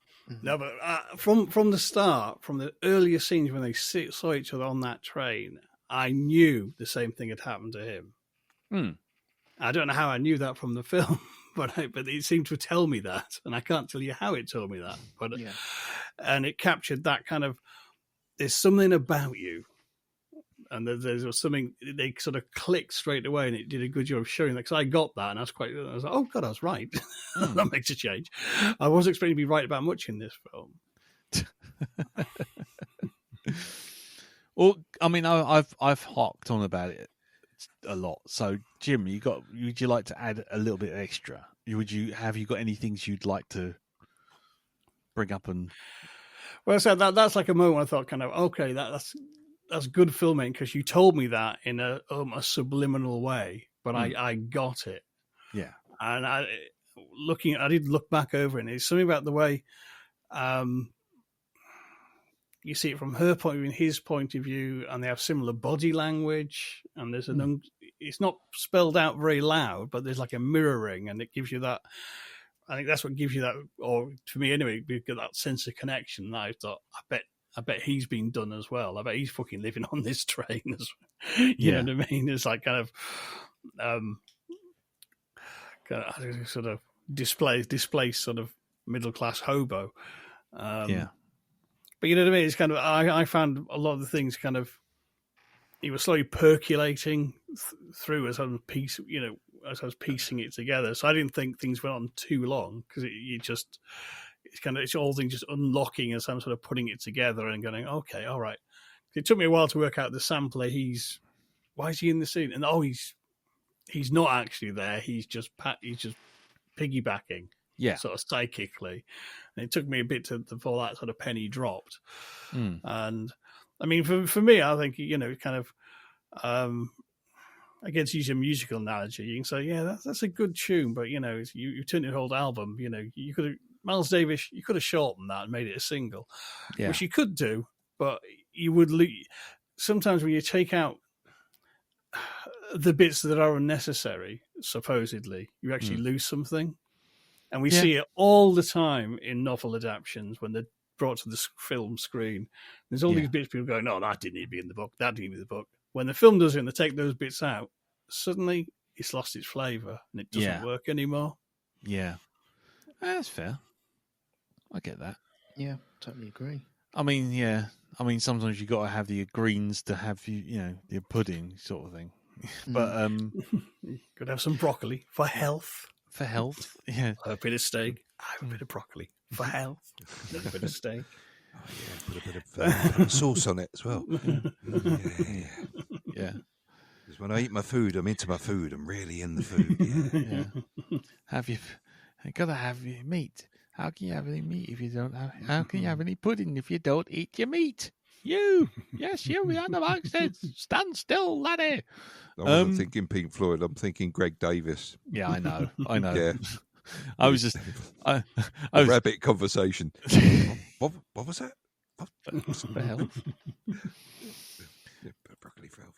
Speaker 3: No, but from the start, from the earlier scenes when they saw each other on that train, I knew the same thing had happened to him.
Speaker 1: Hmm.
Speaker 3: I don't know how I knew that from the film, but it seemed to tell me that, and I can't tell you how it told me that. But
Speaker 4: Yeah.
Speaker 3: And it captured that kind of, there's something about you, and there's something, they sort of clicked straight away, and it did a good job of showing that, because I got that, and I was like, oh God, I was right. That makes a change. I wasn't expecting to be right about much in this film.
Speaker 1: Well, I mean, I've harked on about it a lot. So, Jim, would you like to add a little bit extra? Have you got any things you'd like to bring up? And
Speaker 3: well, so that's like a moment I thought, kind of, okay, that's good filming, because you told me that in a subliminal way, but I got it.
Speaker 1: Yeah,
Speaker 3: and I did look back over it, and it's something about the way you see it from her point of view and his point of view, and they have similar body language, and there's it's not spelled out very loud, but there's like a mirroring, and it gives you that. I think that's what gives you that, or to me anyway, you get that sense of connection. And I thought, I bet he's been done as well. I bet he's fucking living on this train as well. You know what I mean? It's like kind of sort of displaced sort of middle class hobo. But you know what I mean? It's kind of, I found a lot of the things kind of, he was slowly percolating through as I was piecing it together. So I didn't think things went on too long, because it's all things just unlocking as I'm sort of putting it together and going, okay, all right. It took me a while to work out the sampler. Why is he in the scene? And he's not actually there. He's just piggybacking, sort of psychically. And it took me a bit before that sort of penny dropped. And I mean, for me, I think, kind of, again, to use a musical analogy, you can say, yeah, that's a good tune, but you turned an old album. You could have, Miles Davis, you could have shortened that and made it a single, which you could do, but you would sometimes when you take out the bits that are unnecessary, supposedly, you actually lose something. And we see it all the time in novel adaptations when they're brought to the film screen. There's all these bits people going, no, that didn't need to be in the book, that didn't need to be in the book. When the film does it and they take those bits out, suddenly it's lost its flavour and it doesn't work anymore. Yeah.
Speaker 1: That's fair. I get that.
Speaker 4: Yeah, totally agree.
Speaker 1: I mean, sometimes you got to have the greens to have the pudding sort of thing. But
Speaker 3: could have some broccoli for health.
Speaker 1: For health, yeah.
Speaker 3: A bit of steak, a bit of broccoli for health. A little bit of steak.
Speaker 2: Oh yeah, put a bit of sauce on it as well.
Speaker 1: Yeah.
Speaker 2: Because when I eat my food, I'm into my food. I'm really in the food. Yeah.
Speaker 1: Gotta have your meat. How can you have any meat if you don't have? How can you have any pudding if you don't eat your meat? You, yes, you behind the box says, stand still, laddie.
Speaker 2: I wasn't thinking Pink Floyd. I'm thinking Greg Davis.
Speaker 1: Yeah, I know.
Speaker 2: Yeah.
Speaker 1: I was just
Speaker 2: rabbit conversation. What was that?
Speaker 1: For health.
Speaker 2: Broccoli for health.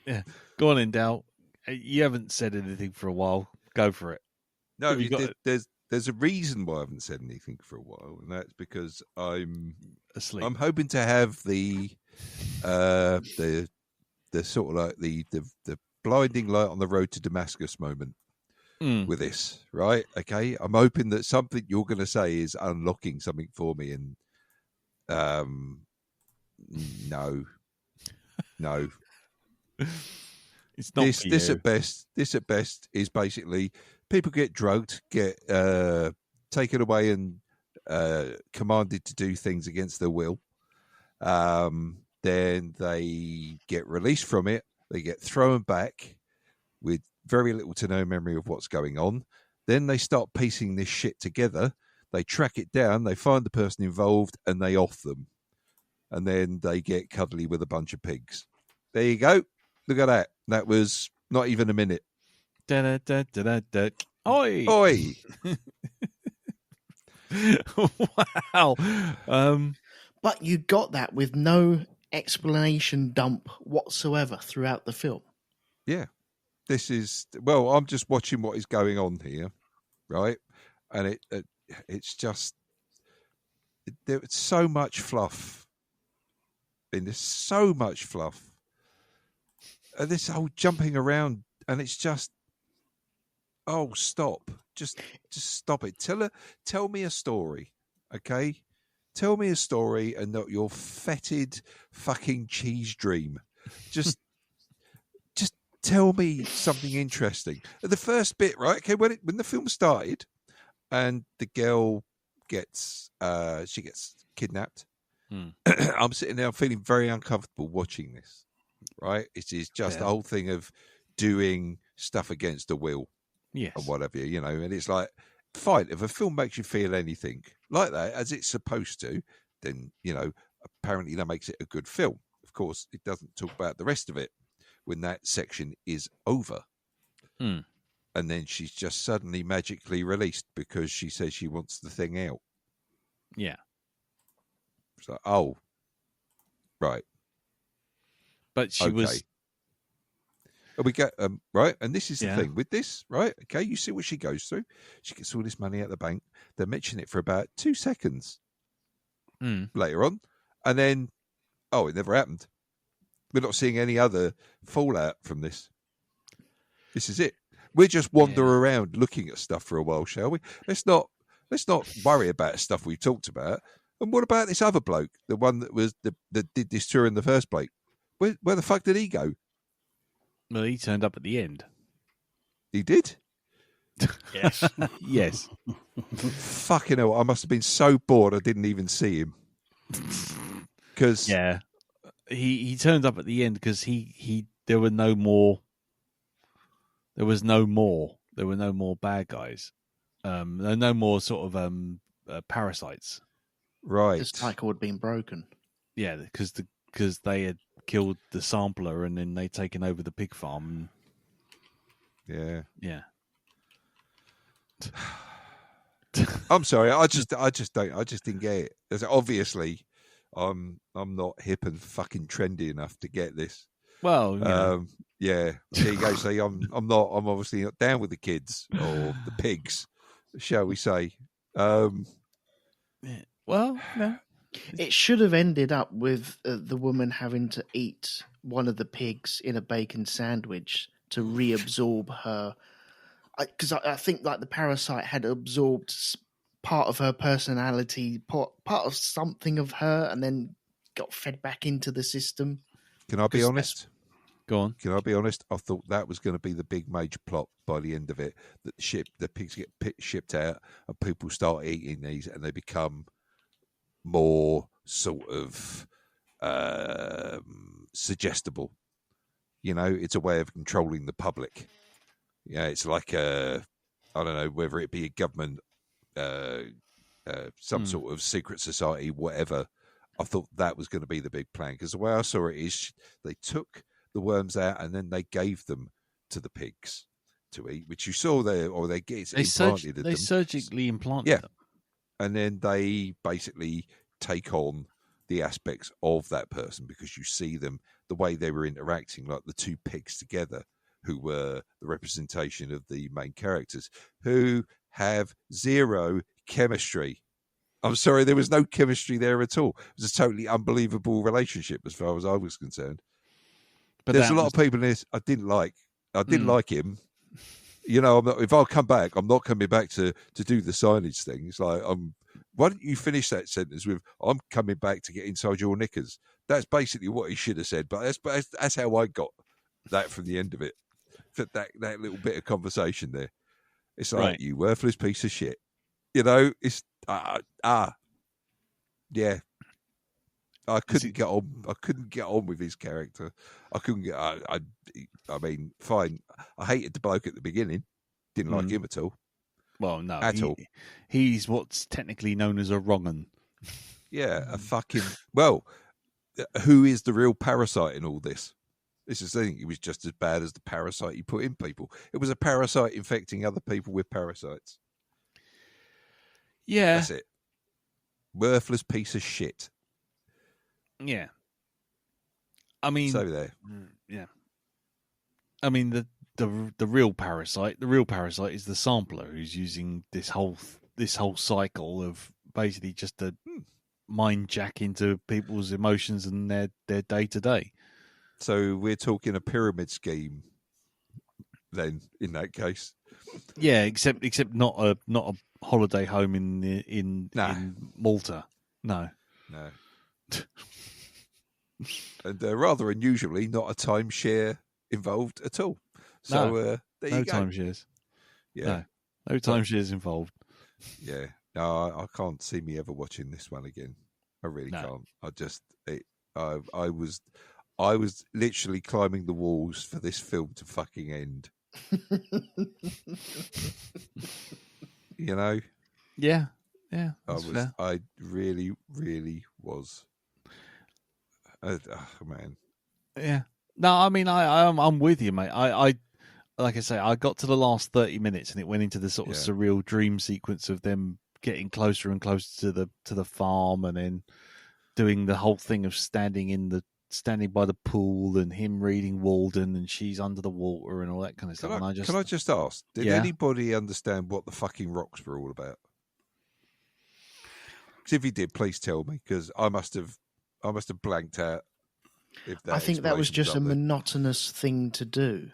Speaker 1: Yeah. Go on, in Dal. You haven't said anything for a while. Go for it.
Speaker 2: No, there's a reason why I haven't said anything for a while, and that's because I'm
Speaker 1: asleep.
Speaker 2: I'm hoping to have the sort of like the blinding light on the road to Damascus moment with this, right? Okay, I'm hoping that something you're going to say is unlocking something for me, and no,
Speaker 1: it's not
Speaker 2: this at best. This at best is basically people get drugged, get taken away and commanded to do things against their will. Then they get released from it, They get thrown back with very little to no memory of what's going on. Then they start piecing this shit together. They track it down. They find the person involved and they off them. And then they get cuddly with a bunch of pigs. There you go. Look at that. That was not even a minute.
Speaker 1: Da, da, da, da, da. Oi!
Speaker 2: Oi!
Speaker 1: Wow.
Speaker 4: But you got that with no explanation dump whatsoever throughout the film.
Speaker 2: Yeah. This is, well, I'm just watching what is going on here, right? And it's just, there's so much fluff. And there's so much fluff. And this whole jumping around, and it's just, oh, stop. Just stop it. Tell me a story, okay? Tell me a story and not your fetid fucking cheese dream. Just tell me something interesting. The first bit, right? Okay, when the film started, and the girl gets kidnapped. I'm sitting there feeling very uncomfortable watching this. Right? It is just the whole thing of doing stuff against the will,
Speaker 1: yes,
Speaker 2: and whatever, and it's like, fine, if a film makes you feel anything like that as it's supposed to, then apparently that makes it a good film. Of course, it doesn't talk about the rest of it when that section is over. And then she's just suddenly magically released because she says she wants the thing out.
Speaker 1: Yeah.
Speaker 2: It's like, oh, right.
Speaker 1: But she was.
Speaker 2: And we get right, and this is the thing with this, right? Okay, you see what she goes through. She gets all this money out the bank. They mention it for about 2 seconds later on, and then it never happened. We're not seeing any other fallout from this. This is it. We'll just wander around looking at stuff for a while, shall we? Let's not worry about stuff we talked about. And what about this other bloke, the one that did this tour in the first place? Where the fuck did he go?
Speaker 1: Well, he turned up at the end.
Speaker 2: He did?
Speaker 3: Yes.
Speaker 1: Yes.
Speaker 2: Fucking hell, I must have been so bored I didn't even see him. Because
Speaker 1: he turned up at the end because there were no more bad guys. No more sort of parasites.
Speaker 2: Right.
Speaker 4: The cycle had been broken.
Speaker 1: Yeah, because they had killed the sampler and then they'd taken over the pig farm.
Speaker 2: Yeah.
Speaker 1: I'm
Speaker 2: sorry. I just didn't get it. There's obviously, I'm not hip and fucking trendy enough to get this.
Speaker 1: Well,
Speaker 2: yeah. There you go. See, I'm obviously not down with the kids or the pigs, shall we say?
Speaker 1: Well, no.
Speaker 4: It should have ended up with the woman having to eat one of the pigs in a bacon sandwich to reabsorb her. Because I think like the parasite had absorbed part of her personality, part of something of her, and then got fed back into the system.
Speaker 2: Can I be honest?
Speaker 1: Go on.
Speaker 2: Can I be honest? I thought that was going to be the big major plot by the end of it. That the pigs get shipped out and people start eating these and they become more sort of suggestible. It's a way of controlling the public. Yeah, it's like I don't know, whether it be a government, some sort of secret society, whatever. I thought that was going to be the big plan, because the way I saw it is they took the worms out and then they gave them to the pigs to eat, which you saw there, or they get implanted.
Speaker 1: They surgically implanted them.
Speaker 2: And then they basically take on the aspects of that person, because you see them, the way they were interacting, like the two pigs together, who were the representation of the main characters, who have zero chemistry. I'm sorry, there was no chemistry there at all. It was a totally unbelievable relationship as far as I was concerned. But there's a lot of people in this I didn't like. I didn't like him. If I come back, I'm not coming back to do the signage thing. It's like, why don't you finish that sentence with, I'm coming back to get inside your knickers? That's basically what he should have said. But that's how I got that from the end of it. That little bit of conversation there. It's like, you worthless piece of shit. It's, yeah. I couldn't get on. I couldn't get on with his character. I couldn't get. I mean, fine. I hated the bloke at the beginning. Didn't like him at all.
Speaker 1: Well, no,
Speaker 2: at all.
Speaker 1: He's what's technically known as a wrong'un.
Speaker 2: Yeah, a fucking. Well, who is the real parasite in all this? This is the thing. He was just as bad as the parasite he put in people. It was a parasite infecting other people with parasites.
Speaker 1: Yeah,
Speaker 2: that's it. Worthless piece of shit.
Speaker 1: Yeah. I mean,
Speaker 2: so there.
Speaker 1: Yeah. I mean, the real parasite. The real parasite is the sampler who's using this whole cycle of basically just to mind jack into people's emotions and their day to day.
Speaker 2: So we're talking a pyramid scheme. Then, in that case,
Speaker 1: yeah, except not a holiday home in Malta. No.
Speaker 2: And rather unusually, not a timeshare involved at all. So there you go.
Speaker 1: Timeshares.
Speaker 2: Yeah,
Speaker 1: no timeshares involved.
Speaker 2: Yeah, no, I can't see me ever watching this one again. I really can't. I was literally climbing the walls for this film to fucking end. You know?
Speaker 1: Yeah.
Speaker 2: I really, really was. Oh, man.
Speaker 1: Yeah. No, I mean, I'm with you, mate. I like I say, I got to the last 30 minutes and it went into the sort of surreal dream sequence of them getting closer and closer to the farm, and then doing the whole thing of standing by the pool and him reading Walden and she's under the water and all that kind of stuff.
Speaker 2: Can I just ask, did anybody understand what the fucking rocks were all about? Because if you did, please tell me, because I must have blanked out.
Speaker 4: I think that was just a monotonous thing to do.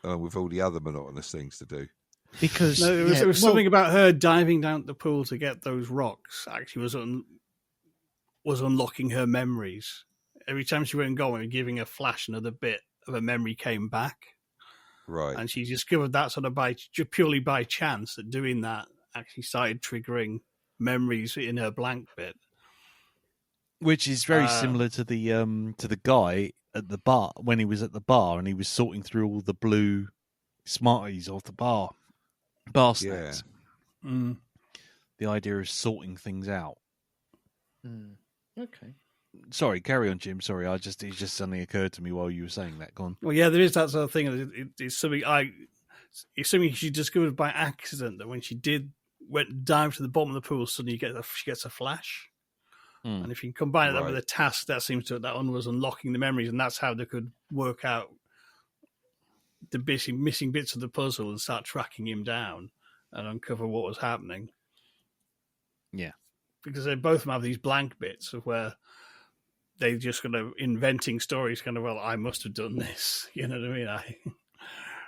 Speaker 2: With all the other monotonous things to do.
Speaker 4: Because
Speaker 3: there was something about her diving down the pool to get those rocks. Actually, was unlocking her memories. Every time she went going, giving a flash, another bit of a memory came back.
Speaker 2: Right,
Speaker 3: and she discovered that sort of purely by chance that doing that actually started triggering memories in her blank bit.
Speaker 1: Which is very similar to the guy at the bar when he was at the bar and he was sorting through all the blue Smarties off the bar snacks.
Speaker 3: Yeah. Mm.
Speaker 1: The idea of sorting things out.
Speaker 4: Mm. Okay.
Speaker 1: Sorry, carry on, Jim. Sorry, it just suddenly occurred to me while you were saying that. Go on.
Speaker 3: Well, yeah, there is that sort of thing. It's something she discovered by accident, that when she went down to the bottom of the pool, suddenly she gets a flash. And if you combine that with a task, that one was unlocking the memories, and that's how they could work out the missing bits of the puzzle and start tracking him down and uncover what was happening.
Speaker 1: Yeah.
Speaker 3: Because they both have these blank bits of where they just kind of inventing stories, kind of, well, I must have done this. You know what I mean?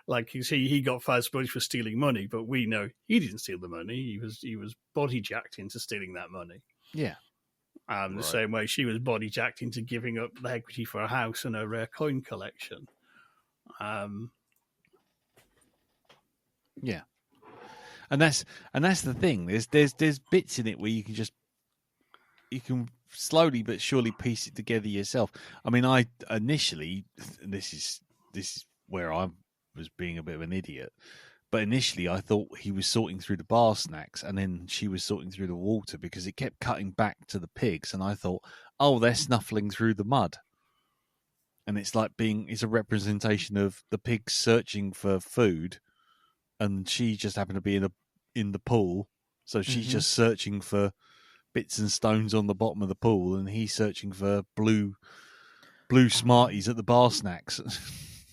Speaker 3: Like you see, he got fired for stealing money, but we know he didn't steal the money. He was body jacked into stealing that money.
Speaker 1: Yeah.
Speaker 3: The same way she was body jacked into giving up the equity for a house and a rare coin collection.
Speaker 1: Yeah. And that's the thing. There's bits in it where you can slowly but surely piece it together yourself. I mean, I initially, this is where I was being a bit of an idiot, but initially I thought he was sorting through the bar snacks and then she was sorting through the water, because it kept cutting back to the pigs, and I thought, oh, they're snuffling through the mud. And it's a representation of the pigs searching for food, and she just happened to be in the pool, so she's just searching for bits and stones on the bottom of the pool, and he's searching for blue Smarties at the bar snacks.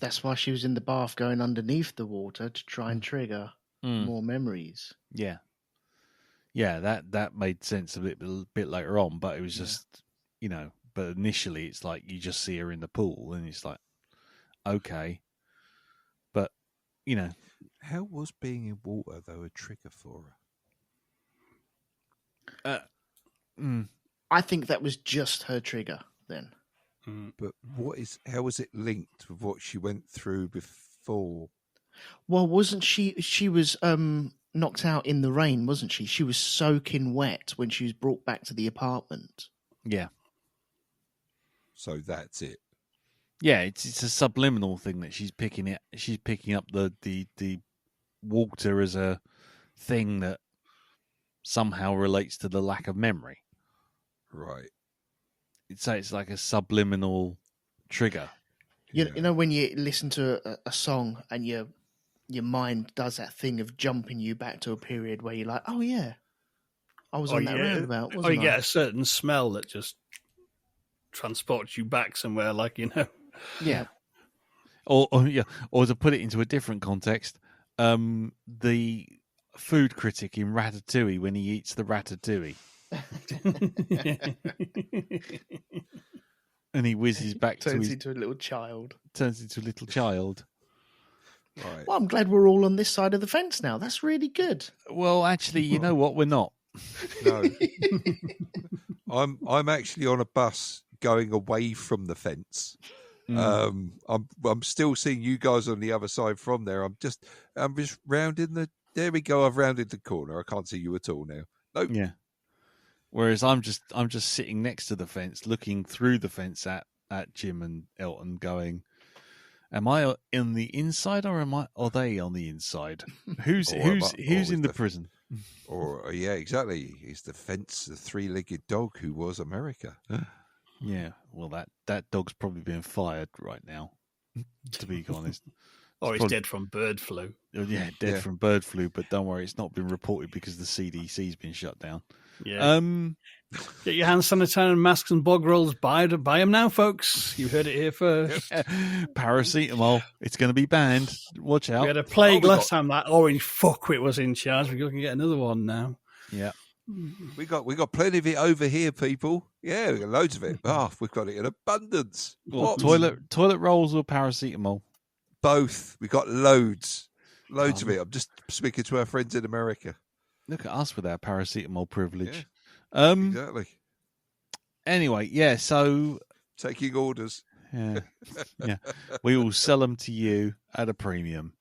Speaker 4: That's why she was in the bath going underneath the water to try and trigger more memories.
Speaker 1: Yeah. Yeah, that made sense a bit later on, but it was just, but initially it's like you just see her in the pool and it's like, okay. But,
Speaker 2: how was being in water, though, a trigger for
Speaker 1: her?
Speaker 4: I think that was just her trigger then.
Speaker 2: But how was it linked with what she went through before?
Speaker 4: Well, wasn't she was knocked out in the rain, wasn't she? She was soaking wet when she was brought back to the apartment.
Speaker 1: Yeah.
Speaker 2: So that's it.
Speaker 1: Yeah, it's a subliminal thing that she's picking it. She's picking up the water as a thing that somehow relates to the lack of memory.
Speaker 2: Right.
Speaker 1: It's like a subliminal trigger.
Speaker 4: You know when you listen to a song and your mind does that thing of jumping you back to a period where you're like, oh yeah, I was on that roundabout, wasn't I?
Speaker 3: Or you get a certain smell that just transports you back somewhere, like, you know.
Speaker 4: Yeah.
Speaker 1: Or to put it into a different context, the food critic in Ratatouille when he eats the ratatouille. And he whizzes back
Speaker 4: turns into a little child.
Speaker 1: Turns into a little child.
Speaker 2: Right.
Speaker 4: Well, I'm glad we're all on this side of the fence now. That's really good.
Speaker 1: Well, actually, you know what? We're not.
Speaker 2: No. I'm actually on a bus going away from the fence. I'm still seeing you guys on the other side from there. I'm just rounding the. There we go. I've rounded the corner. I can't see you at all now. Nope.
Speaker 1: Yeah. Whereas I'm just sitting next to the fence, looking through the fence at Jim and Elton, going, "Am I in the inside, or are they on the inside? Who's in the prison?"
Speaker 2: Or yeah, exactly. Is the fence the three-legged dog who was America?
Speaker 1: Yeah. Well, that dog's probably been fired right now. To be honest.
Speaker 3: Or he's dead from bird flu.
Speaker 1: Yeah, from bird flu. But don't worry, it's not been reported because the CDC's been shut down.
Speaker 3: Yeah. Get your hand sanitizer and masks and bog rolls. Buy them now, folks. You heard it here first.
Speaker 1: Paracetamol. It's going to be banned. Watch out.
Speaker 3: We had a plague last time. That orange fuckwit was in charge. We're going to get another one now.
Speaker 1: Yeah.
Speaker 2: We got plenty of it over here, people. Yeah, we got loads of it. We've got it in abundance.
Speaker 1: Well, toilet rolls or paracetamol?
Speaker 2: Both. We got loads of it. I'm just speaking to our friends in America.
Speaker 1: Look at us with our paracetamol privilege.
Speaker 2: Yeah, exactly.
Speaker 1: Anyway, yeah. So
Speaker 2: taking orders.
Speaker 1: Yeah, yeah. We will sell them to you at a premium.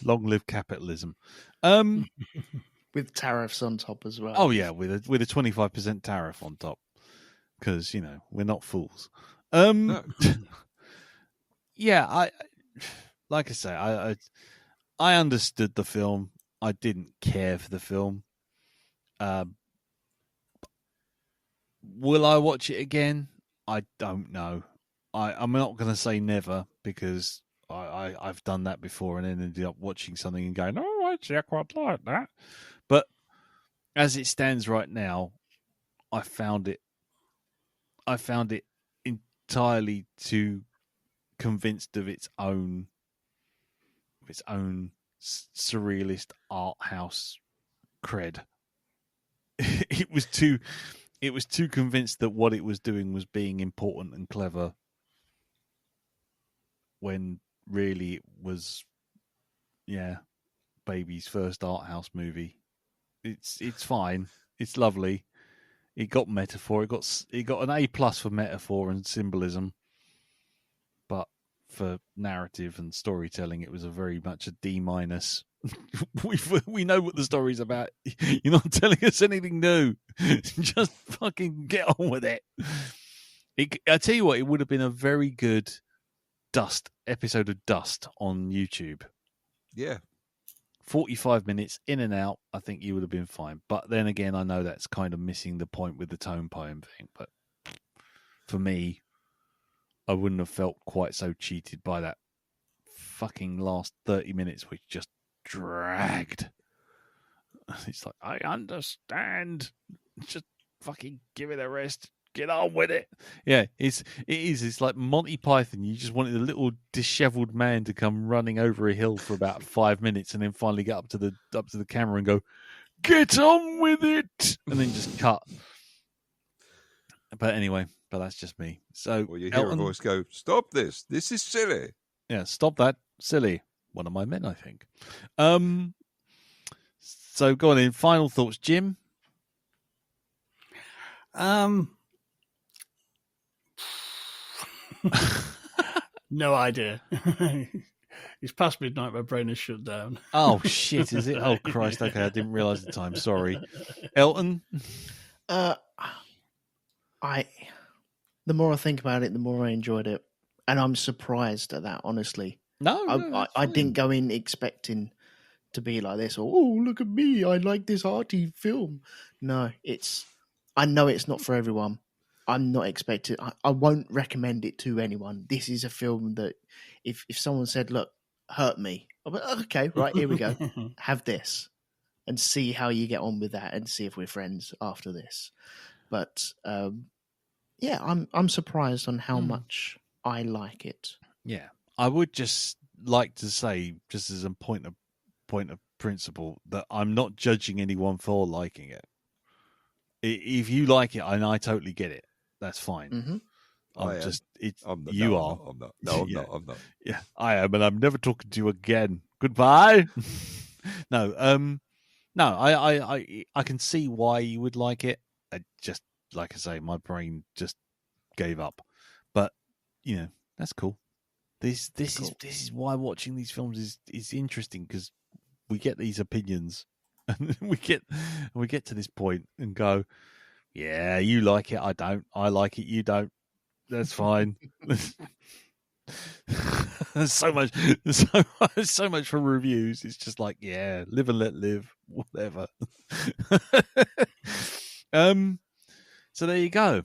Speaker 1: Long live capitalism.
Speaker 4: With tariffs on top as well.
Speaker 1: Oh yeah, with a 25% tariff on top, because we're not fools. No. Yeah, like I say, I understood the film. I didn't care for the film. Will I watch it again? I don't know. I'm not going to say never, because I've done that before and then ended up watching something and going, oh, actually, I quite like that. But as it stands right now, I found it entirely too convinced of its own surrealist art house cred. It was too convinced that what it was doing was being important and clever, when really it was, baby's first art house movie. It's fine. It's lovely. It got metaphor. It got an A+ for metaphor and symbolism, but for narrative and storytelling, it was a very much a D-. We know what the story's about. You're not telling us anything new. Just fucking get on with it. I tell you what, it would have been a very good episode of Dust on YouTube.
Speaker 2: Yeah.
Speaker 1: 45 minutes in and out, I think you would have been fine. But then again, I know that's kind of missing the point with the tone poem thing. But for me, I wouldn't have felt quite so cheated by that fucking last 30 minutes, which just dragged. It's like, I understand. Just fucking give it a rest. Get on with it. Yeah, it is. It's like Monty Python. You just wanted a little dishevelled man to come running over a hill for about 5 minutes, and then finally get up to the camera and go, "Get on with it," and then just cut. But anyway, that's just me. So,
Speaker 2: well, you hear a voice go, "Stop this! This is silly."
Speaker 1: Yeah, stop that, silly. One of my men, I think. So go on in. Final thoughts, Jim.
Speaker 3: No idea. It's past midnight. My brain is shut down.
Speaker 1: Oh shit! Is it? Oh Christ! Okay, I didn't realise the time. Sorry, Elton.
Speaker 4: The more I think about it, the more I enjoyed it, and I'm surprised at that. Honestly, I didn't go in expecting to be like this, or oh, look at me, I like this arty film. No, I know it's not for everyone. I'm not expecting. I won't recommend it to anyone. This is a film that if someone said, "Look, hurt me," I'll be okay, right, here we go. Have this and see how you get on with that, and see if we're friends after this. But yeah, I'm surprised on how much I like it.
Speaker 1: Yeah, I would just like to say, just as a point of principle, that I'm not judging anyone for liking it. If you like it, and I totally get it, that's fine.
Speaker 4: Mm-hmm.
Speaker 1: I'm not.
Speaker 2: I'm not.
Speaker 1: Yeah, I am, and I'm never talking to you again. Goodbye. No, I can see why you would like it. I just, like I say, my brain just gave up. But that's cool. This is why watching these films is interesting, because we get these opinions, and we get to this point and go, yeah, you like it, I don't. I like it, you don't. That's fine. There's so much for reviews. It's just like, yeah, live and let live, whatever. So there you go.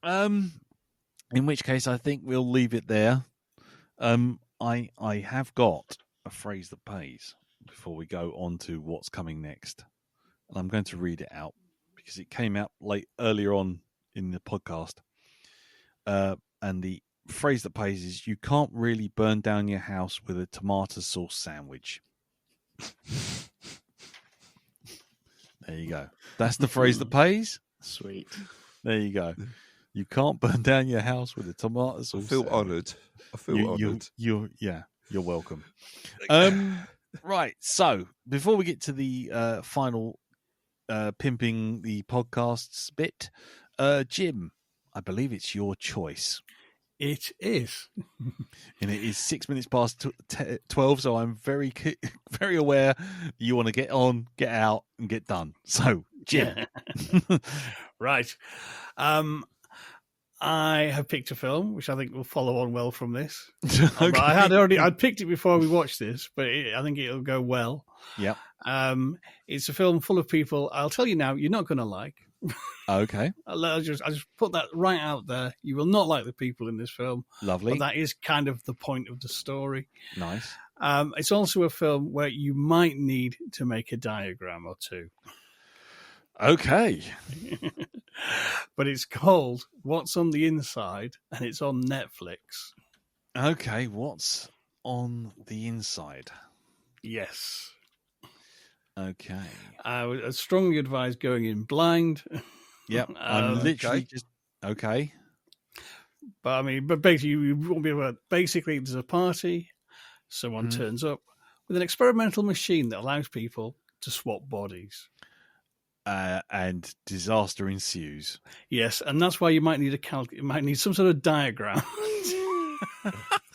Speaker 1: In which case, I think we'll leave it there. I have got a phrase that pays before we go on to what's coming next, and I'm going to read it out because it came out earlier on in the podcast. And the phrase that pays is, you can't really burn down your house with a tomato sauce sandwich. There you go. That's the phrase that pays.
Speaker 4: Sweet.
Speaker 1: There you go. You can't burn down your house with a tomato sauce.
Speaker 2: I feel honoured.
Speaker 1: You're welcome. Right. So before we get to the final pimping the podcasts bit, Jim, I believe it's your choice.
Speaker 3: It is.
Speaker 1: And it is 6 minutes past 12, so I'm very, very aware you want to get on, get out, and get done. So, Jim.
Speaker 3: Right. I have picked a film, which I think will follow on well from this.
Speaker 1: Okay.
Speaker 3: I'd picked it before we watched this, but I think it'll go well.
Speaker 1: Yeah.
Speaker 3: It's a film full of people, I'll tell you now, you're not going to like.
Speaker 1: Okay.
Speaker 3: I'll just put that right out there. You will not like the people in this film.
Speaker 1: Lovely.
Speaker 3: But that is kind of the point of the story.
Speaker 1: Nice.
Speaker 3: It's also a film where you might need to make a diagram or two.
Speaker 1: Okay.
Speaker 3: But it's called What's on the Inside, and it's on Netflix.
Speaker 1: Okay, what's on the inside?
Speaker 3: Yes.
Speaker 1: Okay.
Speaker 3: I would strongly advise going in blind.
Speaker 1: Yep. I'm literally just okay.
Speaker 3: But basically, you won't be able to. Basically, there's a party. Someone turns up with an experimental machine that allows people to swap bodies.
Speaker 1: And disaster ensues.
Speaker 3: Yes, and that's why you might need you might need some sort of diagram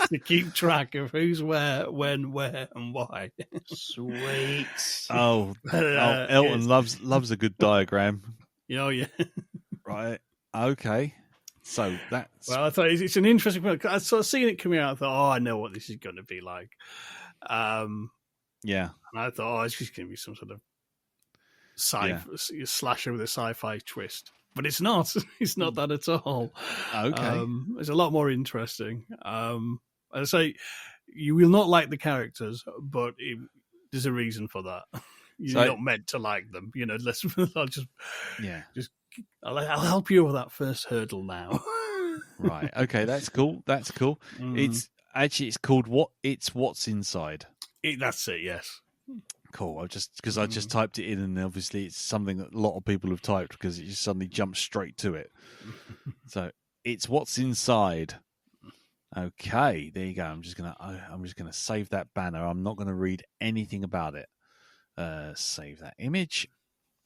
Speaker 3: to keep track of who's where, when, where, and why.
Speaker 4: Sweet.
Speaker 1: Elton loves a good diagram.
Speaker 3: Oh yeah.
Speaker 1: Right. Okay. So that's
Speaker 3: I thought it's an interesting film. I sort of seeing it coming out. I thought, I know what this is going to be like.
Speaker 1: Yeah.
Speaker 3: And I thought, it's just going to be some sort of slasher with a sci-fi twist, but it's not. It's not that at all.
Speaker 1: Okay.
Speaker 3: It's a lot more interesting. As I say, you will not like the characters, but there's a reason for that. You're not meant to like them. I'll help you with that first hurdle now.
Speaker 1: Right. Okay. That's cool. It's called What's Inside.
Speaker 3: That's it. Yes.
Speaker 1: Cool. I just typed it in, and obviously it's something that a lot of people have typed because it just suddenly jumps straight to it. So it's What's Inside. Okay, there you go. I'm just gonna save that banner. I'm not gonna read anything about it. Save that image.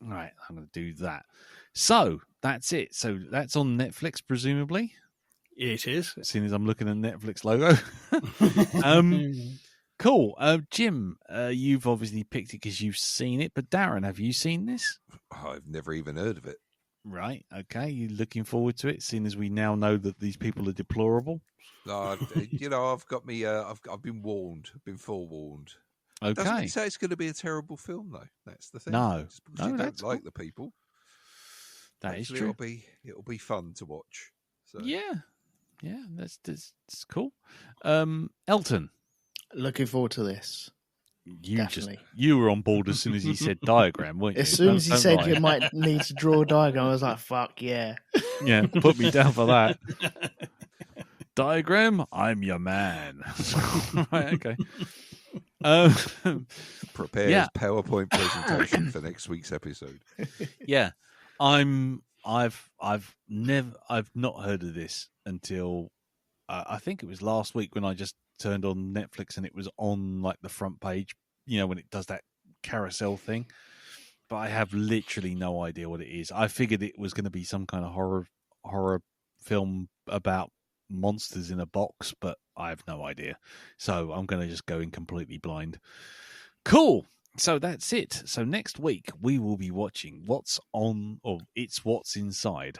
Speaker 1: All right, I'm gonna do that. So that's it. So that's on Netflix, presumably.
Speaker 3: It is.
Speaker 1: Seeing as I'm looking at the Netflix logo. Cool. Jim, you've obviously picked it because you've seen it, but Darren, have you seen this?
Speaker 2: I've never even heard of it.
Speaker 1: Right. Okay. You looking forward to it, seeing as we now know that these people are deplorable?
Speaker 2: I've got me. I've been warned. I've been forewarned. Doesn't mean to say it's going to be a terrible film, though. That's the thing.
Speaker 1: No,
Speaker 2: just because you don't like the people.
Speaker 1: That is true.
Speaker 2: It'll be fun to watch. So.
Speaker 1: Yeah, that's cool. Elton,
Speaker 4: looking forward to this.
Speaker 1: You were on board as soon as he said diagram, weren't you?
Speaker 4: As soon as he said you might need to draw a diagram, I was like, "Fuck yeah!"
Speaker 1: Yeah, put me down for that. Diagram, I'm your man. Right, okay.
Speaker 2: Prepare his PowerPoint presentation for next week's episode.
Speaker 1: Yeah, I've not heard of this until I think it was last week when I just turned on Netflix and it was on like the front page, when it does that carousel thing. But I have literally no idea what it is. I figured it was going to be some kind of horror film about monsters in a box, but I have no idea. So I'm going to just go in completely blind. Cool. So that's it. So next week we will be watching It's What's Inside,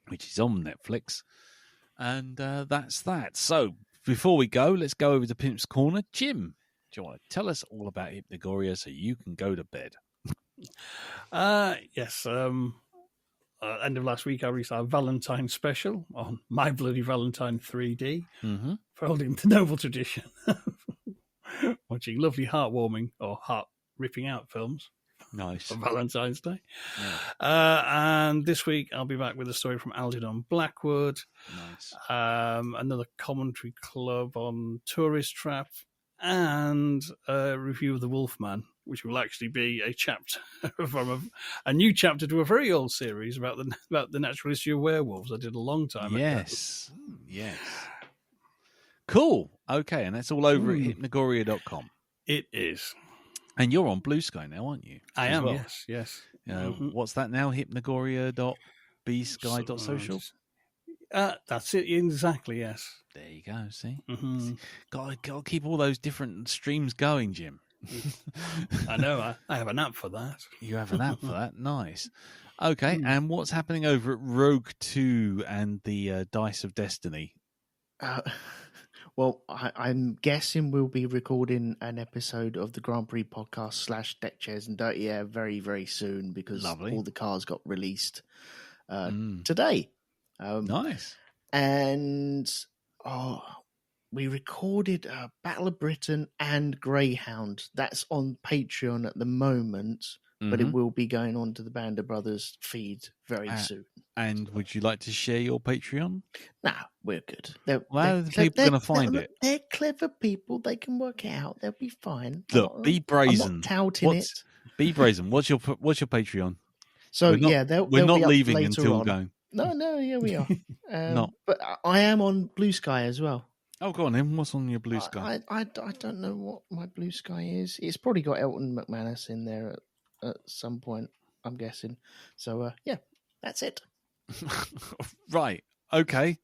Speaker 1: which is on Netflix. And that's that. So before we go, let's go over to Pimp's Corner. Jim, do you want to tell us all about Hypnagoria so you can go to bed?
Speaker 3: Yes. End of last week, I released our Valentine special on My Bloody Valentine 3D, following the noble tradition of watching lovely heartwarming or heart-ripping out films.
Speaker 1: Nice.
Speaker 3: On Valentine's Day. Yeah. And this week, I'll be back with a story from Algernon Blackwood.
Speaker 1: Nice.
Speaker 3: Another commentary club on Tourist Trap, and a review of The Wolfman, which will actually be a chapter from a new chapter to a very old series about the natural history of werewolves I did a long time ago.
Speaker 1: Yes. Cool. Okay, and that's all over at hypnagoria.com.
Speaker 3: It is.
Speaker 1: And you're on Blue Sky now, aren't you?
Speaker 3: I am,
Speaker 1: well?
Speaker 3: yes.
Speaker 1: What's that now? Hypnagoria.bsky.social?
Speaker 3: That's it, exactly, yes.
Speaker 1: There you go, see? Got to keep all those different streams going, Jim.
Speaker 3: I know, I have an app for that.
Speaker 1: You have an app for that? Nice. Okay, and what's happening over at Rogue 2 and the Dice of Destiny?
Speaker 4: Well, I'm guessing we'll be recording an episode of the Grand Prix podcast / Deck Chairs and Dirty Air very, very soon because all the cars got released today.
Speaker 1: Nice.
Speaker 4: And we recorded Battle of Britain and Greyhound. That's on Patreon at the moment, but it will be going on to the Band of Brothers feed very soon.
Speaker 1: And would you like to share your Patreon?
Speaker 4: No, we're good.
Speaker 1: How are the people going to find it?
Speaker 4: They're clever people. They can work it out. They'll be fine.
Speaker 1: Look, be brazen.
Speaker 4: I'm not touting it.
Speaker 1: Be brazen. What's your Patreon?
Speaker 4: So
Speaker 1: we're not
Speaker 4: be
Speaker 1: leaving until going.
Speaker 4: No, yeah, we are. But I am on Blue Sky as well.
Speaker 1: Oh, go on then. What's on your Blue Sky?
Speaker 4: I don't know what my Blue Sky is. It's probably got Elton McManus in there at some point, I'm guessing. So, yeah, that's it.
Speaker 1: Right. Okay.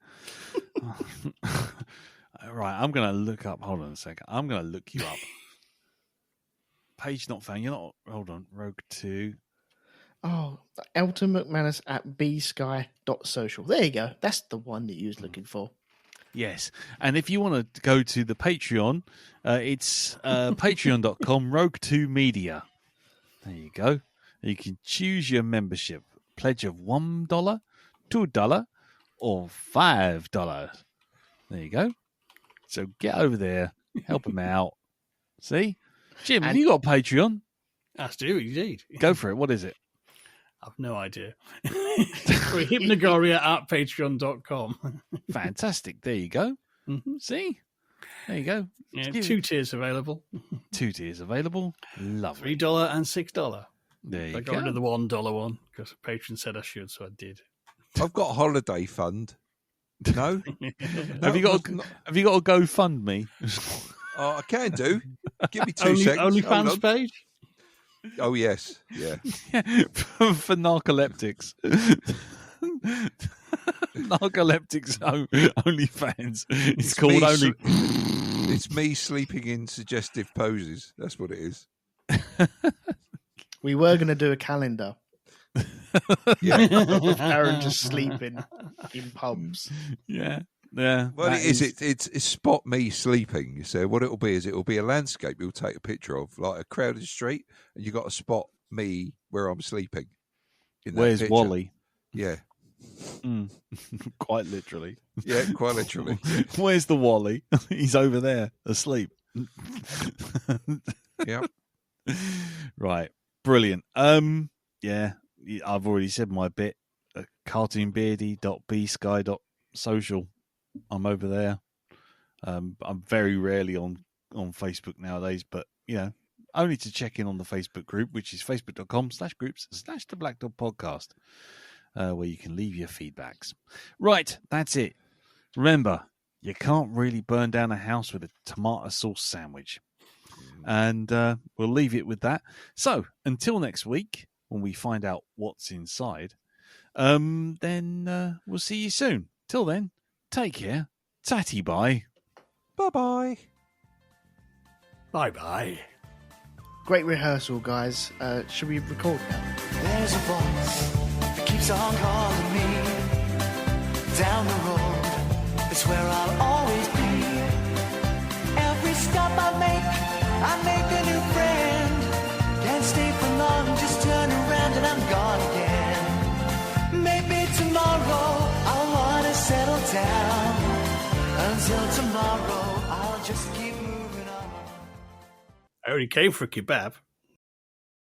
Speaker 1: Right. I'm going to look up. Hold on a second. I'm going to look you up. Page not found. You're not. Hold on. Rogue 2.
Speaker 4: Oh, Elton McManus at bsky.social. There you go. That's the one that you was looking for.
Speaker 1: Yes. And if you want to go to the Patreon, it's patreon.com Rogue2 Media. There you go. You can choose your membership. Pledge of $1, $2, or $5. There you go. So get over there. Help him out. See? Jim, have you got a Patreon?
Speaker 3: I do, indeed.
Speaker 1: Go for it. What is it?
Speaker 3: I've no idea. We're Hypnagoria at patreon.com.
Speaker 1: Fantastic. There you go. See? There you go.
Speaker 3: Yeah, 2 tiers available.
Speaker 1: 2 tiers available. Lovely.
Speaker 3: $3 and $6.
Speaker 1: There you go.
Speaker 3: I got rid of the $1 one because the patron said I should, so I did.
Speaker 2: I've got a holiday fund. No?
Speaker 1: Have you got a GoFundMe?
Speaker 2: I can do. Give me 2 seconds.
Speaker 3: OnlyFans page?
Speaker 2: Oh, yes. Yeah.
Speaker 1: For narcoleptics. Narcoleptics OnlyFans. It's called Only.
Speaker 2: It's me sleeping in suggestive poses. That's what it is.
Speaker 4: We were going to do a calendar. Aaron just sleeping in pubs.
Speaker 1: Yeah.
Speaker 2: Well, it's spot me sleeping. So what it'll be is it'll be a landscape you'll take a picture of, like a crowded street, and you got to spot me where I'm sleeping.
Speaker 1: Where's
Speaker 2: picture.
Speaker 1: Wally?
Speaker 2: Yeah.
Speaker 1: Quite literally.
Speaker 2: Yeah, quite literally.
Speaker 1: Where's the Wally? He's over there, asleep.
Speaker 2: Yeah.
Speaker 1: Right. Brilliant. Yeah, I've already said my bit. cartoonbeardy.bsky.social. I'm over there. I'm very rarely on Facebook nowadays, but only to check in on the Facebook group, which is facebook.com/groups/the Black Dog Podcast, where you can leave your feedbacks. Right, that's it. Remember, you can't really burn down a house with a tomato sauce sandwich. And we'll leave it with that. So, until next week, when we find out what's inside, then we'll see you soon. Till then, take care. Tatty bye.
Speaker 2: Bye-bye.
Speaker 3: Bye-bye.
Speaker 4: Great rehearsal, guys. Should we record now?
Speaker 6: There's a voice that keeps on calling me. Down the road, it's where I'll always be. Every stop I make a new friend. Can't stay for long, just turn around and I'm gone again. Maybe tomorrow I'll wanna settle down. Until tomorrow, I'll just keep moving on.
Speaker 3: I only came for a kebab.